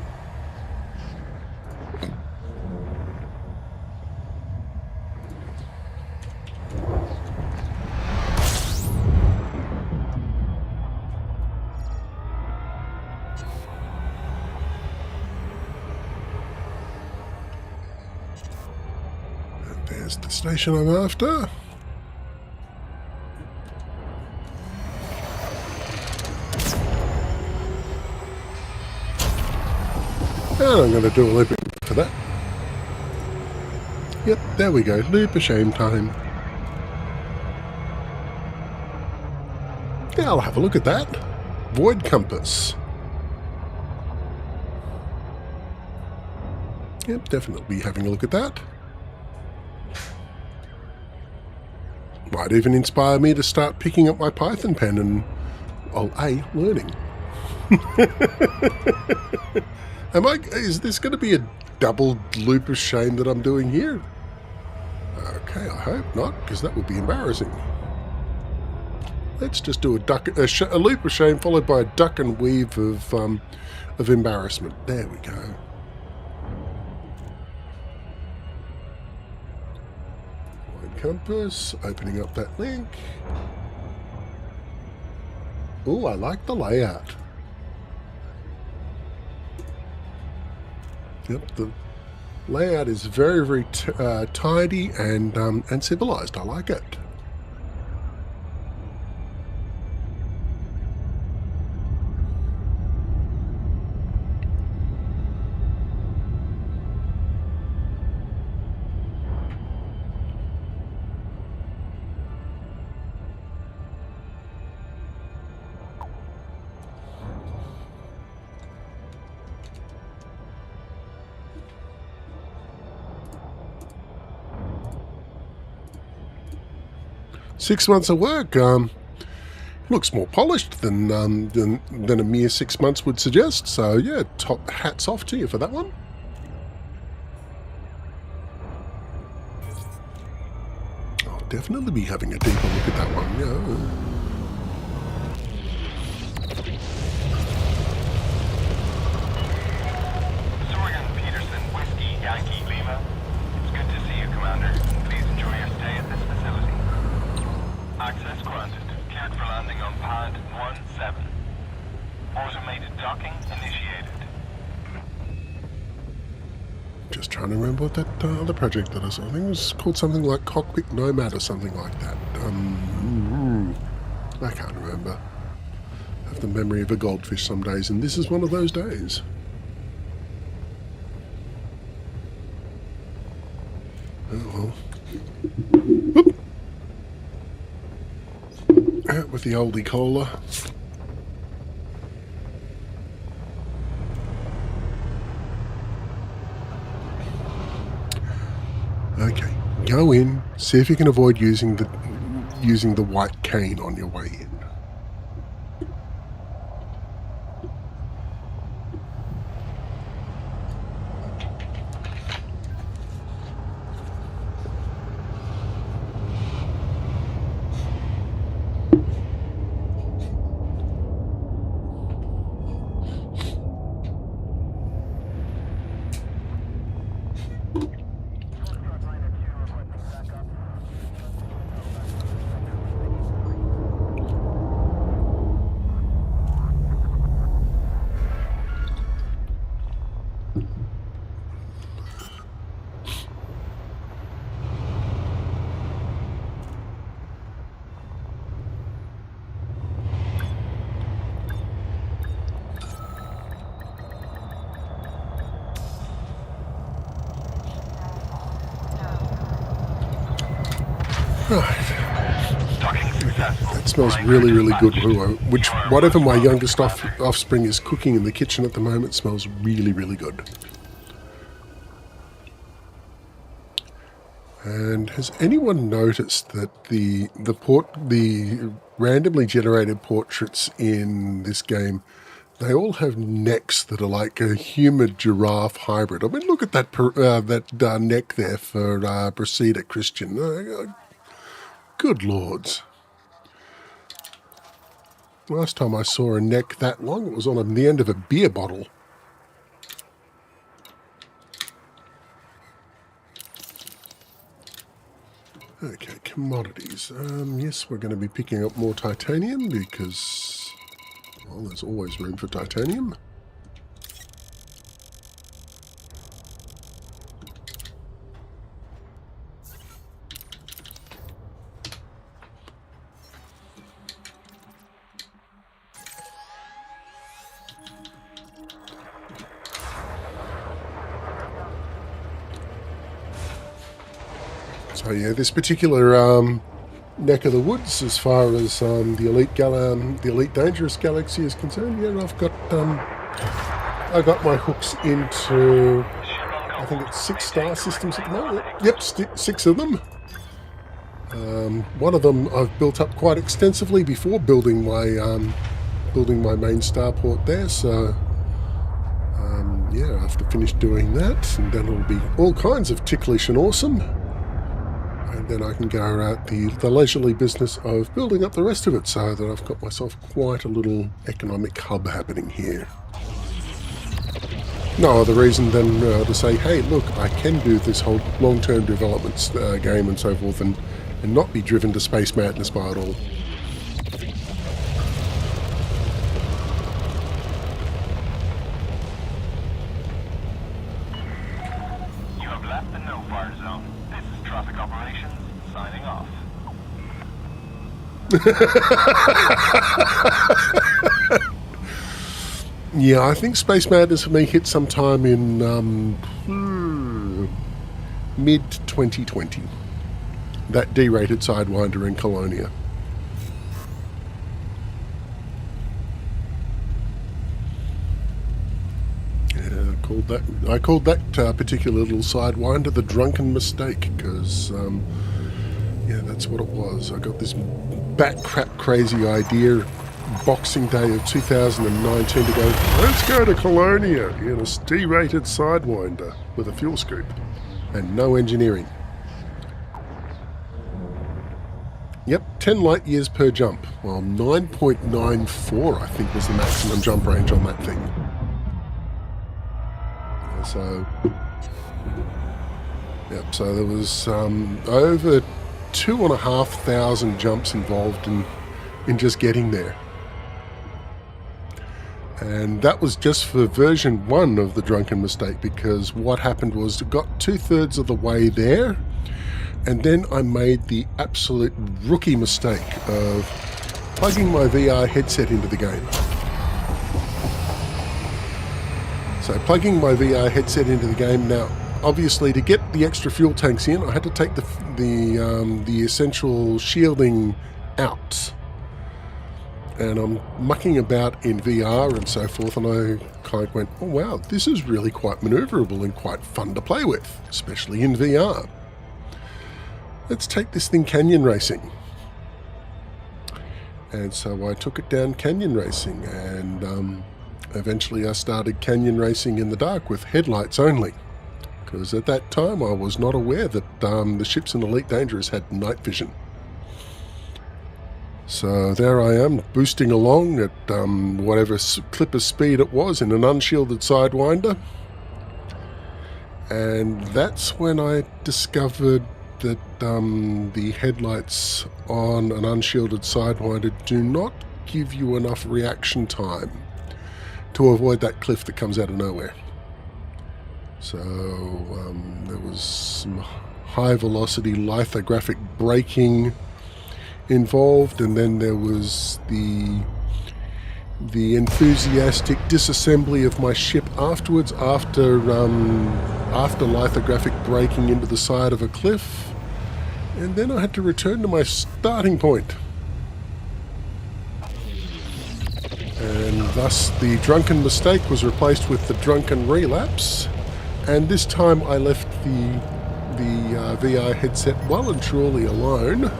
There's the station I'm after. And I'm going to do a loop for that. Yep, there we go. Loop of shame time. Yeah, I'll have a look at that. Void compass. Yep, definitely be having a look at that. Might even inspire me to start picking up my Python pen and, learning. Is this going to be a double loop of shame that I'm doing here? Okay, I hope not, because that would be embarrassing. Let's just do a loop of shame followed by a duck and weave of embarrassment. There we go. Wide compass, opening up that link. Oh, I like the layout. Yep, the layout is very, very tidy and civilized. I like it. Six months of work looks more polished than a mere 6 months would suggest. So yeah, top hats off to you for that one. I'll definitely be having a deeper look at that one. Yeah. Access granted. Cleared for landing on pad 17. Automated docking initiated. Just trying to remember what that other project that I saw. I think it was called something like Cockpit Nomad or something like that. I can't remember. I have the memory of a goldfish some days, and this is one of those days. Oh well. Whoop. Out with the oldie cola. Okay, go in, see if you can avoid using the white cane on your way in. Right. That smells really, really good. Whatever my youngest offspring is cooking in the kitchen at the moment smells really, really good. And has anyone noticed that the randomly generated portraits in this game, they all have necks that are like a humid giraffe hybrid? I mean, look at that neck there for Brasida Christian. Good lords. Last time I saw a neck that long, it was on the end of a beer bottle. Okay, commodities. Yes, we're going to be picking up more titanium because, well, there's always room for titanium. So yeah, this particular neck of the woods, as far as the Elite Dangerous Galaxy is concerned, yeah, I got my hooks into, I think it's 6-star systems at the moment. Yep, 6 of them. One of them I've built up quite extensively before building my main starport there. So yeah, after finished doing that, and then it'll be all kinds of ticklish and awesome. And then I can go out the leisurely business of building up the rest of it, so that I've got myself quite a little economic hub happening here. No other reason than to say, hey, look, I can do this whole long-term development game and so forth, and not be driven to space madness by it all. You have left the no-fire zone. This is traffic operations signing off. Yeah, I think space madness for me hit sometime in mid-2020. That D-rated Sidewinder in Colonia. Yeah, I called that particular little Sidewinder the Drunken Mistake, because yeah, that's what it was. I got this bat crap crazy idea Boxing Day of 2019 to go, let's go to Colonia in a D-rated Sidewinder with a fuel scoop and no engineering. Yep, 10 light years per jump. Well, 9.94 I think was the maximum jump range on that thing. So, yep, so there was over 2,500 jumps involved in just getting there. And that was just for version 1 of the Drunken Mistake, because what happened was it got 2/3 of the way there, and then I made the absolute rookie mistake of plugging my VR headset into the game. So plugging my VR headset into the game, now obviously to get the extra fuel tanks in, I had to take the essential shielding out. And I'm mucking about in VR and so forth, and I kind of went, oh wow, this is really quite maneuverable and quite fun to play with, especially in VR. Let's take this thing canyon racing. And so I took it down canyon racing, and eventually I started canyon racing in the dark with headlights only, because at that time I was not aware that the ships in Elite Dangerous had night vision. So there I am, boosting along at whatever clip of speed it was in an unshielded Sidewinder. And that's when I discovered that the headlights on an unshielded Sidewinder do not give you enough reaction time to avoid that cliff that comes out of nowhere. So there was some high velocity lithographic braking involved, and then there was the enthusiastic disassembly of my ship afterwards, after lithographic braking into the side of a cliff, and then I had to return to my starting point. And thus the Drunken Mistake was replaced with the Drunken Relapse, and this time I left the VR headset well and truly alone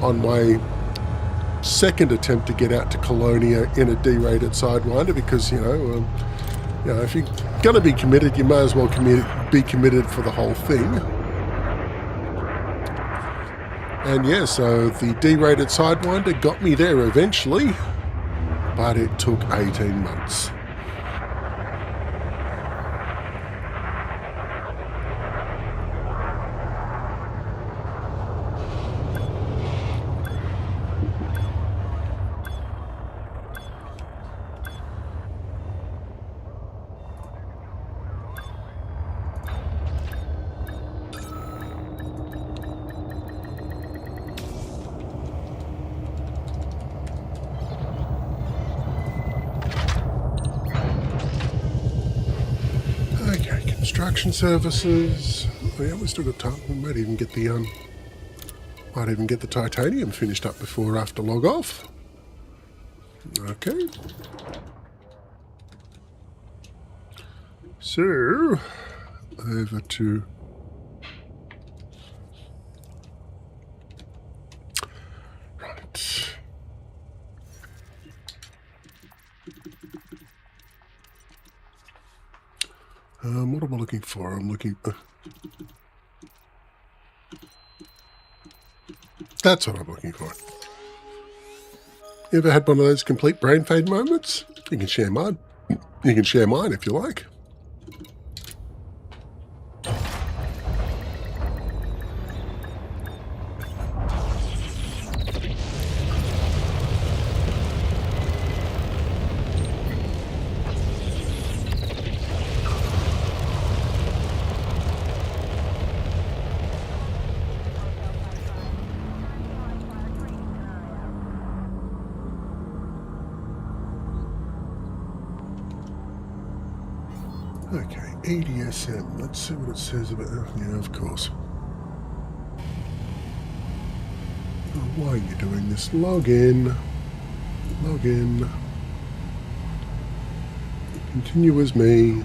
on my second attempt to get out to Colonia in a D-rated Sidewinder, because you know, if you're going to be committed, you may as well be committed for the whole thing. And yeah, so the D-rated Sidewinder got me there eventually, but it took 18 months. Construction services. Oh yeah, we still got time. We might even get the titanium finished up before or after log off. Okay. So over to right. What am I looking for? I'm looking. That's what I'm looking for. You ever had one of those complete brain fade moments? You can share mine. You can share mine if you like. Okay, ADSM. Let's see what it says about. Yeah, of course. Oh, why are you doing this? Log in. Log in. Continue as me.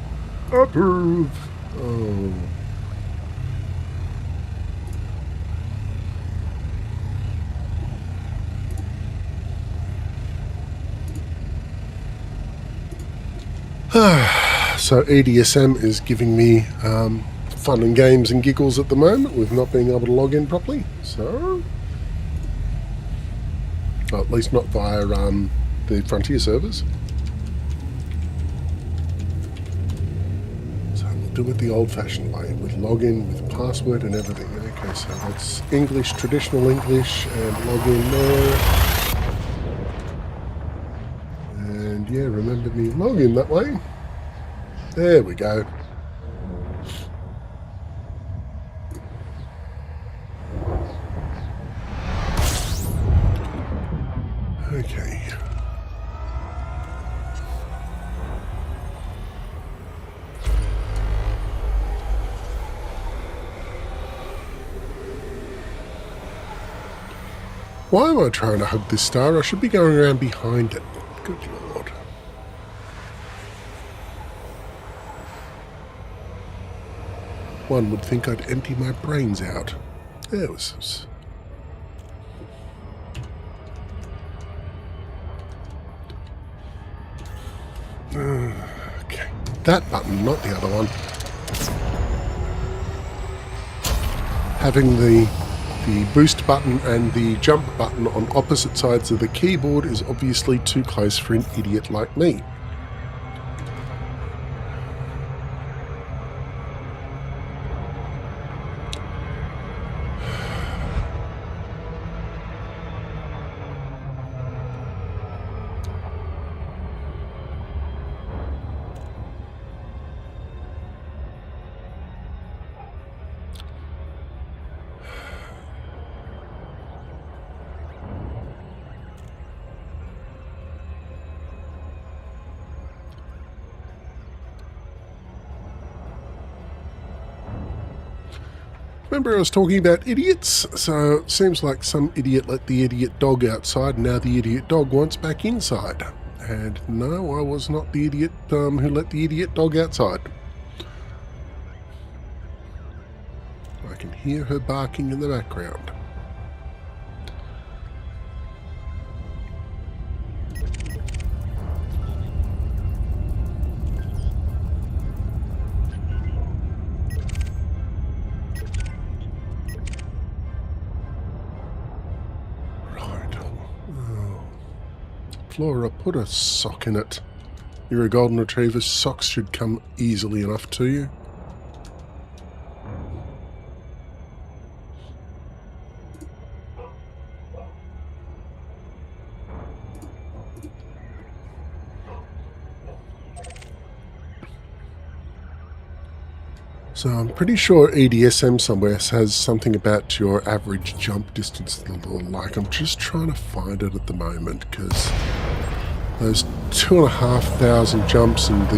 Approve. Oh. So EDSM is giving me fun and games and giggles at the moment with not being able to log in properly. So, well, at least not via the Frontier servers. So we'll do it the old-fashioned way with login, with password and everything. Okay, so that's English, traditional English, and log in there. And yeah, remember me log in that way. There we go. Okay. Why am I trying to hug this star? I should be going around behind it. Good Lord. One would think I'd empty my brains out. There was... Okay. That button, not the other one. Having the boost button and the jump button on opposite sides of the keyboard is obviously too close for an idiot like me. Remember I was talking about idiots? So it seems like some idiot let the idiot dog outside and now the idiot dog wants back inside. And no, I was not the idiot who let the idiot dog outside. I can hear her barking in the background. Flora, put a sock in it. You're a golden retriever. Socks should come easily enough to you. So I'm pretty sure EDSM somewhere has something about your average jump distance and the like. I'm just trying to find it at the moment because those 2,500 jumps and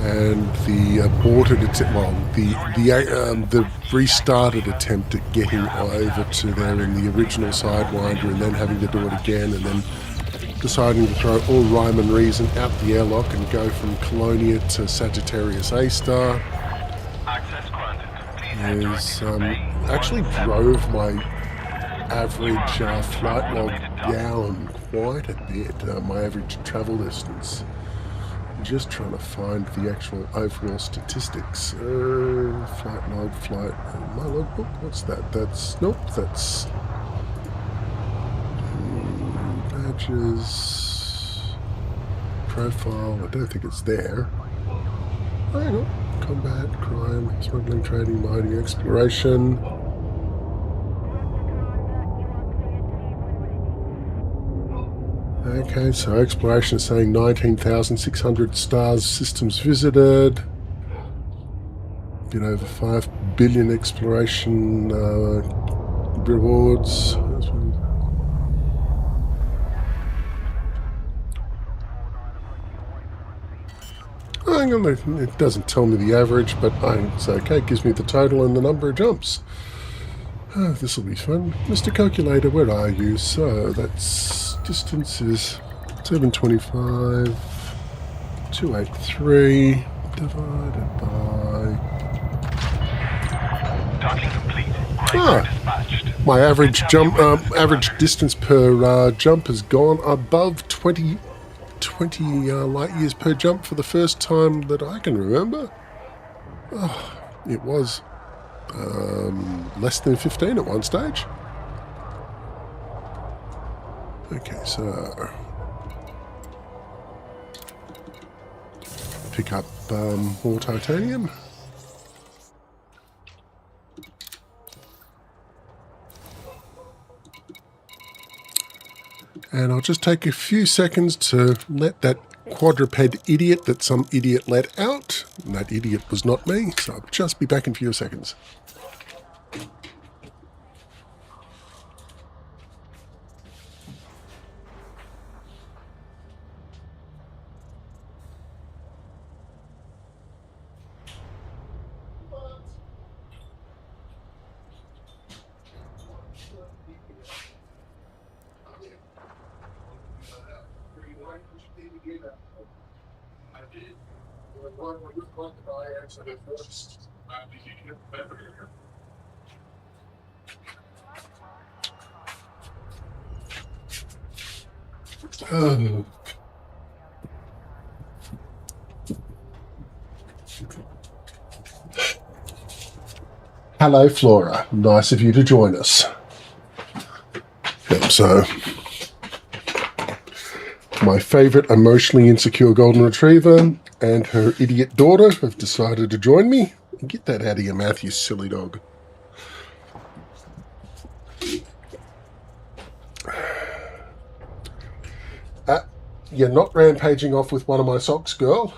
and the aborted attempt, well, the restarted attempt at getting over to there in the original Sidewinder, and then having to do it again, and then deciding to throw all rhyme and reason out the airlock and go from Colonia to Sagittarius A-Star Access granted. Please enter is into bay actually 17. drove my average flight log down quite a bit, my average travel distance. I'm just trying to find the actual overall statistics. Flight log, my logbook, what's that? That's, nope, that's badges, profile, I don't think it's there. Hang on, combat, crime, smuggling, trading, mining, exploration. Okay, so exploration is saying 19,600 stars, systems visited, a bit over 5 billion exploration rewards. Hang on, it doesn't tell me the average, but it's okay, it gives me the total and the number of jumps. This will be fun. Mr. Calculator, where are you? So that's distance is 725, 283 divided by... Docking complete. Greybeard dispatched. My average jump, average distance per jump has gone above 20 light years per jump for the first time that I can remember. Oh, it was less than 15 at one stage. Okay, so pick up more titanium. And I'll just take a few seconds to let that quadruped idiot that some idiot let out, and that idiot was not me, so I'll just be back in a few seconds. Oh. Hello, Flora. Nice of you to join us. Yep, so my favourite emotionally insecure golden retriever and her idiot daughter have decided to join me. Get that out of your mouth, you silly dog. You're not rampaging off with one of my socks, girl.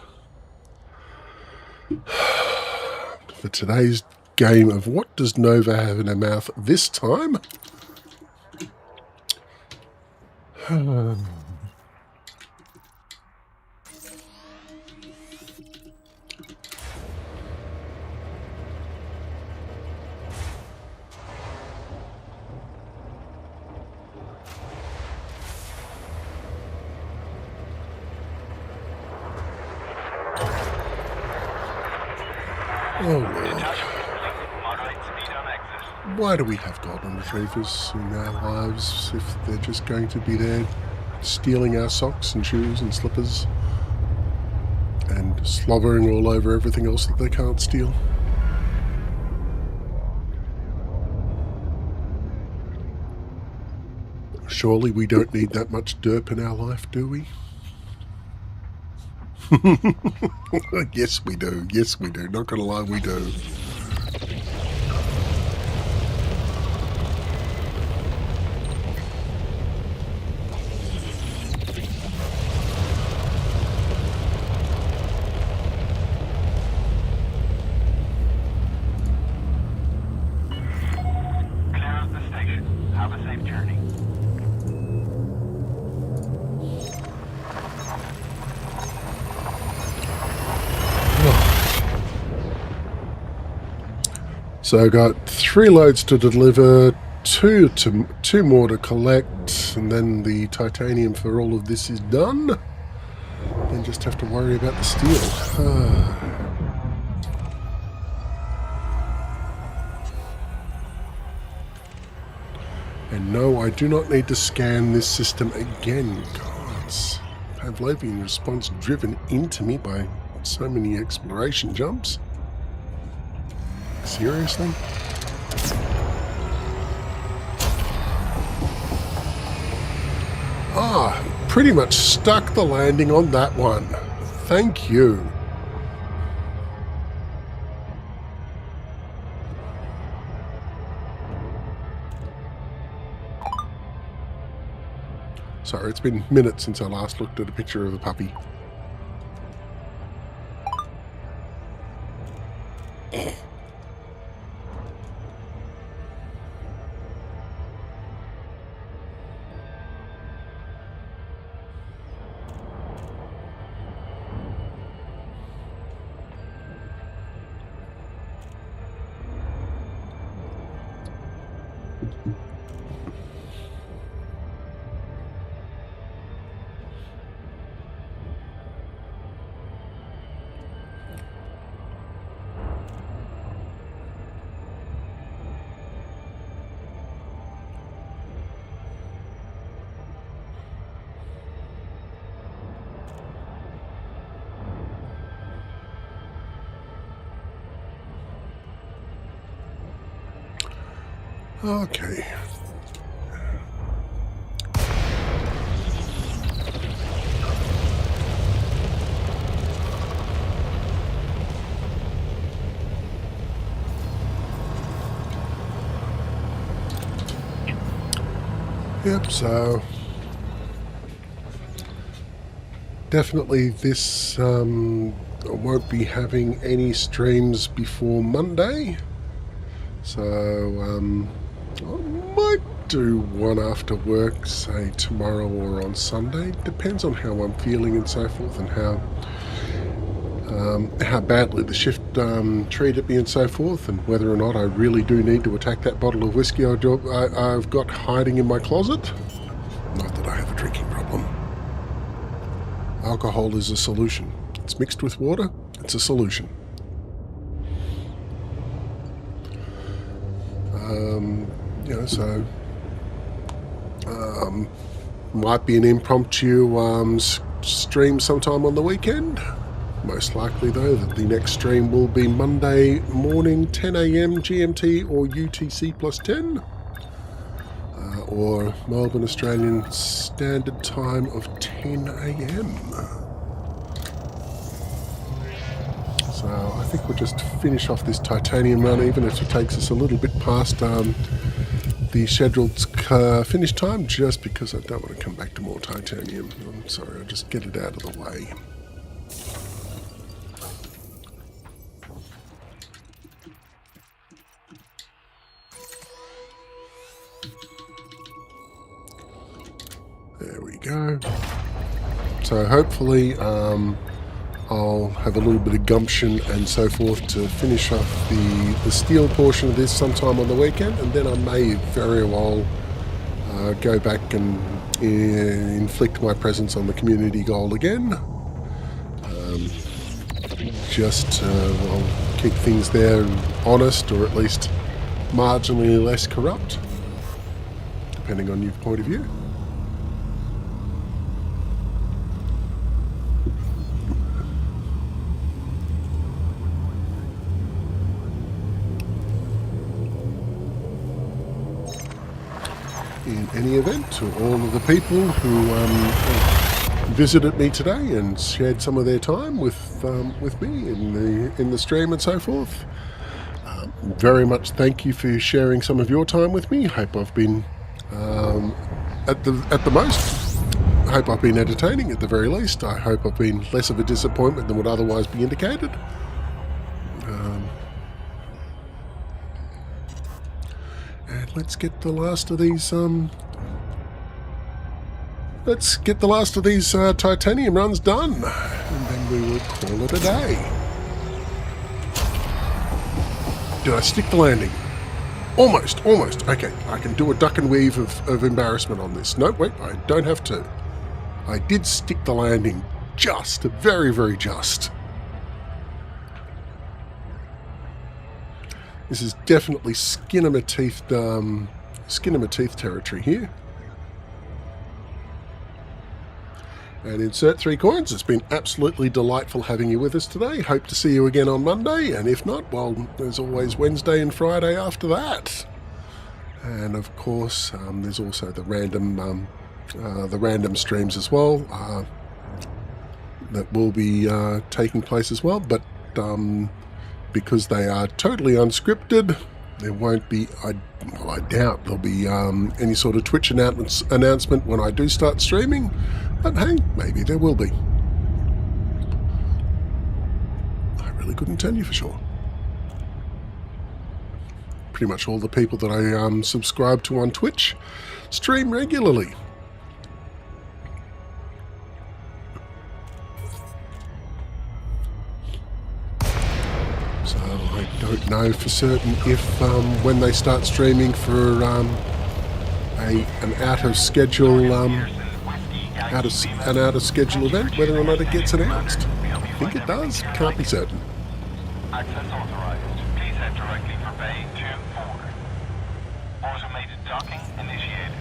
For today's game of what does Nova have in her mouth this time? Oh, Lord. Moderate speed on exit. Why do we have golden retrievers in our lives if they're just going to be there stealing our socks and shoes and slippers and slobbering all over everything else that they can't steal? Surely we don't need that much derp in our life, do we? Yes, we do. Yes, we do. Not gonna lie, we do. Clear of the station. Have a safe journey. So I got 3 loads to deliver, two more to collect, and then the titanium for all of this is done. Then just have to worry about the steel. And no, I do not need to scan this system again. Gods, Pavlovian response driven into me by so many exploration jumps. Seriously? Ah, pretty much stuck the landing on that one. Thank you. Sorry, it's been minutes since I last looked at a picture of a puppy. Okay. Yep, so definitely this won't be having any streams before Monday. So I might do one after work, say tomorrow or on Sunday. Depends on how I'm feeling and so forth, and how badly the shift treated me and so forth, and whether or not I really do need to attack that bottle of whiskey I've got hiding in my closet. Not that I have a drinking problem. Alcohol is a solution. It's mixed with water, it's a solution. So might be an impromptu stream sometime on the weekend. Most likely, though, that the next stream will be Monday morning, 10 AM GMT or UTC plus 10, or Melbourne Australian Standard Time of 10 AM. So I think we'll just finish off this titanium run, even if it takes us a little bit past the scheduled finish time, just because I don't want to come back to more titanium. I'm sorry, I'll just get it out of the way. There we go. So hopefully I'll have a little bit of gumption and so forth to finish off the steel portion of this sometime on the weekend, and then I may very well go back and inflict my presence on the community goal again. I'll keep things there honest, or at least marginally less corrupt, depending on your point of view. In any event, to all of the people who visited me today and shared some of their time with me in the stream and so forth, very much thank you for sharing some of your time with me. Hope I've been at the most. I hope I've been entertaining at the very least. I hope I've been less of a disappointment than would otherwise be indicated. And let's get the last of these titanium runs done, and then we will call it a day. Did I stick the landing? Almost. Okay, I can do a duck and weave of embarrassment on this. No, wait, I don't have to. I did stick the landing just, very, very just. This is definitely skin of my teeth territory here. And insert 3 coins. It's been absolutely delightful having you with us today. Hope to see you again on Monday, and if not, well, there's always Wednesday and Friday after that. And of course, there's also the random streams as well that will be taking place as well. But because they are totally unscripted, there won't be. I doubt there'll be any sort of Twitch announcement when I do start streaming. But hey, maybe there will be. I really couldn't tell you for sure. Pretty much all the people that I subscribe to on Twitch stream regularly. So I don't know for certain if when they start streaming for an out of schedule event, whether or not it gets announced. I think it does. Can't be certain. Access authorized. Please head directly for Bay 2-4. Automated docking initiated.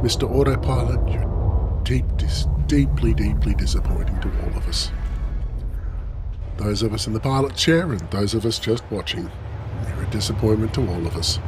Mr. Autopilot, you're deeply disappointing to all of us. Those of us in the pilot chair and those of us just watching. You're a disappointment to all of us.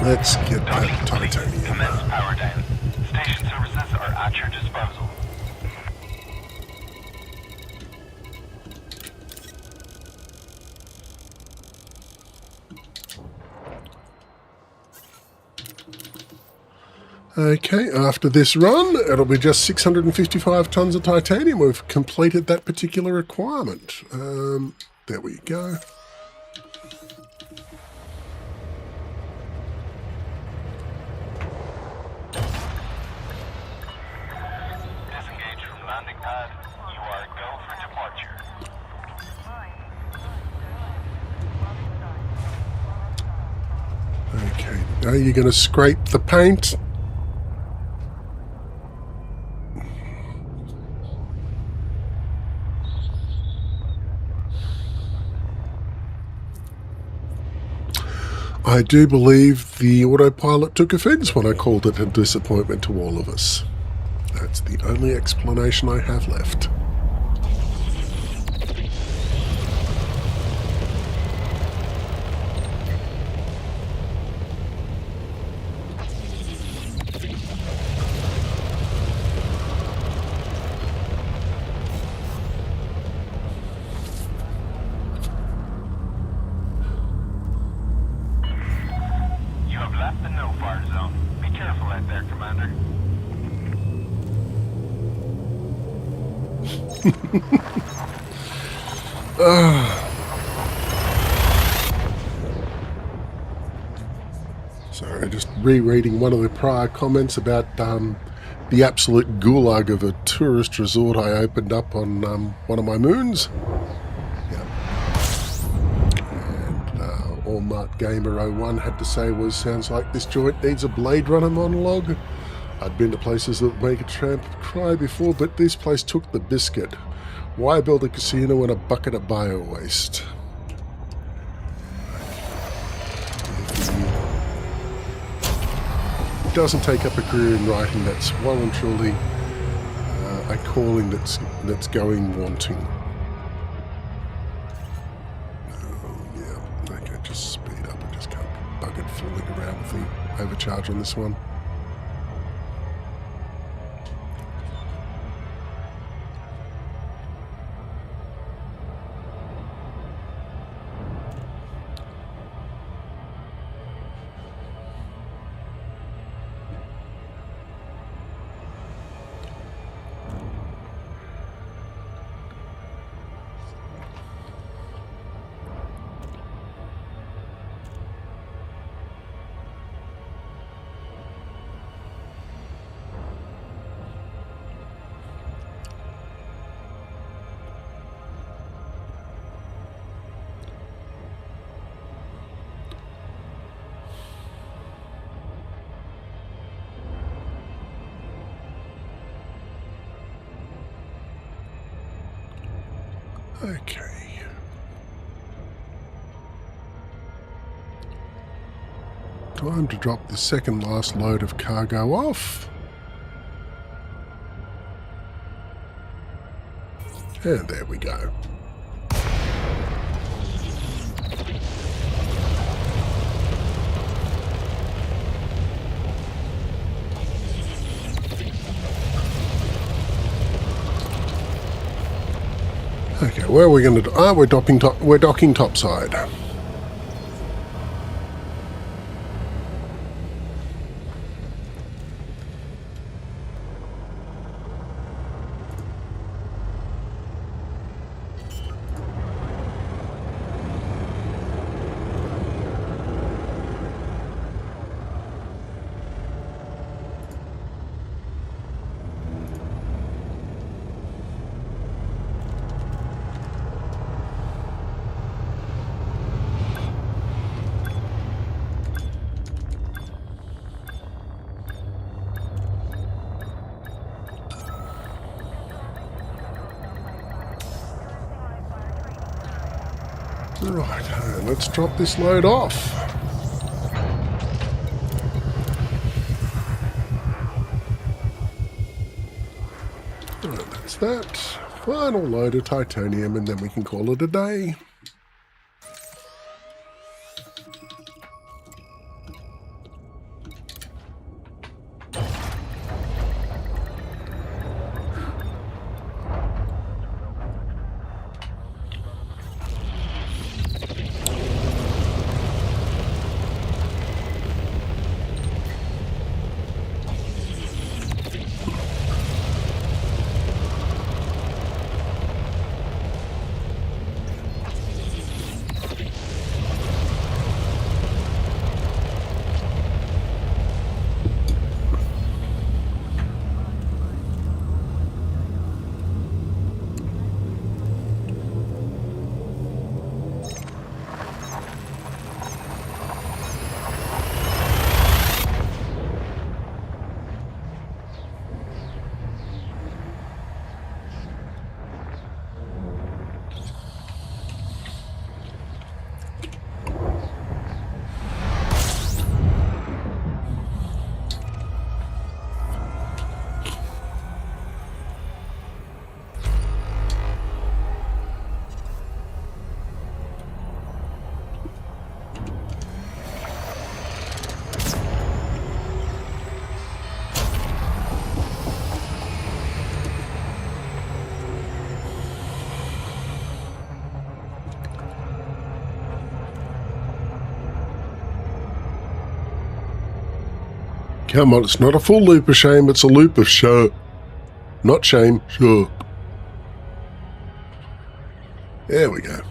Let's get that titanium. Commence power down. Station services are at your disposal. Okay, after this run, it'll be just 655 tons of titanium. We've completed that particular requirement. There we go. Are you going to scrape the paint? I do believe the autopilot took offense when I called it a disappointment to all of us. That's the only explanation I have left. Sorry, just rereading one of the prior comments about the absolute gulag of a tourist resort I opened up on one of my moons. Yep. And all Mark Gamer 01 had to say was, sounds like this joint needs a Blade Runner monologue. I'd been to places that make a tramp cry before, but this place took the biscuit. Why build a casino in a bucket of bio-waste? If he doesn't take up a career in writing, that's well and truly a calling that's going wanting. Oh, yeah, okay, just speed up and just come fooling around with the overcharge on this one. Okay. Time to drop the second last load of cargo off. And there we go. Okay, where are we going to do? Ah, we're docking topside. Right, let's drop this load off. Right, that's that. Final load of titanium, and then we can call it a day. Come on, it's not a full loop of shame, it's a loop of show. Not shame, sure. There we go.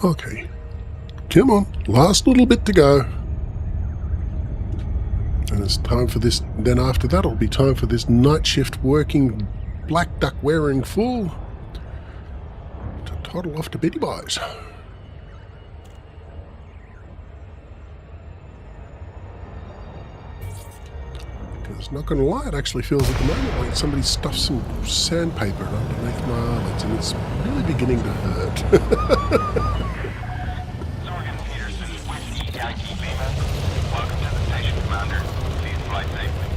Okay, come on, last little bit to go. And it's time for this, then after that it'll be time for this night shift working black duck wearing fool toddle off to Bitty Boys. Because, not going to lie, it actually feels at the moment like somebody stuffed some sandpaper underneath my eyelids, and it's really beginning to hurt. Zorgan Peterson, Whiskey Yankee Lima. Welcome to the station, Commander. Please fly safely.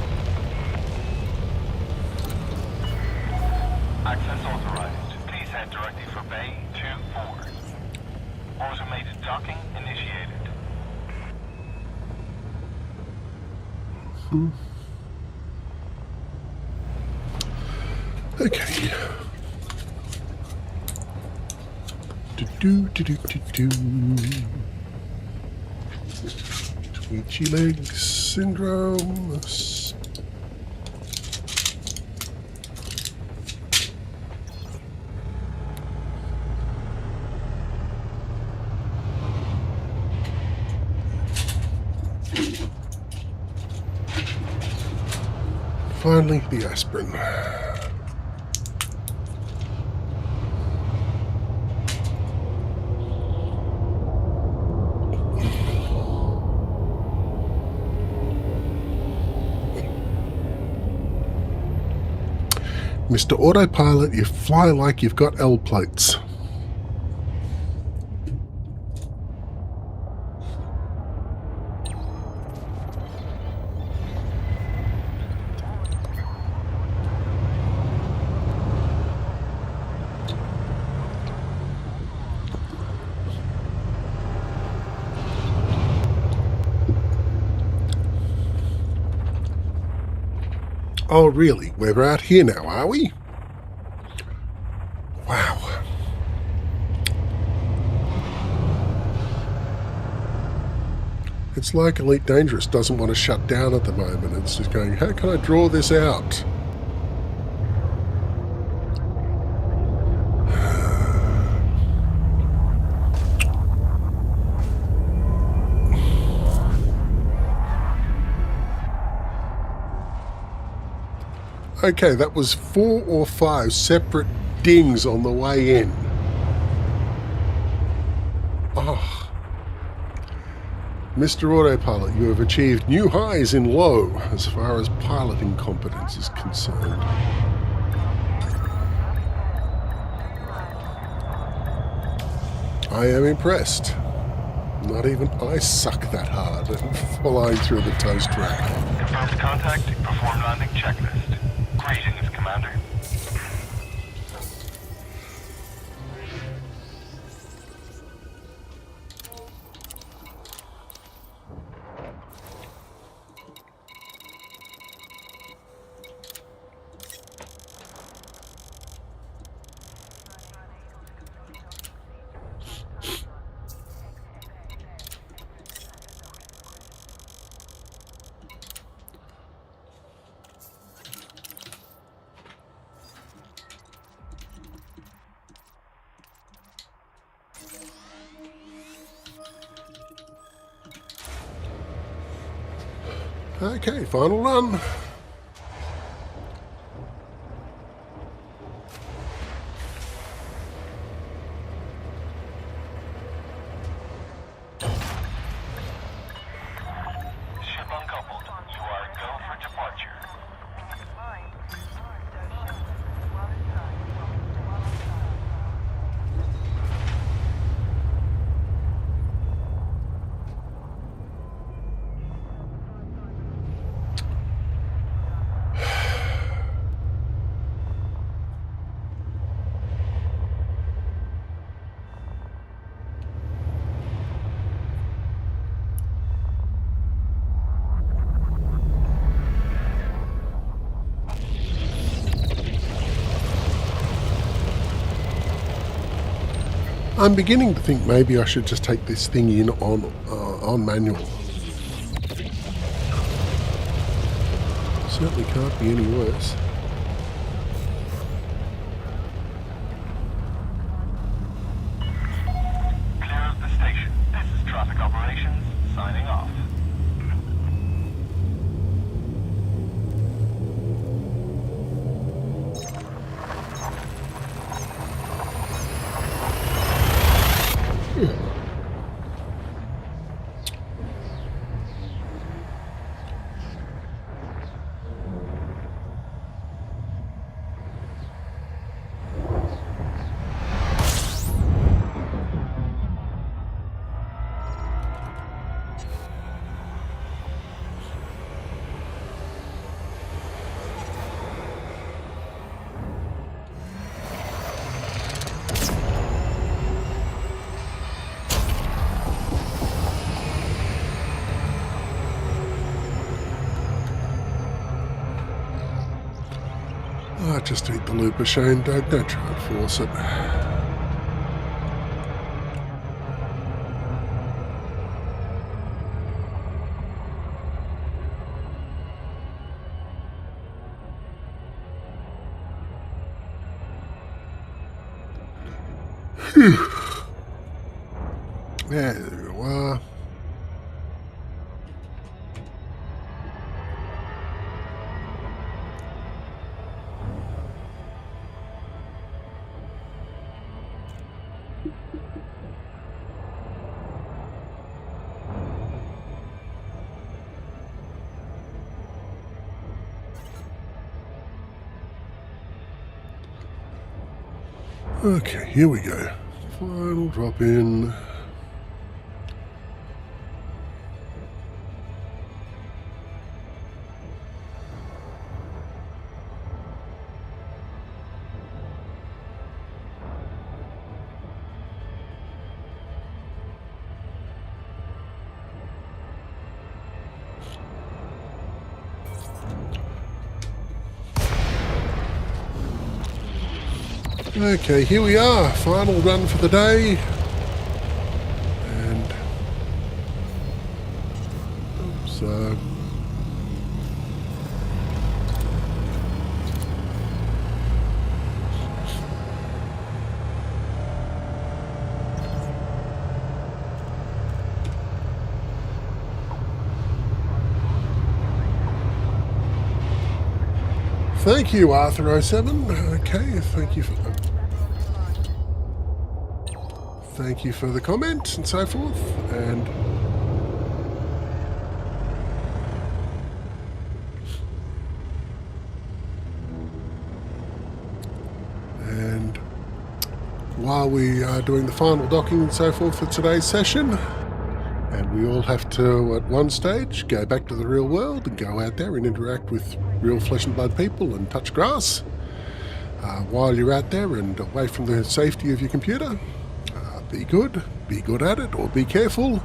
Access authorized. Please head directly for Bay 2-4. Automated docking initiated. Okay. Do. Twitchy legs syndrome. Finally, the aspirin. Mr. Autopilot, you fly like you've got L plates. Oh, really? We're out here now, are we? Wow. It's like Elite Dangerous doesn't want to shut down at the moment. It's just going, how can I draw this out? Okay, that was 4 or 5 separate dings on the way in. Oh. Mr. Autopilot, you have achieved new highs in low as far as piloting competence is concerned. I am impressed. Not even I suck that hard at flying through the toast rack. Confirmed contact. Perform landing checklist. Greetings, Commander. Okay, final run. Ship uncoupled. You are go for departure. I'm beginning to think maybe I should just take this thing in on manual. Certainly can't be any worse. Clear of the station. This is traffic operations. Signing off. Just eat the loop machine, Doug. Don't try and force it. Phew. There you are. Okay, here we go. Final drop in. Okay, here we are. Final run for the day. And oops, thank you, Arthur07. Okay, thank you for the comment and so forth. And while we are doing the final docking and so forth for today's session, and we all have to, at one stage, go back to the real world and go out there and interact with real flesh and blood people and touch grass. While you're out there and away from the safety of your computer, be good at it, or be careful.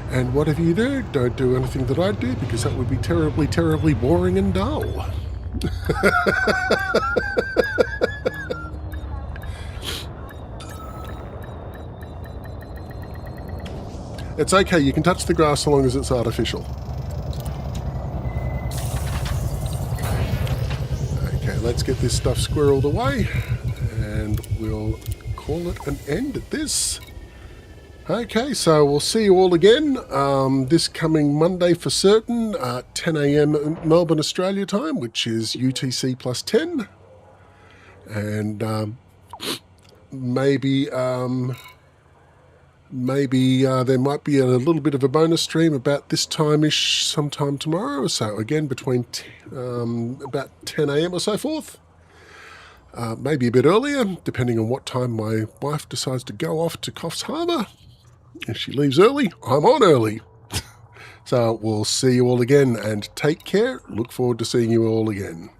And whatever you do, don't do anything that I do, because that would be terribly, terribly boring and dull. It's okay, you can touch the grass so long as it's artificial. Okay, let's get this stuff squirreled away, and we'll call it an end at this. Okay, so we'll see you all again this coming Monday for certain, 10 a.m. Melbourne, Australia time, which is UTC plus 10. And maybe there might be a little bit of a bonus stream about this time-ish sometime tomorrow. So again, between about 10 a.m. or so forth. Maybe a bit earlier, depending on what time my wife decides to go off to Coffs Harbour. If she leaves early, I'm on early. So we'll see you all again, and take care. Look forward to seeing you all again.